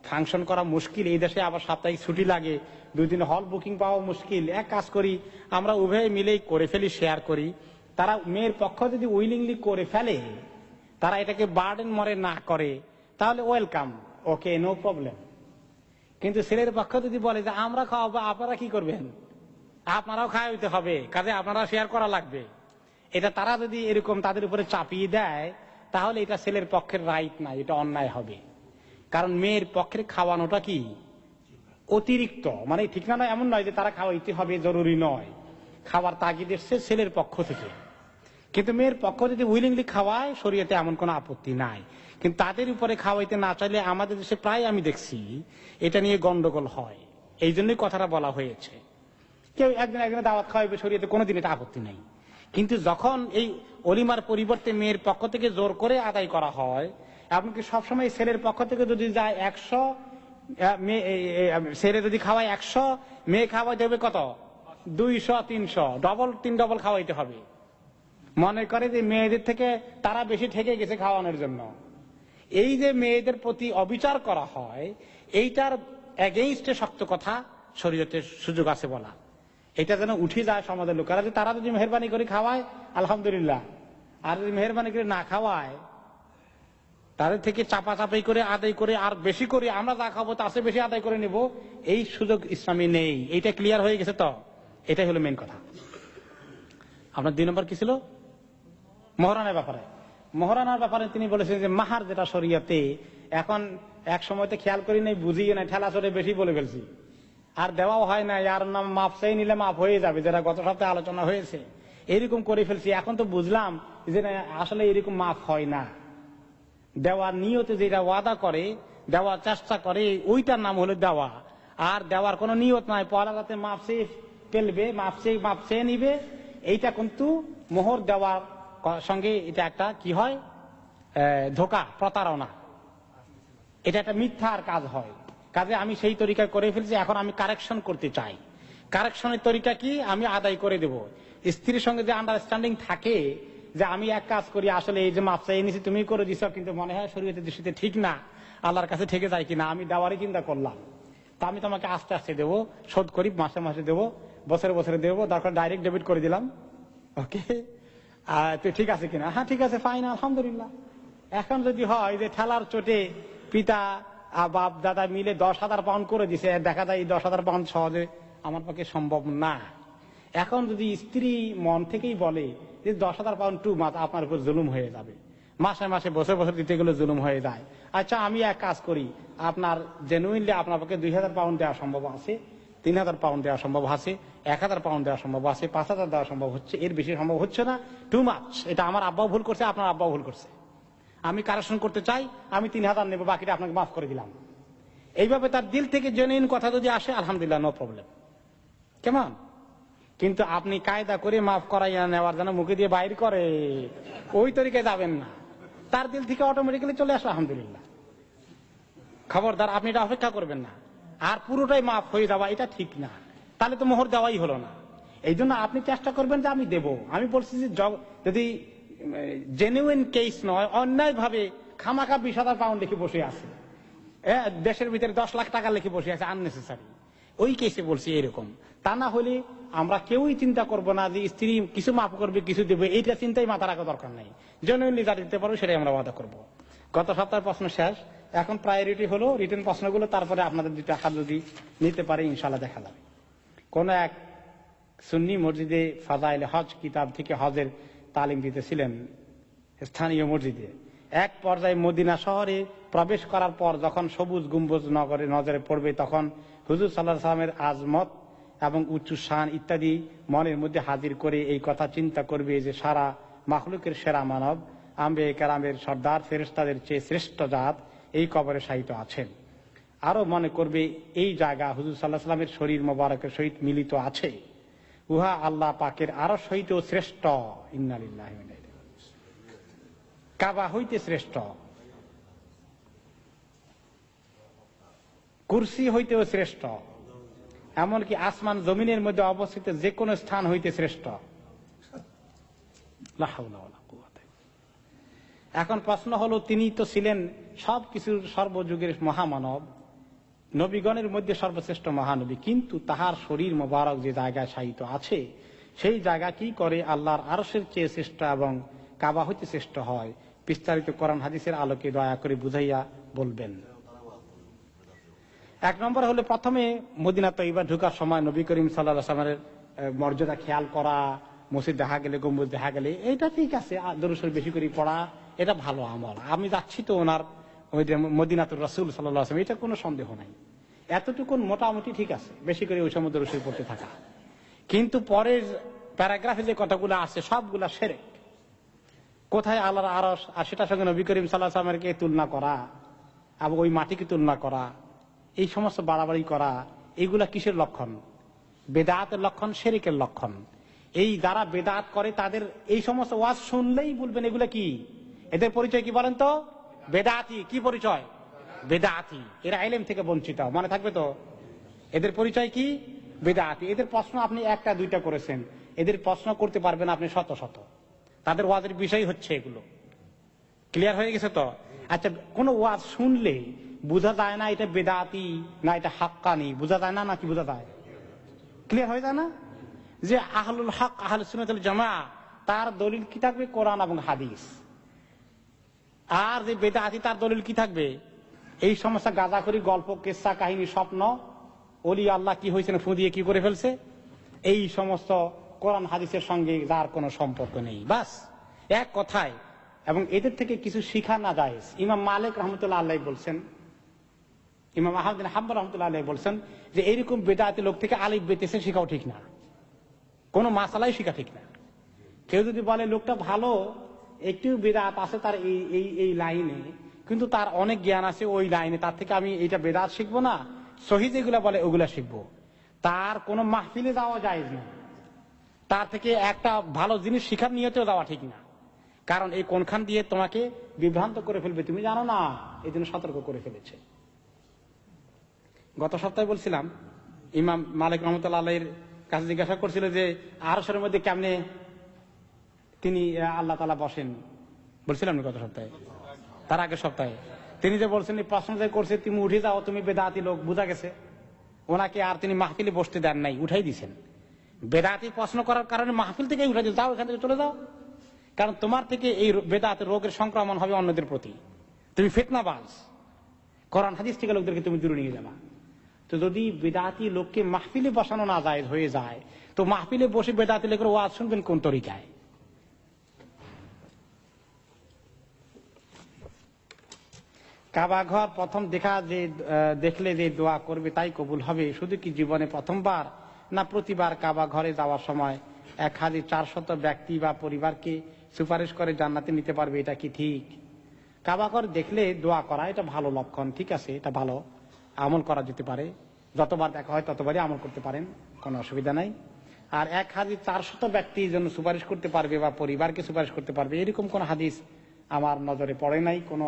ফাংশন করা মুশকিল, এই দেশে আবার সাপ্তাহিক ছুটি লাগে, 2 দিনে হল বুকিং পাওয়া মুশকিল, এক কাজ করি আমরা উভয়ে মিলেই করে ফেলি, শেয়ার করি। তারা মেয়ের পক্ষ যদি উইলিংলি করে ফেলে, তারা এটাকে বার্ডেন মনে না করে, তাহলে ওয়েলকাম, ওকে, নো প্রবলেম। কিন্তু ছেলের পক্ষ যদি বলে যে আমরা খাওয়াবো, আপনারা কি করবেন, আপনারাও খাওয়াইতে হবে, কাজে আপনারা শেয়ার করা লাগবে, এটা তারা যদি এরকম তাদের উপরে চাপিয়ে দেয়, তাহলে এটা ছেলের পক্ষের রাইট না, এটা অন্যায় হবে। কারণ মেয়ের পক্ষের খাওয়ানোটা কি অতিরিক্ত, মানে ঠিক না, এমন নয় যে তারা খাওয়াইতে হবে, জরুরি নয়, খাবার তাগিদ এসছে ছেলের পক্ষ থেকে। কিন্তু মেয়ের পক্ষ যদি উইলিংলি খাওয়ায়, শরীয়তে এমন কোনো আপত্তি নাই। কিন্তু তাদের উপরে খাওয়াইতে না চাইলে আমাদের দেশে প্রায় আমি দেখছি এটা নিয়ে গন্ডগোল হয়। এই জন্যই কথাটা বলা হয়েছে। কেউ একজনে দাওয়াত খাওয়াইবে, শরীয়তে কোনোদিন এটা আপত্তি নাই। কিন্তু যখন এই অলিমার পরিবর্তে মেয়ের পক্ষ থেকে জোর করে আদায় করা হয়, এমনকি সবসময় ছেলের পক্ষ থেকে যদি যায় 100, ছেলে যদি খাওয়ায় 100, মেয়ে খাওয়াই দেবে কত, 200, 300, ডবল, 3 ডবল খাওয়াইতে হবে। মনে করে যে মেয়েদের থেকে তারা বেশি ঠেকে গেছে খাওয়ানোর জন্য। এই যে মেয়েদের প্রতি অবিচার করা হয়, এইটার এগেইনস্টে শক্ত কথা শরীয়তে সুযোগ আছে বলা। এটা যেন উঠে যায় সমাজের লোকেরা, যে তারা যদি মেহরবানি করে খাওয়ায় আলহামদুলিল্লাহ, আর যদি মেহরবানি করে না খাওয়ায়, তাদের থেকে চাপাচাপি করে আদায় করে আর বেশি করে আমরা যা খাবো তার চেয়ে বেশি আদায় করে নিব, এই সুযোগ ইসলামে নেই। এইটা ক্লিয়ার হয়ে গেছে তো? এটাই হলো মেন কথা। আপনার 2 নম্বর কি ছিল? মহরানার ব্যাপারে। মহরানার ব্যাপারে তিনি বলেছেন যে মাহার যেটা শরীয়তে, এখন এক সময় তো খেয়াল করি নাই, বুঝিয়ে নাই, ঠেলা চড়ে বেশি বলে ফেলছি, আর দেওয়াও হয় না, আর নাম মাপ চাই নিলে মাপ হয়ে যাবে, যেটা গত সপ্তাহে আলোচনা হয়েছে, এরকম করে ফেলছি। এখন তো বুঝলাম যে আসলে এরকম মাপ হয় না। দেওয়ার নিয়তে যেটা ওয়াদা করে, দেওয়ার চেষ্টা করে, ওইটার নাম হলো দেওয়া। আর দেওয়ার কোনো নিয়ত নাই, পড়া যাতে মাপ চেয়ে ফেলবে, মাপ চেয়ে নিবে, এইটা কিন্তু মোহর দেওয়ার সঙ্গে এটা একটা কি হয়, ধোঁকা, প্রতারণা, এটা একটা মিথ্যার কাজ হয়। কাজে আমি সেই তরিকা করে ফেলছি, এখন আমি কারেকশন করতে চাই। কারেকশনের তরিকা কি, আমি আদায় করে দেব। স্ত্রীর সঙ্গে যে আন্ডারস্ট্যান্ডিং থাকে, যে আমি এক কাজ করি, আসলে এই যে মাপ চাই নিছি তুমি করে দিছ, কিন্তু মনে হয় শরীয়তের দৃষ্টিতে ঠিক না, আল্লাহর কাছে ঠেকে যায় কিনা, আমি দেওয়ারই চিন্তা করলাম, তা আমি তোমাকে আস্তে আস্তে দেবো, শোধ করি, মাসে মাসে দেবো, বছরে বছরে দেবো, দরকার ডাইরেক্ট ডেবিট করে দিলাম, ওকে, তো ঠিক আছে কিনা? হ্যাঁ ঠিক আছে, ফাইন, আলহামদুলিল্লাহ। এখন যদি হয় যে ঠেলার চোটে পিতা বাপ দাদা মিলে 10,000 পাউন্ড করে দিছে, দেখা যায় এই 10,000 পাউন্ড সহজে আমার পক্ষে সম্ভব না। এখন যদি স্ত্রী মন থেকেই বলে যে 10,000 পাউন্ড টু মাছ, আপনার উপর জুলুম হয়ে যাবে, মাসে মাসে বছর বছর দিতে গেলে জুলুম হয়ে যায়, আচ্ছা আমি এক কাজ করি, আপনার জেনুইনলি আপনার পক্ষে 2,000 পাউন্ড দেওয়া সম্ভব আছে, 3,000 পাউন্ড দেওয়া সম্ভব আছে, 1,000 পাউন্ড দেওয়া সম্ভব আছে, 5,000 দেওয়া সম্ভব হচ্ছে, এর বেশি সম্ভব হচ্ছে না, টু মাছ, এটা আমার আব্বাও ভুল করছে, আপনার আব্বাও ভুল করছে, আমি কারেকশন করতে চাই, আমি 3,000 নেবো, বাকিটা আপনাকে মাফ করে দিলাম। এইভাবে তার দিল থেকে জেনুইন কথা যদি আসে, আলহামদুলিল্লাহ, নো প্রবলেম। কেমন? কিন্তু আপনি কায়দা করে মাফ করাইয়া নেওয়ার জন্য মুখে দিয়ে বাইর করে, ওই তরিকায় যাবেন না। তার দিল থেকে অটোমেটিক্যালি চলে আসে আলহামদুলিল্লাহ। খবরদার, আপনি এটা অপেক্ষা করবেন না। আর পুরোটাই মাফ হয়ে যাওয়া এটা ঠিক না, তাহলে তো মোহর দেওয়াই হলো না। এই জন্য আপনি চেষ্টা করবেন যে আমি দেব। আমি বলছি যে যদি জেনুইন কেস নয়, অন্যায় ভাবে খামাখা 20,000 পাউন্ড লিখে বসে আছে, দেশের ভিতরে 10 লাখ টাকা লিখে বসে আছে আননেসেসারি, ওই কেসে বলছি এরকম। তা না হলে আমরা কেউই চিন্তা করবো না যে স্ত্রী কিছু মাফ করবে, কিছু দেবে, এইটা চিন্তাই মাথা রাখা দরকার নাই। জেনুইনলি যা দিতে পারবো সেটাই আমরা ওয়াদা করবো। গত সপ্তাহের প্রশ্ন শেষ, এখন প্রায়োরিটি হলো রিটেন প্রশ্নগুলো, তারপরে আপনাদের 2টা হাত যদি নিতে পারে ইনশাল্লাহ দেখা যাবে। কোন এক সুন্নি মসজিদে ফাজাইলে হজ কিতাব থেকে হজের তালিম দিতেছিলেন স্থানীয় মসজিদে, এক পর্যায়ে মদিনা শহরে প্রবেশ করার পর যখন সবুজ গম্বুজ নজরে পড়বে, তখন হুজুর সাল্লাল্লাহু আলাইহি ওয়াসাল্লামের আজমত এবং উচ্চ শান ইত্যাদি মনের মধ্যে হাজির করে এই কথা চিন্তা করবে যে সারা মাখলুকের সেরা মানব, আম্বিয়া কেরামের সর্দার, ফেরেশতাদের চেয়ে শ্রেষ্ঠ জাত এই কবরে শায়িত আছেন। আরো মনে করবে এই জায়গা হুজুর সাল্লাল্লাহু আলাইহি ওয়াসাল্লামের শরীর মোবারকের সহিত মিলিত আছে, উহা আল্লাহ পাকের আরো সহিত শ্রেষ্ঠ, ইন্না লিল্লাহি ওয়া ইন্না ইলাইহি রাজিউন, কাবা হইতে শ্রেষ্ঠ, কুরসি হইতেও শ্রেষ্ঠ, এমনকি আসমান জমিনের মধ্যে অবস্থিত যে কোনো স্থান হইতে শ্রেষ্ঠ। লা হাওলা ওয়ালা কুওয়াতা। এখন প্রশ্ন হলো, তিনি তো ছিলেন সবকিছুর সর্বযুগের মহামানব, নবীগণের মধ্যে সর্বশ্রেষ্ঠ মহানবী, কিন্তু তাহার শরীর মোবারক যে জায়গায় শায়িত আছে সেই জায়গা কি করে আল্লাহর আরশের চেয়ে শ্রেষ্ঠ এবং কাবা হইতে শ্রেষ্ঠ হয়? বিস্তারিত কোরআন হাদিসের আলোকে দয়া করে বুঝাইয়া বলবেন। এক নম্বর হলো, প্রথমে মদিনা তৈবা ঢুকার সময় নবী করিম সাল্লাল্লাহু আলাইহি ওয়াসাল্লামের মর্যাদা খেয়াল করা, মসজিদ দেখা গেলে, গম্বুজ দেখা গেলে, এটা ঠিক আছে, দরুদ শরীফ বেশি করে পড়া, এটা ভালো আমল। আমি যাচ্ছি তো ওনার মদিনাতুর রাসূল সাল্লাল্লাহু আলাইহি ওয়াসাল্লাম, এটা কোনো সন্দেহ নাই, এতটুকু মোটামুটি ঠিক আছে, বেশি করে ওই সময় দরুদ শরীফ পড়তে থাকা। কিন্তু পরের প্যারাগ্রাফে যে কথাগুলো আছে সবগুলা শিরক। কোথায় আল্লাহর আরশ, আর সেটার সঙ্গে নবী করিম সাল্লাল্লাহু আলাইহি ওয়াসাল্লামকে তুলনা করা এবং ওই মাটিকে তুলনা করা, এই সমস্ত বাড়াবাড়ি করা, এইগুলা কিসের লক্ষণ? বেদাতের লক্ষণ, শিরকের লক্ষণ। এই যারা বেদাত করে তাদের এই সমস্ত ওয়াজ শুনলেই বলবেন এগুলা কি, এদের পরিচয় কি বলেন তো? বেদাতি। কি পরিচয়? বেদাতি। এরা ইলম থেকে বঞ্চিত, মনে থাকবে তো। এদের পরিচয় কি? বেদাতি। এদের প্রশ্ন আপনি একটা দুইটা করেছেন, এদের প্রশ্ন করতে পারবেন আপনি শত শত। তাদের ওয়াজের বিষয় হচ্ছে এগুলো। ক্লিয়ার হয়ে গেছে তো? আচ্ছা, কোন ওয়াজ শুনলে বোঝা যায় না এটা বেদাতি না এটা হাক্কানি? বোঝা যায় না, নাকি বোঝা যায়? ক্লিয়ার হয়ে যায় না? যে আহলুল হক, আহলুস সুন্নাত ওয়াল জামাআহ, তার দলিল কি থাকবে? কোরআন এবং হাদিস। আর যে বেদাতি, তার দলিল কি থাকবে? এই সমস্ত গাঁজাখড়ি গল্প, কিসসা কাহিনী, স্বপ্ন, ওলি আল্লাহ কি হয়েছে, ফু দিয়ে কি করে ফেলছে, এই সমস্ত কোরআন হাদিসের সঙ্গে যার কোনো সম্পর্ক নেই, বাস এক কথায়। এবং এদের থেকে কিছু শিখা না যায়। ইমাম মালিক রহমতুল্লাহ আলাইহি বলছেন, ইমাম আহমদ বিন হাম্বল রহমতুল্লাহ আলাইহি বলছেন যে এইরকম বেদাতি লোক থেকে আলিফ বেতেছে শিখাও ঠিক না, কোনো মাসালাই শিখা ঠিক না। কেউ যদি বলে লোকটা ভালো, একটু বেদাত আছে তার এই লাইনে, কিন্তু তার অনেক জ্ঞান আছে ওই লাইনে, তার থেকে আমি এইটা বেদাত শিখবো না, সহি যেগুলা বলে ওগুলা শিখবো, তার কোনো মাহফিলে যাওয়া জায়েজ না। তার থেকে একটা ভালো জিনিস শিখার নিয়তেও যাওয়া ঠিক না, কারণ এই কোনখান দিয়ে তোমাকে বিভ্রান্ত করে ফেলবে তুমি জানো না, এই জন্য সতর্ক করে ফেলেছে। গত সপ্তাহে বলছিলাম, ইমাম মালিক রহমতুল্লাহ আলাইহির কাছে জিজ্ঞাসা করছিল যে আরশের মধ্যে কেমনে তিনি আল্লাহ তাআলা বসেন, বলছিলাম না গত সপ্তাহে, তার আগের সপ্তাহে। তিনি যে বলছেন, এই প্রশ্ন যে করছে তুমি উঠে যাও, তুমি বেদাতি লোক, বোঝা গেছে। ওনাকে আর তিনি মাহফিলে বসতে দেন নাই, উঠাই দিয়েছেন। বেদাতি প্রশ্ন করার কারণে মাহফিল থেকে উঠে যাও, এখান থেকে চলে যাও, কারণ তোমার থেকে এই বেদাতের রোগের সংক্রমণ হবে অন্যদের প্রতি, তুমি ফিতনাবাজ, কোরআন হাদিস থেকে লোকদেরকে তুমি দূরে নিয়ে যাবা। তো যদি বেদাতি লোককে মাহফিলে বসানো না যায় হয়ে যায়, তো মাহফিলে বসে বেদাতি লোকের ওয়াজ শুনবেন কোন তরিকায়? কাবা ঘর প্রথম দেখলে যে দোয়া করবে তাই কবুল হবে, শুধু কি জীবনে প্রথমবার না প্রতিবার কাবা ঘরে যাওয়ার সময় 1400 ব্যক্তি বা পরিবারকে সুপারিশ করে জান্নাতে নিতে পারবে, এটা কি ঠিক? কাবা ঘর দেখলে দোয়া করা এটা ভালো লক্ষণ, ঠিক আছে, এটা ভালো, আমল করা যেতে পারে, যতবার দেখা হয় ততবারই আমল করতে পারেন, কোনো অসুবিধা নাই। আর 1400 ব্যক্তির জন্য সুপারিশ করতে পারবে বা পরিবারকে সুপারিশ করতে পারবে, এরকম কোন হাদিস আমার নজরে পড়ে নাই। কোনো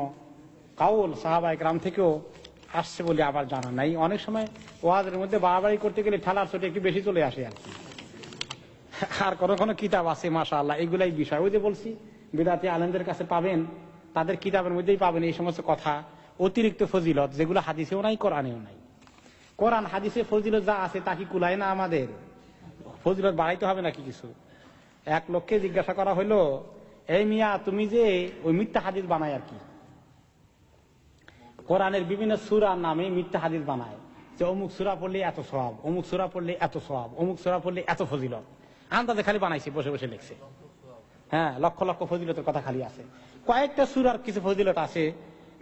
কাউল সাহাবায়ে কেরাম থেকেও আসছে বলে আবার জানা নাই। অনেক সময় ওয়াজের মধ্যে বাড়াবাড়ি করতে গেলে ঠালার চোটে একটু বেশি চলে আসে আর কি। আর কোনো কোনো কিতাব আছে মাশাআল্লাহ, এগুলাই বিষয়। ওই যে বলছি বিদাতি আলেমদের কাছে পাবেন, তাদের কিতাবের মধ্যেই পাবেন এই সমস্ত কথা, অতিরিক্ত ফজিলত যেগুলো হাদিসেও নাই, কোরআনেও নাই। কোরআন হাদিসে ফজিলত যা আছে তা কি কুলায় না? আমাদের ফজিলত বাড়াইতে হবে নাকি কিছু? এক লোককে জিজ্ঞাসা করা হলো, এই মিয়া তুমি যে ওই মিথ্যা হাদিস বানায় আর কি, কোরআনের বিভিন্ন সূরার নামে মিথ্যা হাদিস বানায়, যে অমুক সূরা পড়লে এত সওয়াব, অমুক সূরা পড়লে এত সওয়াব, অমুক সূরা পড়লে এত ফজিলত, আন্দাজে খালি বানাইছে, বসে বসে লিখছে। হ্যাঁ, লক্ষ লক্ষ ফজিলতের কথা খালি আছে। কয়েকটা সূরার কিছু ফজিলত আছে,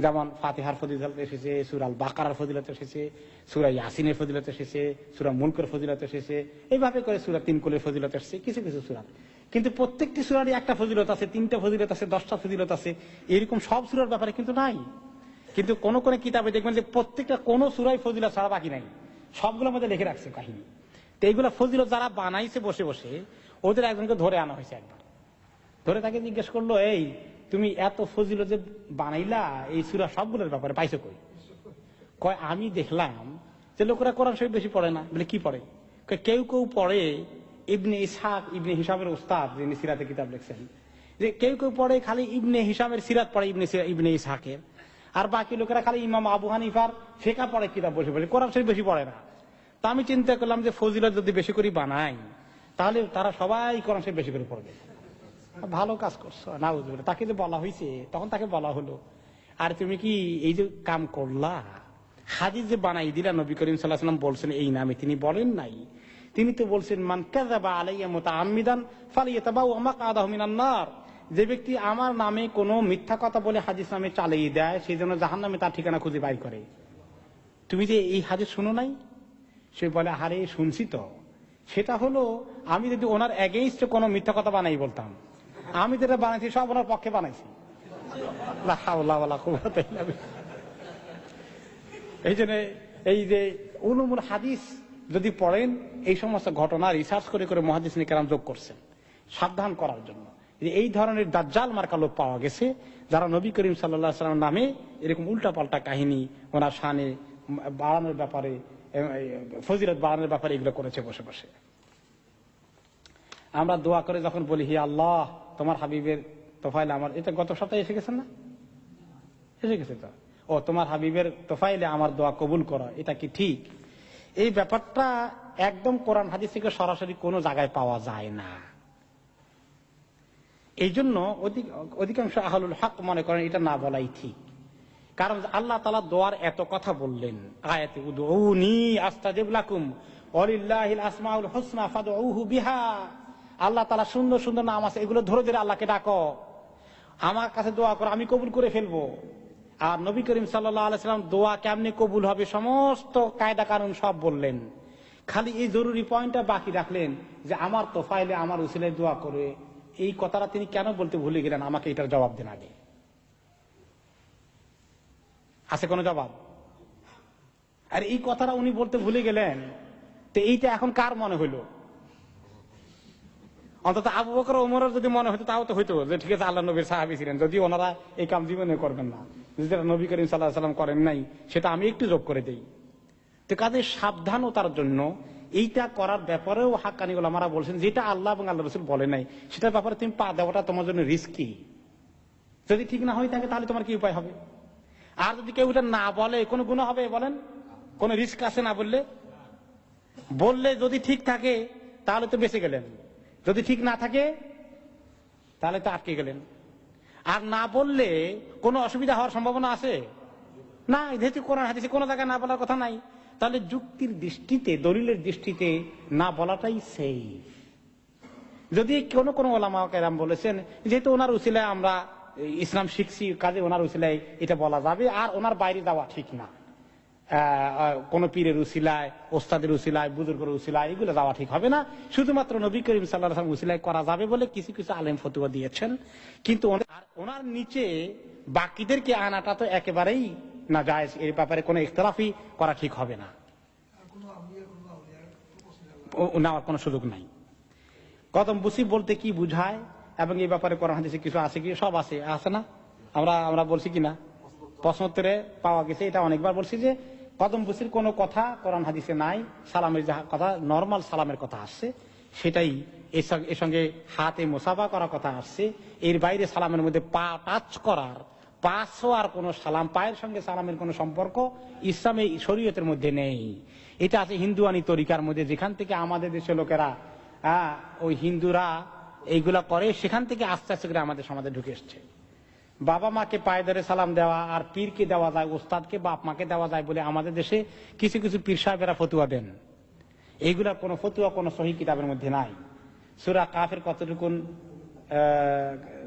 যেমন ফাতিহার ফজিলত এসেছে, সূরা আল বাকারার ফজিলত এসেছে, সূরা ইয়াসিনের ফজিলত এসেছে, সূরা মুলকের ফজিলত এসেছে, এইভাবে করে সূরা তিন কুলের ফজিলত এসেছে কিছু কিছু সূরা। কিন্তু প্রত্যেকটি সূরারই একটা ফজিলত আছে, তিনটা ফজিলত আছে, 10টা ফজিলত আছে, এরকম সব সূরার ব্যাপারে কিন্তু নাই। কিন্তু কোন কোন কিতাবে দেখবেন যে প্রত্যেকটা কোন সূরাই ফজিলত ছাড়া বাকি নাই, সবগুলোর মধ্যে লিখে রাখছে কাহিনী। তো এইগুলা ফজিলত যারা বানাইছে বসে বসে, ওদের একজনকে ধরে আনা হয়েছে। একবার ধরে তাকে জিজ্ঞেস করলো, এই তুমি এত ফজিলত যে বানাইলা, এই সূরা সবগুলোর ব্যাপারে পাইছো কই? কয় আমি দেখলাম যে লোকেরা কোরআন শরীফ বেশি পড়ে না। বলে কি পড়ে? কেউ কেউ পড়ে ইবনে ইসহাক, ইবনে হিশামের উস্তাদ যিনি সিরাতে কিতাব লিখছেন, যে কেউ কেউ পড়ে খালি ইবনে হিশামের সিরাত পড়ে, ইবনে ইসহাকের, আর বাকি লোকেরা খালি ইমাম আবু হানিফার ফিকহ পড়ে কিতাব বসে বসে, কোরআন শরীফ বেশি পড়ে না। তা আমি চিন্তা করলাম যে ফজিলত যদি বেশি করে বানাই তাহলে তারা সবাই কোরআন শরীফ বেশি করে পড়বে। ভালো কাজ করছো, নাউজুবিল্লাহ। তাকে যে বলা হয়েছে তখন তাকে বলা হলো, আর তুমি কি এই যে কাম করলা, হাদিস যে বানাই দিলা, নবী করিম সাল্লাল্লাহু আলাইহি ওয়াসাল্লাম বলছেন এই নামে, তিনি বলেন নাই। তিনি তো বলছেন মান কাযাবা আলাইয়া মুতাআম্মিদান ফালিয়াতাবাওয়া মাকআদাহু মিনান নার, যে ব্যক্তি আমার নামে কোনো মিথ্যা কথা বলে হাদিস নামে চালিয়ে দেয়, সেই জন্য জাহান্নামে তার ঠিকানা খুঁজে বাই করে। তুমি যে এই হাদিস শুনো নাই? সে বলে, আরে শুনছি তো। সেটা হলো, আমি যদি ওনার এগেইনস্টে কোনো মিথ্যা কথা বানাই বলতাম, আমি যেটা বানাইছি সব ওনার পক্ষে বানাইছি। লা হাওলা ওয়ালা কুওয়াতা ইল্লা বিল্লাহ। এই জন্য এই যে উলুমুল হাদিস যদি পড়েন, এই সমস্ত ঘটনা রিসার্চ করে করে মুহাদ্দিসিনে কেরাম যোগ করছেন সাবধান করার জন্য। এই ধরনের দাজ্জাল মার্কা লোক পাওয়া গেছে, যারা নবী করিম সাল্লাল্লাহু আলাইহি ওয়াসাল্লাম নামে এরকম উল্টাপাল্টা কাহিনী, ওনার শানে বাড়ানোর ব্যাপারে, ফজিলত বাড়ানোর ব্যাপারে এগুলো করেছে বসে বসে। আমরা দোয়া করে যখন বলি, হে আল্লাহ তোমার হাবিবের তোফাইলে আমার, এটা গত সপ্তাহে এসে গেছেন না? এসে গেছে তো। ও তোমার হাবিবের তোফাইলে আমার দোয়া কবুল করো, এটা কি ঠিক? এই ব্যাপারটা একদম কোরআন হাদিস থেকে সরাসরি কোনো জায়গায় পাওয়া যায় না। এই জন্য অধিকাংশ আহলুল হক মনে করেন এটা না বলাই ঠিক। কারণ আল্লাহ তাআলা দোয়ার এত কথা বললেন আয়াতে, উদউনি আস্তাজিব লাকুম ওয়ালিল্লাহিল আসমাউল হুসনা ফাদউহু বিহা। আল্লাহ তাআলা সুন্দর সুন্দর নাম আছে, এগুলো ধরে ধরে আল্লাহকে ডাকো, আমার কাছে দোয়া করো, আমি কবুল করে ফেলবো। আর নবী করিম সাল্লাল্লাহু আলাইহি ওয়াসাল্লাম দোয়া কেমনে কবুল হবে সমস্ত কায়দা কানুন সব বললেন। খালি এই জরুরি পয়েন্টটা বাকি রাখলেন যে আমার তোফাইলে আমার উসিলায় দোয়া করে। এই কথাটা তিনি কেন বলতে ভুলে গেলেন? আমাকে এটার জবাব দেন আগে। আছে কোনো জবাব? আর এই কথাটা উনি বলতে ভুলে গেলেন, তো এইটা এখন কার মনে হইল? অন্তত আবু বকর ওমরের যদি মনে হতো তাও তো হইতো যে ঠিক আছে, আল্লাহ নবীর সাহাবী ছিলেন, যদি ওনারা এই কাম জীবনে করবেন না, যেটা নবী করিম সাল্লাল্লাহু আলাইহি ওয়াসাল্লাম করেন নাই, সেটা আমি একটু যোগ করে দেই। তো কাজে সাবধানতার জন্য এইটা করার ব্যাপারেও হাক্কানি উলামারা বলছেন, যেটা আল্লাহ এবং আল্লাহ রাসূল বলে নাই সেটার ব্যাপারে তুমি পা দেওয়াটা তোমার জন্য রিস্কি। যদি ঠিক না হয়ে থাকে তাহলে তোমার কি উপায় হবে? আর যদি কেউ এটা না বলে কোনো গুনাহ হবে? বলেন, কোন রিস্ক আছে না বললে? বললে যদি ঠিক থাকে তাহলে তো বেঁচে গেলেন, যদি ঠিক না থাকে তাহলে তো আটকে গেলেন। আর না বললে কোনো অসুবিধা হওয়ার সম্ভাবনা আছে না, যেহেতু কোরআন হাদিসে কোনো জায়গায় না বলার কথা নাই, তাহলে যুক্তির দৃষ্টিতে, দলিলের দৃষ্টিতে না বলাটাই সেফ। যদি কোনো কোনো ওলামা কেরাম বলেছেন যেহেতু ওনার উসিলায় আমরা ইসলাম শিখছি, কাজে ওনার উসিলায় এটা বলা যাবে, আর ওনার বাইরে যাওয়া ঠিক না, কোন পীরের উসিলায়, ওস্তাদের উসিলায়, বুজুর্গের উসিলায় এগুলো যাওয়া ঠিক হবে না। শুধুমাত্র নবী করিম সাল্লাল্লাহু আলাইহি ওয়াসাল্লাম উসিলায় করা যাবে বলে কিছু কিছু আলেম ফতোয়া দিয়েছেন। কিন্তু ওনার নিচে বাকিদেরকে আনাটা তো একেবারেই না জায়েজ, এর ব্যাপারে কোনো ইখতিলাফই করা ঠিক হবে না, নেওয়ার কোনো সুযোগ নাই। কদম বুসি বলতে কি বুঝায় এবং এই ব্যাপারে কোরআন হাদিসে কিছু আছে কি? সব আছে, আছে না? আমরা বলছি কিনা প্রশ্নোত্তরে পাওয়া গেছে, এটা অনেকবার বলছি যে কদম বুসির কোনো কথা কোরআন হাদিসে নাই। সালামের যা কথা, নর্মাল সালামের কথা আসছে সেটাই, এর সঙ্গে হাতে মুসাফা করার কথা আসছে। এর বাইরে সালামের মধ্যে পা টাচ করার, পা ছোঁয়ার কোনো সালাম, পায়ের সঙ্গে সালামের কোনো সম্পর্ক ইসলামে শরীয়তের মধ্যে নেই। এটা আছে হিন্দুয়ানি তরিকার মধ্যে, যেখান থেকে আমাদের দেশের লোকেরা ওই হিন্দুরা এইগুলা করে, সেখান থেকে আস্তে আস্তে করে আমাদের সমাজে ঢুকে এসছে। বাবা মাকে পায়ে ধরে সালাম দেওয়া আর পীরকে দেওয়া যায়, ওস্তাদকে বাপ মাকে দেওয়া যায় বলে আমাদের দেশে কিছু কিছু পীর সাহেবেরা ফতুয়া দেন। এইগুলার কোনো ফতুয়া কোনো সহিহ কিতাবের মধ্যে নাই। সূরা কাফের কতটুকুন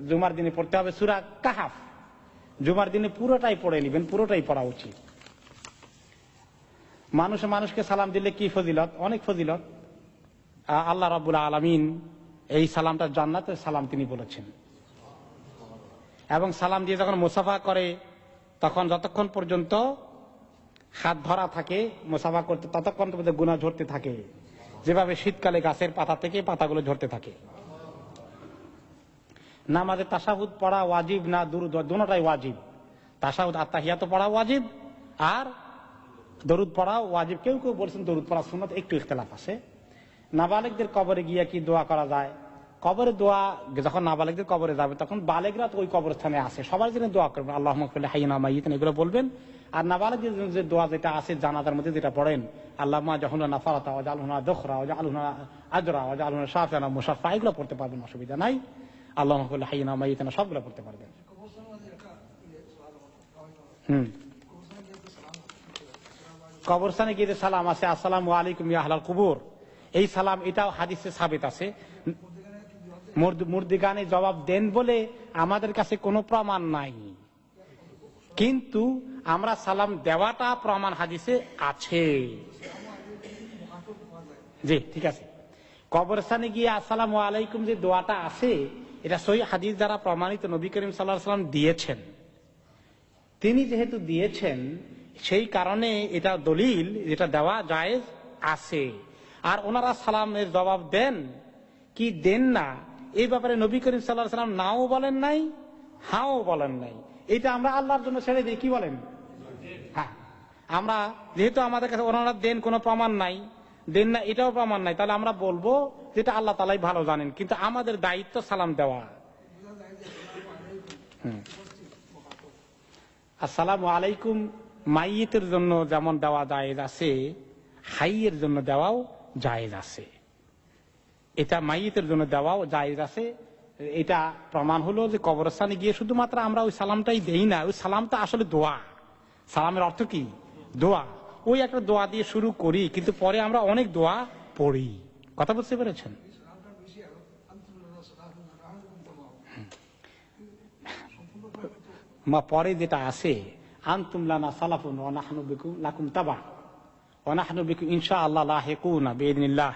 জুমার দিনে পড়তে হবে সূরা কাহাফ। জুমার দিনে পুরোটাই পড়ে নেবেন, পুরোটাই পড়া উচিত। মানুষকে সালাম দিলে কি ফজিলত, অনেক ফজিলত। আল্লাহ রাব্বুল আলামিন এই সালামটা জান্নাতের সালাম তিনি বলেছেন। এবং সালাম দিয়ে যখন মুসাফা করে তখন যতক্ষণ পর্যন্ত হাত ধরা থাকে মুসাফা করতে, ততক্ষণ পর্যন্ত গুনাহ ঝরতে থাকে, যেভাবে শীতকালে গাছের পাতা থেকে পাতাগুলো ঝরতে থাকে। নামাজে তাশাহুদ পড়া ওয়াজিব না দুরুদ, দুটোটাই ওয়াজিব। তাশাহুদ আত্তাহিয়াত পড়া ওয়াজিব আর দরুদ পড়া ওয়াজিব। কেউ কেউ বলছেন দরুদ পড়া সুন্নাত, একটু ইখতিলাফ আছে। নাবালেগদের কবরে গিয়ে কি দোয়া করা যায়? কবরে দোয়া, যখন নাবালেগদের কবরে যাবে তখন বালেগরা তো ওই কবরস্থানে আসে, সবার জন্য দোয়া করবেন, আল্লাহুম্মা গফির লি হাইয়িনা মাইয়িতিনা, এগুলো বলবেন। আর নাবালেগদের জন্য যে দোয়া যেটা আছে জানাজার মধ্যে যেটা পড়েন, আল্লাহুম্মা জাহুলনা ফারাতা ওয়াজআলহুনা দুখরা ওয়াজআলহুনা আজরা ওয়াজআলহুনা শাফিআনা মুশাফফা, এগুলো পড়তে পারবেন, অসুবিধা নাই। আল্লাহুম্মা গফির লি হাইয়িনা মাইয়িতিনা সবগুলো পড়তে পারবেন। কবরস্থানে গিয়ে সালাম আছে, আসসালামু আলাইকুম ইয়া আহলাল কুবুর, এই সালাম, এটাও হাদিসে সাবিত আছে। মুর্দিগানে জবাব দেন বলে আমাদের কাছে কোনো প্রমাণ নাই, কিন্তু আমরা সালাম দেওয়াটা প্রমাণ হাদিসে আছে। জি ঠিক আছে। কবরস্থানে গিয়ে আসসালামু আলাইকুম যে দোয়াটা আছে, এটা সহিহ হাদিস দ্বারা প্রমাণিত। নবী করিম সাল্লাল্লাহু আলাইহি ওয়াসাল্লাম দিয়েছেন। তিনি যেহেতু দিয়েছেন সেই কারণে এটা দলিল, এটা দেওয়া জায়েজ আছে। আর ওনারা সালামের জবাব দেন কি দেন না, এই ব্যাপারে নবী করিম সাল্লাল্লাহু আলাইহি ওয়াসাল্লাম নাও বলেন নাই, হাও বলেন নাই। এটা আমরা আল্লাহর জন্য ছেড়ে দিই, কি বলেন? হ্যাঁ, আমরা যেহেতু আমাদের কাছে ওনারা দেন কোনো প্রমাণ নাই, দেন না এটাও প্রমাণ নাই, তাহলে আমরা বলবো যেটা আল্লাহ তাআলাই ভালো জানেন, কিন্তু আমাদের দায়িত্ব সালাম দেওয়া। আসসালামু আলাইকুম মাইয়িতের জন্য যেমন দেওয়া জায়েজ আছে, হাইয়ের জন্য দেওয়াও জায়েজ আছে। এটা মাইয়িতের জন্য দেওয়াও জায়েজ আছে। এটা প্রমাণ হলো যে কবরস্থানে গিয়ে শুধুমাত্র আমরা ওই সালামটাই দেই না, ওই সালামটা আসলে দোয়া। সালামের অর্থ কি? দোয়া। ওই একটা দোয়া দিয়ে শুরু করি, কিন্তু পরে আমরা অনেক দোয়া পড়ি। কথা বুঝতে পেরেছেন? পরে যেটা আছে, আনতুম লানা সালাফুন ওয়া নাহনু বিকুম লাকুম তাবা ওয়া নাহনু বিকুম ইনশাআল্লাহ লাহিকুনা বিইذنিল্লাহ,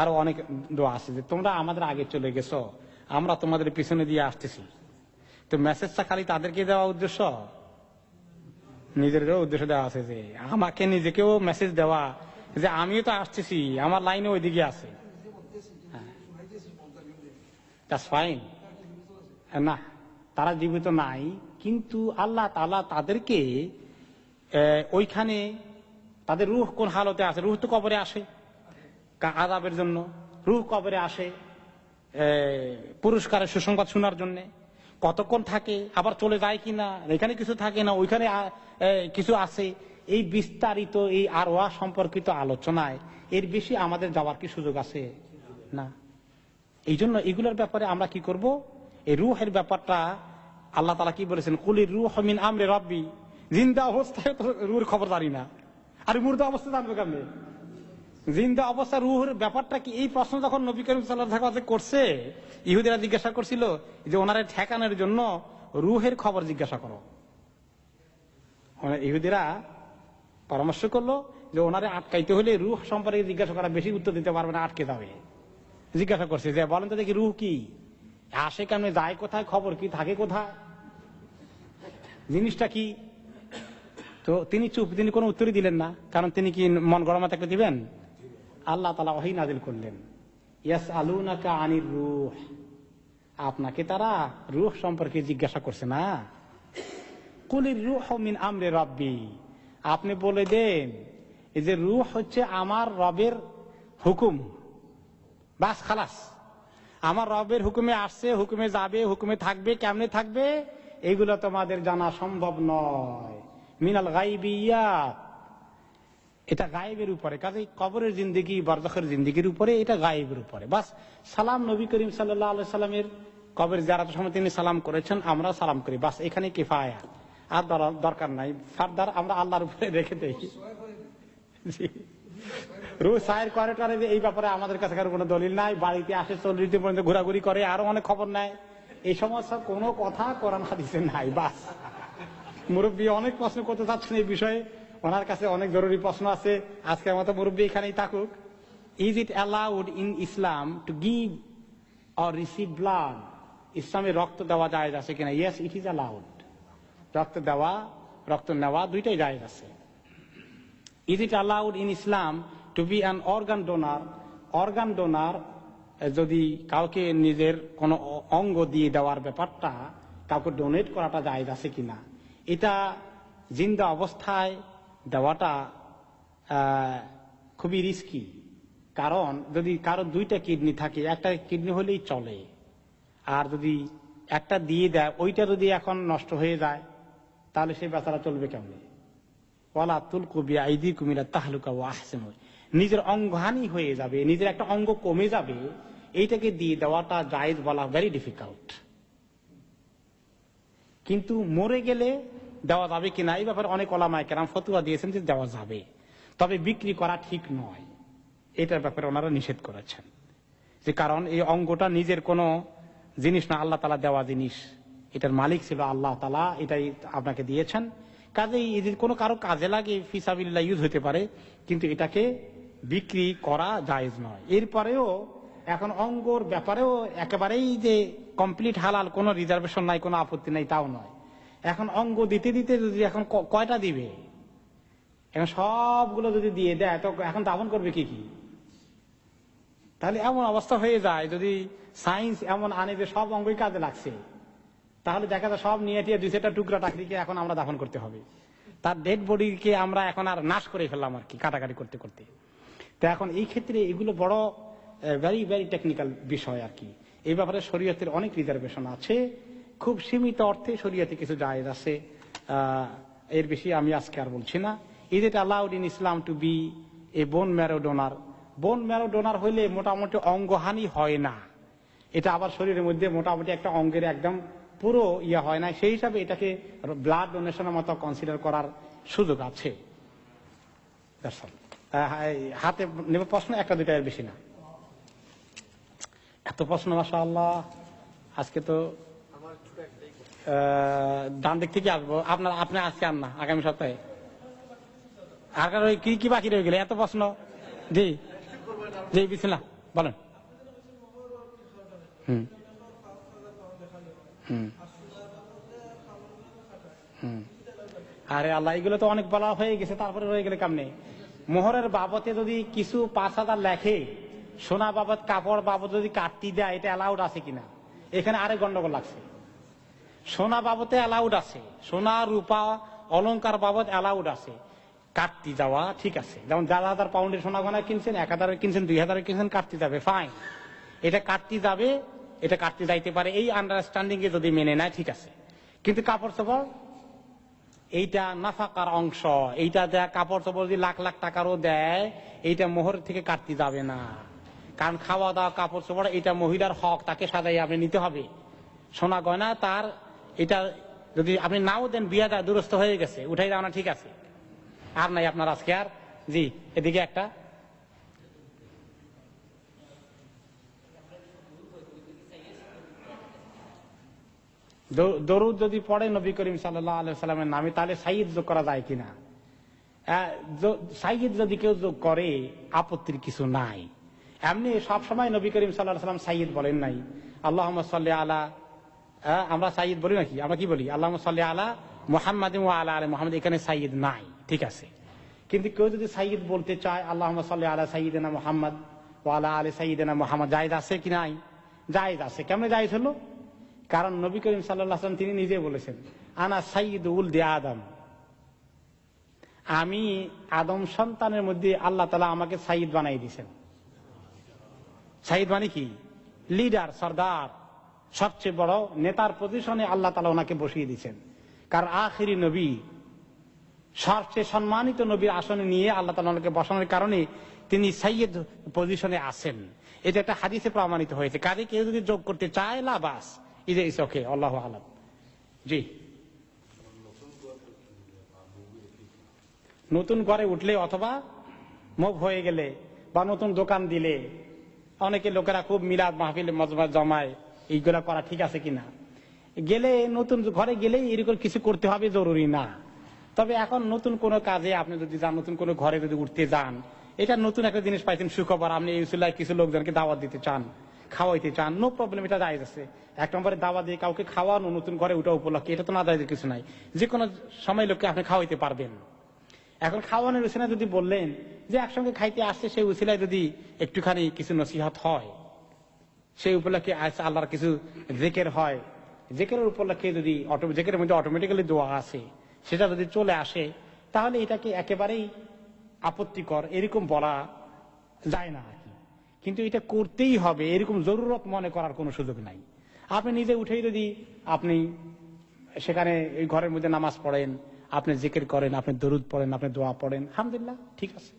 আরো অনেক দোয়া আছে যে তোমরা আমাদের আগে চলে গেছো, আমরা তোমাদের পিছনে দিয়ে আসতেছি। তো মেসেজটা খালি তাদেরকে দেওয়া উদ্দেশ্য, নিজেরও উদ্দেশ্য দেওয়া আছে, যে আমাকে নিজেকেও মেসেজ দেওয়া যে আমিও তো আসতেছি, আমার লাইনে ওইদিকে আছে। That's fine. না, তারা জীবিত নাই, কিন্তু আল্লাহ তাআলা তাদেরকে ওইখানে, তাদের রূহ কোন হালতে আছে? রূহ তো কবরে আসে আযাবের জন্য, রূহ কবরে আসে পুরস্কারের সুসংবাদ শোনার জন্য। কতক্ষণ থাকে, আবার চলে যায় কিনা, এখানে কিছু থাকে না, ওইখানে কিছু আছে, এই বিস্তারিত এই আরওয়াহ সম্পর্কিত আলোচনায় এর বেশি আমাদের যাওয়ার কি সুযোগ আছে? না। এই জন্য এগুলোর ব্যাপারে আমরা কি করব? এই রূহের ব্যাপারটা আল্লাহ তাআলা কি বলেছেন? কুলির রূহ মিন আমরি রাব্বি। জিন্দা অবস্থায় তো রূহের খবর জানি না, আর মুর্দা অবস্থা জানবে কেমনে? জিন্দা অবস্থা রূহের ব্যাপারটা কি? এই প্রশ্ন যখন নবী করিম সাল্লাল্লাহু আলাইহি ওয়াসাল্লাম করছে, ইহুদিরা জিজ্ঞাসা করছিল যে ওনারে ঠেকানোর জন্য রূহের খবর জিজ্ঞাসা করো। ইহুদিরা পরামর্শ করলো যে ওনারে আটকাইতে হলে রূহ সম্পর্কে জিজ্ঞাসা করা, বেশি উত্তর দিতে পারবে না, আটকে যাবে। জিজ্ঞাসা করছে যে বলেন তো দেখি রূহ কি, আসে কেমনে, যায় কোথায়, খবর কি, থাকে কোথায়, জিনিসটা কি? তো তিনি চুপ, তিনি কোনো উত্তরই দিলেন না। কারণ তিনি কি মন গরমা থাকলে দিবেন? আল্লাহ তাআলা ওহী নাযিল করলেন, ইয়াসআলুনাকা আনির রূহ, আপনাকে তারা রূহ সম্পর্কে জিজ্ঞাসা করছে না। কুলির রূহ মিন আমরি রাব্বি, আপনি বলে দেন এই যে রূহ হচ্ছে আমার রবের হুকুম, বাস খালাস। আমার রবের হুকুমে আসছে, হুকুমে যাবে, হুকুমে থাকবে, কেমনে থাকবে এগুলো তোমাদের জানা সম্ভব নয়। মিনাল গায়বিয়াত, এটা গায়েবের উপরে। কাজে কবরের জিন্দেগি, বারজাখের জিন্দেগির উপরে, এটা গায়েবের উপরে। বাস সালাম নবী করিম সাল্লাল্লাহু আলাইহি সাল্লামের কবর জিয়ারতের সময় তিনি সালাম করেছেন, আমরা সালাম করি, বাস এখানে কিফায়া, আর দরকার নাই। ফারদার আমরা আল্লাহর উপরে রেখে দেই। রোজ সাইর করে টারে এই ব্যাপারে আমাদের কাছে কারো কোনো দলিল নাই, বাড়িতে আসে 40 দিন পর্যন্ত ঘোরাঘুরি করে, আরো অনেক খবর নেয়, এই সমস্ত কোনো কথা কোরআন হাদিসে নাই। বাস মুরব্বী অনেক প্রশ্ন করতে চাচ্ছেন এই বিষয়ে, ওনার কাছে অনেক জরুরি প্রশ্ন আছে, আজকের মতো মুরব্বী এখানেই থাকুক। Is it allowed in Islam to give or receive blood? ইসলামে রক্ত দেওয়া জায়েজ আছে কিনা? Yes, it is allowed. রক্ত দেওয়া, রক্ত নেওয়া দুইটাই জায়েজ আছে। Is it allowed in Islam to be an organ donor? Organ donor যদি কাউকে নিজের কোনো অঙ্গ দিয়ে দেওয়ার ব্যাপারটা, কাউকে ডোনেট করাটা জায়েজ আছে কিনা? এটা জিন্দা অবস্থায় দেওয়াটা খুবই রিস্কি। কারণ যদি কারো দুইটা কিডনি থাকে, একটা কিডনি হলেই চলে, আর যদি একটা দিয়ে দেয় ওইটা যদি এখন নষ্ট হয়ে যায় তাহলে সেই বেচারা চলবে কেমনে? ওয়ালা তুলকু বিআইদিকুম ইলা তাহলুকা ওয়া আহসিনু, নিজের অঙ্গহানি হয়ে যাবে, নিজের একটা অঙ্গ কমে যাবে, এইটাকে দিয়ে দেওয়াটা জায়েজ বলা ভেরি ডিফিকাল্ট। কিন্তু মরে গেলে দেওয়া যাবে কিনা এই ব্যাপারে অনেক ওলামায়ে কেরাম ফতোয়া দিয়েছেন যে দেওয়া যাবে, তবে বিক্রি করা ঠিক নয়, এটার ব্যাপারে ওনারা নিষেধ করেছেন। যে কারণ এই অঙ্গটা নিজের কোনো জিনিস না, আল্লাহ তাআলা দেওয়া জিনিস, এটার মালিক ছিল আল্লাহ তাআলা, এটাই আপনাকে দিয়েছেন, কাজেই যদি কোনো কারো কাজে লাগে ফিসাবিল্লাহ ইউজ হতে পারে, কিন্তু এটাকে বিক্রি করা জায়েজ নয়। এরপরেও এখন অঙ্গর ব্যাপারেও একেবারেই যে কমপ্লিট হালাল, কোনো রিজার্ভেশন নাই, কোনো আপত্তি নাই তাও নয়। এখন অঙ্গ দিতে দিতে যদি এখন কয়টা দিবে, এখন সবগুলো যদি দিয়ে দেয় তো এখন দাফন করবে কি কি? তাহলে এমন অবস্থা হয়ে যায়, যদি সায়েন্স এমন আনে যে সব অঙ্গই কাজে লাগছে, তাহলে দেখা যায় সব নিয়ে টিয়ে 2-4টা টুকরা টাকরিকে এখন আমরা দাফন করতে হবে, তার ডেড বডিকে আমরা এখন আর নাশ করে ফেললাম আর কি, কাটাকাটি করতে করতে। তো এখন এই ক্ষেত্রে এগুলো বড় ভেরি ভেরি টেকনিক্যাল বিষয় আর কি। এই ব্যাপারে শরীয়তের অনেক রিজার্ভেশন আছে, খুব সীমিত অর্থে শরীয়তে কিছু জায়েজ আছে, এর বেশি আমি আজকে আর বলছি না। Is it allowed in Islam to be a bone marrow donor? Bone marrow donor হইলে মোটামুটি অঙ্গহানি হয় না, এটা আবার শরীরের মধ্যে মোটামুটি একটা অঙ্গের একদম পুরো ইয়ে হয় না, সেই হিসাবে এটাকে ব্লাড ডোনেশনের মতো কনসিডার করার সুযোগ আছে। হাতে নেব প্রশ্ন, একটা দুইটা এর বেশি না। এত প্রশ্ন মাশাআল্লাহ, আজকে তো ডান দিক থেকে আসবো। আপনি আজকে আর না, আগামী সপ্তাহে। আর কি কি বাকি রয়ে গেলে এত প্রশ্ন? জি জি, বিসমিল্লাহ বলেন। হুম হুম হুম আরে আল্লাহ, এগুলো তো অনেক বলা হয়ে গেছে, তারপরে রয়ে গেলে কেমনে? মোহরের বাবদে যদি কিছু 5,000 লেখে, সোনা বাবদ কাপড় বাবদ যদি কাটতি দেয়, এটা অ্যালাউড আছে কিনা? এখানে আরেক গন্ডগোল লাগছে। সোনা বাবদে অ্যালাউড আছে, সোনা রূপা অলংকার বাবদ অ্যালাউড আছে, কাটতি যাওয়া ঠিক আছে। যেমন 4,000 পাউন্ডের সোনা গয়না কিনছেন, 1,000 কিনছেন, 2,000 কিনছেন, কাটতি যাবে, ফাইন, এটা কাটতি যাবে, এটা কাটতে যাইতে পারে, এই আন্ডারস্ট্যান্ডিং এ যদি মেনে নেয় ঠিক আছে। কিন্তু কাপড় চোপড় এইটা নাফাকার অংশ, এইটা দেয়, কাপড় চোপড় যদি লাখ লাখ টাকারও দেয়, এইটা মোহর থেকে কাটতে যাবে না, কারণ খাওয়া দাওয়া কাপড় চোপড় এটা মহিলার হক, তাকে সাজাই আপনি নিতে হবে। সোনা গয়না তার, এটা যদি আপনি নাও দেন, বিয়াটা দুরস্ত হয়ে গেছে, উঠাই দাও না ঠিক আছে, আর নাই আপনার আজকে আর। জি, এদিকে একটা দরুদ যদি পড়ে নবী করিম সাল্লাল্লাহু আলাইহি ওয়াসাল্লামের নামে, তাহলে সাইয়্যিদ যোগ করা যায় কিনা? সাইয়্যিদ যদি কেউ যোগ করে আপত্তির কিছু নাই। এমনি সবসময় নবী করিম সাল্লাল্লাহু আলাইহি ওয়াসাল্লাম সাইয়্যিদ বলেন নাই। আল্লাহুম্মা সাল্লি আলা, আমরা সাইয়্যিদ বলি নাকি? আমরা কি বলি? আল্লাহুম্মা সাল্লি আলা মুহাম্মাদিন ওয়া আলা আলি মুহাম্মাদ, এখানে সাইয়্যিদ নাই, ঠিক আছে। কিন্তু কেউ যদি সাইয়্যিদ বলতে চায়, আল্লাহুম্মা সাল্লি আলা সাইয়্যিদিনা মুহাম্মাদ ওয়া আলা আলি সাইয়্যিদিনা মুহাম্মাদ, জায়েজ আছে কি নাই? জায়েজ আছে। কেমনে জায়েজ হলো? কারণ নবী করিম সাল্লাল্লাহু আলাইহি ওয়াসাল্লাম তিনি নিজে বলেছেন, আনা সাইয়্যিদু উলদি আদম, আমি আদম সন্তানের মধ্যে আল্লাহ তাআলা আমাকে সাইয়্যিদ বানাই দিয়েছেন। সাইয়্যিদ মানে কি? লিডার, সর্দার, সবচেয়ে বড় নেতার পজিশনে আল্লাহ তাআলা ওনাকে বসিয়ে দিয়েছেন। কারণ আখিরি নবী, সবচেয়ে সম্মানিত নবীর আসনে নিয়ে আল্লাহ তাআলা ওনাকে বসানোর কারণে তিনি সাইয়্যিদ পজিশনে আছেন। এটা একটা হাদিসে প্রমাণিত হয়েছে। কাজে কেউ যদি যোগ করতে চায়, লা বাস, ইজ ওকে, আল্লাহু আলাম। জি, নতুন ঘরে উঠলে অথবা মুভ হয়ে গেলে বা নতুন দোকান দিলে, অনেকে লোকেরা খুব মিলাদ মাহফিল মজমা জমায়, এইগুলা করা ঠিক আছে কিনা। গেলে নতুন ঘরে গেলেই এরকম কিছু করতে হবে জরুরি না। তবে এখন নতুন কোনো কাজে আপনি যদি যান, নতুন কোনো ঘরে যদি উঠতে যান, এটা নতুন একটা জিনিস পাইছেন সুখবর, আপনি এই উসিলায় কিছু লোকজনকে দাওয়াত দিতে চান, খাওয়াইতে চান, নো প্রবলেম, এটা জায়েজ আছে। এক নম্বরে দাওয়াত দিয়ে কাউকে খাওয়ানো নতুন ঘরে উঠা উপলক্ষে, এটা তো না জায়েজের কিছু নাই, যে কোনো সময় লোককে আপনি খাওয়াইতে পারবেন। এখন খাওয়ানোর উসিলায় যদি বললেন যে একসঙ্গে খাইতে আসছে, সেই উসিলায় যদি একটুখানি কিছু নসিহত হয়, সেই উপলক্ষে আল্লাহর কিছু জিকির হয়, জিকিরের উপলক্ষে যদি জিকিরের মধ্যে অটোমেটিক্যালি দোয়া আসে, সেটা যদি চলে আসে, তাহলে এটাকে একেবারেই আপত্তিকর এরকম বলা যায় না আর কি। কিন্তু এটা করতেই হবে এরকম জরুরত মনে করার কোনো সুযোগ নাই। আপনি নিজে উঠেই যদি আপনি সেখানে এই ঘরের মধ্যে নামাজ পড়েন, আপনি জিকির করেন, আপনি দরুদ পড়েন, আপনি দোয়া পড়েন, আলহামদুলিল্লাহ, ঠিক আছে।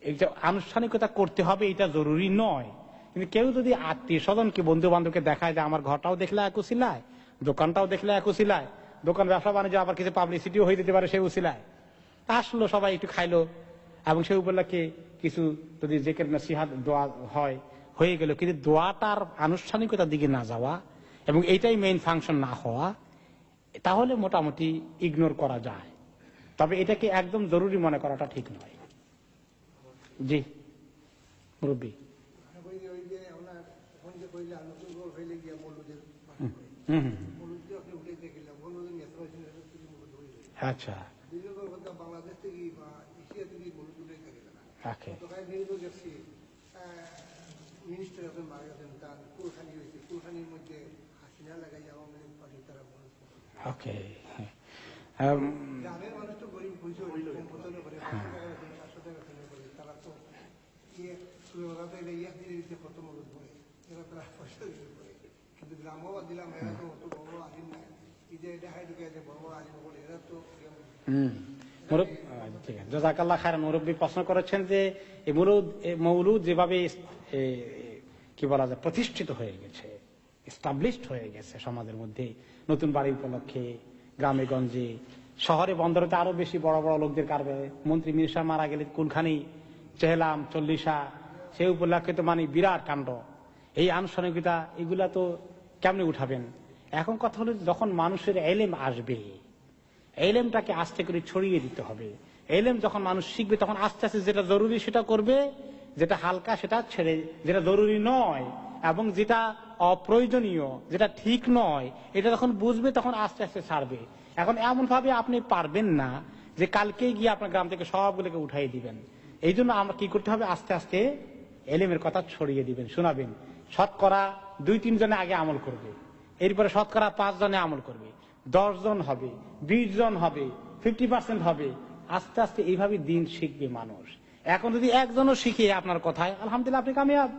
এই যে আনুষ্ঠানিকতা করতে হবে এটা জরুরি নয়। কিন্তু কেউ যদি আত্মীয় স্বজনকে, বন্ধু বান্ধবকে দেখায় যে আমার ঘরটাও দেখলে এক উসিলায়, দোকানটাও দেখলে এক উসিলায়, দোকান ব্যবসা বাণিজ্য আবার কিছু পাবলিসিটিও হয়ে যেতে পারে সেই উসিলায়, আসলো সবাই একটু খাইলো, এবং সেই উপলক্ষে কিছু যদি জিকির নসিহত দোয়া হয়, হয়ে গেল, কিন্তু দোয়াটার আনুষ্ঠানিকতার দিকে না যাওয়া এবং এইটাই মেইন ফাংশন না হওয়া, তাহলে মোটামুটি ইগনোর করা যায়। তবে এটাকে একদম জরুরি মনে করাটা ঠিক নয়। জি মুরব্বী, আচ্ছা, বাংলাদেশ থেকে বা এশিয়া থেকে মিনিস্টার আছেন, মারা গেছেন, তার কুলখানি হয়েছে, কুলখানির মধ্যে হাসিনা লাগাই আওয়ামী লীগ পার্টি তারা গ্রামের মানুষ তো গরিব হয়েছে, সম্পদনে করে 500 টাকা করে, তারা তো ইয়ে দিয়ে দিতে কত মদত করে, এরা তারা পয়সা দিতে করে। কিন্তু গ্রামবাদ দিলাম, এরা তো অত বড় বড় আলিম নাই, এই যে দেখাই ঢুকে আছে বড় বড় আলিম বলে, এরা তো ঠিক আছে। জাযাকাল্লাহ খায়রান। মুরব্বী প্রশ্ন করেছেন যে মৌলুদ যেভাবে কি বলা যায় প্রতিষ্ঠিত হয়ে গেছে, এস্টাবলিশড হয়ে গেছে সমাজের মধ্যে, নতুন বাড়ি উপলক্ষে, গ্রামে গঞ্জে, শহরে বন্দরেতে আরো বেশি বড় বড় লোকদের কারবে, মন্ত্রী মিনিস্টার মারা গেলে কুলখানি, চেহলাম, চল্লিশা, সেই উপলক্ষে তো মানে বিরাট কাণ্ড। এই আনুষ্ঠানিকতা এগুলা তো কেমনে উঠাবেন? এখন কথা হলো, যখন মানুষের এলেম আসবে, এলেমটাকে আস্তে করে ছড়িয়ে দিতে হবে। এলেম যখন মানুষ শিখবে, তখন আস্তে আস্তে যেটা জরুরি সেটা করবে, যেটা হালকা সেটা ছেড়ে, যেটা জরুরি নয় এবং যেটা অপ্রয়োজনীয়, যেটা ঠিক নয়, এটা যখন বুঝবে তখন আস্তে আস্তে ছাড়বে। এখন এমন ভাবে আপনি পারবেন না যে কালকেই গিয়ে আপনার গ্রাম থেকে সবগুলোকে উঠাই দিবেন। এই জন্য আমরা কি করতে হবে, আস্তে আস্তে এলেমের কথা ছড়িয়ে দিবেন, শোনাবেন। শতকরা 2-3 জনে আগে আমল করবে, এরপরে শতকরা 5 জনে আমল করবে, 10 জন হবে, 20 জন হবে, 50% হবে। আস্তে আস্তে এইভাবে দিন শিখবে মানুষ। এখন যদি একজনও শিখে আপনার কথায়, আলহামদুলিল্লাহ আপনি কামিয়াব।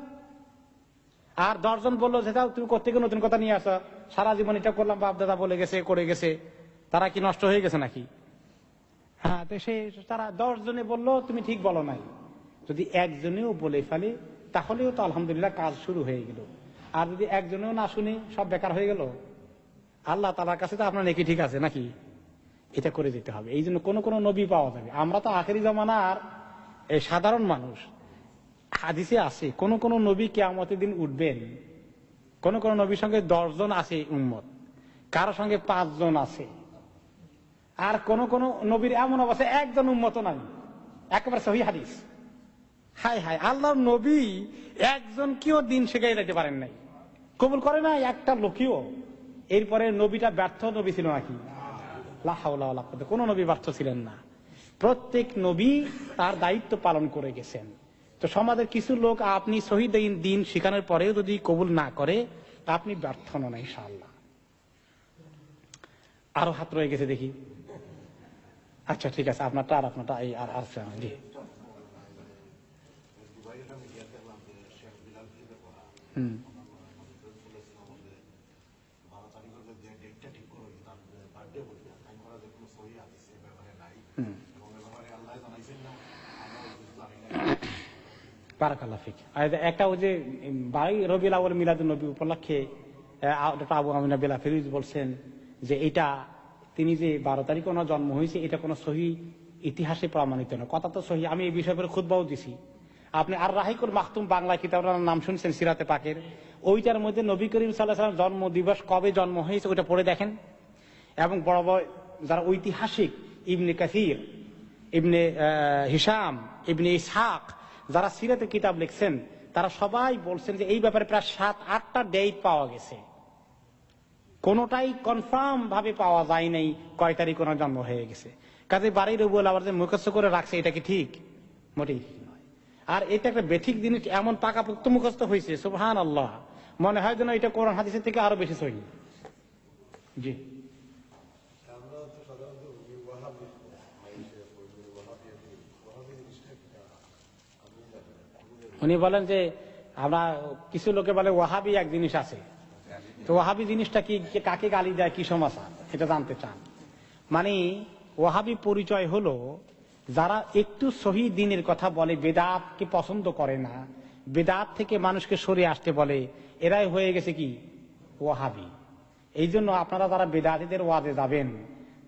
আর 10 জন বললো যে তুমি কোত্থেকে নতুন কথা নিয়ে আসো, সারা জীবন এটা করলাম, বাপ দাদা বলে গেছে, করে গেছে, তারা কি নষ্ট হয়ে গেছে নাকি? হ্যাঁ, তো সে তারা 10 জনে বললো তুমি ঠিক বলো নাই, যদি একজনেও বলে ফেলে তাহলেও তো আলহামদুলিল্লাহ কাজ শুরু হয়ে গেল। আর যদি একজনেও না শুনে সব বেকার হয়ে গেল, আল্লাহ তাআলার কাছে তো আপনার নেকি ঠিক আছে নাকি? এটা করে যেতে হবে। এই জন্য কোন কোন নবী পাওয়া যাবে। আমরা তো আখেরি জামানার সাধারণ মানুষ। হাদিসে আছে কোন কোন নবী কিয়ামতের দিন উঠবেন, কোন কোন নবীর সঙ্গে 10 জন আছে উম্মত, কারো সঙ্গে 5 জন আছে, আর কোন কোন নবীর এমন অবস্থা একজন উম্মত নাই। একেবারে সহিহ হাদিস। হায় হায়, আল্লাহর নবী একজন কেউ দিন শেখাই যেতে পারেন নাই, কবুল করে না একটা লোকীয়। এরপরে নবীটা ব্যর্থ নবী ছিল নাকি? লা হাওলা ওয়ালা কুওয়াতা, কোন নবী ব্যর্থ ছিলেন না। প্রত্যেক নবী তার দায়িত্ব পালন করে গেছেন। তো সমাজের কিছু লোক আপনি সহি দিন শিখানোর পরেও যদি কবুল না করে, আপনি ব্যর্থ নন ইনশাআল্লাহ। আরো হাত রয়ে গেছে দেখি। আচ্ছা ঠিক আছে, আপনারটা আর আপনারটা এই আর আর জি। বারাকাল্লাহ ফিক। একটা ওই যে রবিউল আউয়াল মিলাদুন নবী উপলক্ষে আবু আমিনা বেলা ফিরোজ বলছেন যে এটা তিনি যে 12 তারিখে ওনার জন্ম হয়েছে, এটা কোনো সহি ইতিহাসে প্রমাণিত না, কথা তো সহি। আমি এই বিষয়ে খুতবাও দিছি। আপনি আর রাহিকুল মাখতুম বাংলা কিতাবের নাম শুনছেন সিরাতে পাকের, ওইটার মধ্যে নবী করিম সাল্লাল্লাহু আলাইহি ওয়াসাল্লাম জন্ম দিবস কবে জন্ম হয়েছে ওইটা পড়ে দেখেন। এবং বড় বড় যারা ঐতিহাসিক, ইবনে কাসির, ইবনে হিশাম, ইবনে ইসহাক, যারা সিরাতের কিতাব লিখছেন, তারা সবাই বলছেন যে এই ব্যাপারে প্রায় 7-8টা ডেট পাওয়া গেছে। কোনটাই কনফার্ম ভাবে পাওয়া যায় নাই কয় তারিখ কোন জন্ম হয়ে গেছে। কাজে বাড়ির রবিউল আওয়াল যে মুখস্থ করে রাখছে এটা কি ঠিক? মোটেই ঠিক নয়। আর এটা একটা বেঠিক জিনিস, এমন পাকাপোক্ত মুখস্থ হয়েছে, সুবহানাল্লাহ, মনে হয় যেন এটা কোরআন হাদিসের থেকে আরো বেশি সহি। জি, উনি বলেন যে আমরা কিছু লোকে বলে ওয়াহাবি এক জিনিস আছে, তো ওয়াহাবি জিনিসটা কি, কাকে গালি দেয়, কি সমস্যা, এটা জানতে চান। মানে ওয়াহাবি পরিচয় হলো যারা একটু সহি দ্বীনের কথা বলে, বেদাতকে পছন্দ করে না, বেদাত থেকে মানুষকে সরে আসতে বলে, এরাই হয়ে গেছে কি ওয়াহাবি। এই জন্য আপনারা যারা বেদাতীদের ওয়াজে যাবেন,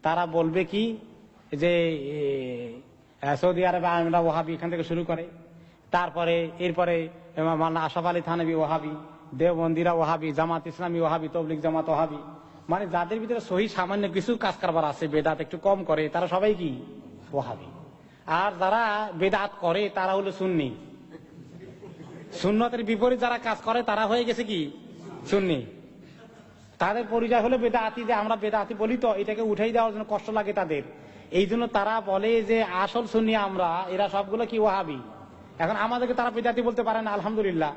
তারা বলবে কি যে সৌদি আরবে আমরা ওয়াহাবি, এখান থেকে শুরু করে, তারপরে এরপরে মাওলানা আশরাফ আলী থানভী ওয়াহাবি, দেওবন্দিরা ওয়াহাবি, জামাত ইসলামী ওয়াহাবি, তবলিগ জামাত ওয়াহাবি। মানে যাদের ভিতরে সহি সামান্য কিছু কাজ কারবার আছে, বেদাত একটু কম করে, তারা সবাই কি ওয়াহাবি। আর যারা বেদাত করে তারা হলো সুন্নি। সুন্নতের বিপরীত যারা কাজ করে তারা হয়ে গেছে কি সুন্নি। তাদের পরিচয় হলো বেদাতি, যে আমরা বেদাতি বলি, তো এটাকে উঠাই দেওয়ার জন্য কষ্ট লাগে তাদের। এই জন্য তারা বলে যে আসল সুন্নি আমরা, এরা সবগুলো কি ওয়াহাবি। এখন আমাদেরকে তারা বেদাতি বলতে পারে না, আলহামদুলিল্লাহ,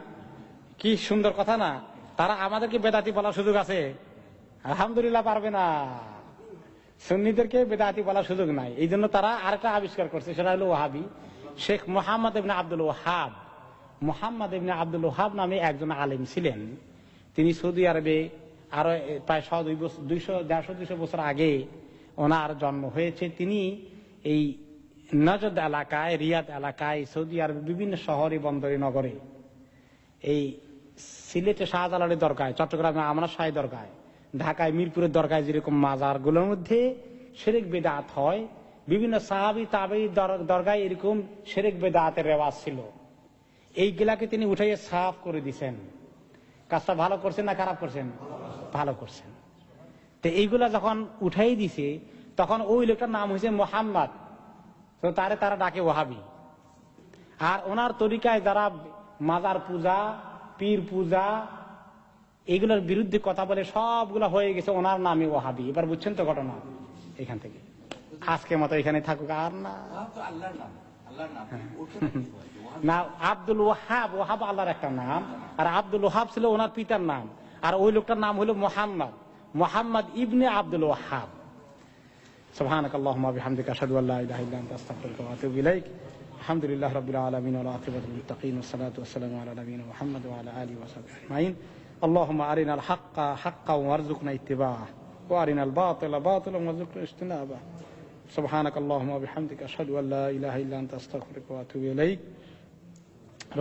কি সুন্দর কথা না। তারা আমাদেরকে বেদাতি বলার সুযোগ আছে? আলহামদুলিল্লাহ পারবে না। সুন্নিদেরকে বেদাতি বলার সুযোগ নাই। এই জন্য তারা আরেকটা আবিষ্কার করছে, সেটা হলো ওয়াহাবি। শেখ মোহাম্মদ ইবনে আব্দুল ওয়াহাব, মোহাম্মদ ইবনে আব্দুল ওয়াহাব নামে একজন আলেম ছিলেন। তিনি সৌদি আরবে আরো প্রায় 150-200 বছর আগে ওনার জন্ম হয়েছে। তিনি এই নজদ এলাকায়, রিয়াদ এলাকায়, সৌদি আরবের বিভিন্ন শহরে, বন্দরে, নগরে, এই সিলেটে শাহজালালের দরগায়, চট্টগ্রামে আমরা শাহী দরগায়, ঢাকায় মিরপুরের দরগায় যেরকম মাজার গুলোর মধ্যে শিরক বেদাত হয়, বিভিন্ন সাহাবী তাবেঈ দরগায় এরকম শিরক বেদাতের রেওয়াজ ছিল। এইগুলাকে তিনি উঠাইয়ে সাফ করে দিছেন। কাজটা ভালো করছেন না খারাপ করছেন? ভালো করছেন। তো এইগুলা যখন উঠাই দিছে, তখন ওই লোকটার নাম হয়েছে মোহাম্মদ, তো তারা ডাকে ওয়াহাবি। আর ওনার তরিকায় যারা মাজার পূজা, পীর পূজা, এইগুলোর বিরুদ্ধে কথা বলে, সবগুলা হয়ে গেছে ওনার নামে ওয়াহাবি। এবার বুঝছেন তো ঘটনা। এখান থেকে আজকে মতো এখানে থাকুক আর না। না, আব্দুল ওয়াহাব, ওয়াহাব আল্লাহর একটা নাম, আর আব্দুল ওয়াহাব ছিল ওনার পিতার নাম। আর ওই লোকটার নাম হলো মোহাম্মদ, মোহাম্মদ ইবনে আব্দুল ওয়াহাব। সুবহানাকাল্লাহুম্মা বিহামদিকা আশহাদু আল্লা ইলাহা ইল্লা আনতা আস্তাগফিরুকা ওয়া আতুবু ইলাইক। আলহামদুলিল্লাহি রাব্বিল আলামিন ওয়া আকিবাতুল মুত্তাকিন ওয়া সলাতু ওয়া সালামু আলা নাবিয়িনা মুহাম্মদ ওয়া আলা আলিহি ওয়া সাহবিহি আজমাইন। আল্লাহুম্মা আরিনাল হাক্কা হাক্কান ওয়ারযুকনা ইত্তিবা'আহ ওয়া আরিনাল বাতিলা বাতিলান ওয়ারযুকনা ইজতিনাবাহ। সুবহানাকাল্লাহুম্মা বিহামদিকা আশহাদু আল্লা ইলাহা ইল্লা আনতা আস্তাগফিরুকা ওয়া আতুবু ইলাইক।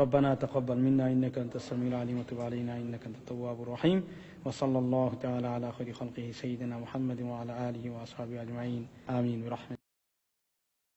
ربنا تقبل منا إنك أنت السميع العليم وتب علينا إنك أنت التواب الرحيم. وصلى الله تعالى على خير خلقه سيدنا محمد وعلى آله وأصحابه أجمعين آمين برحمته.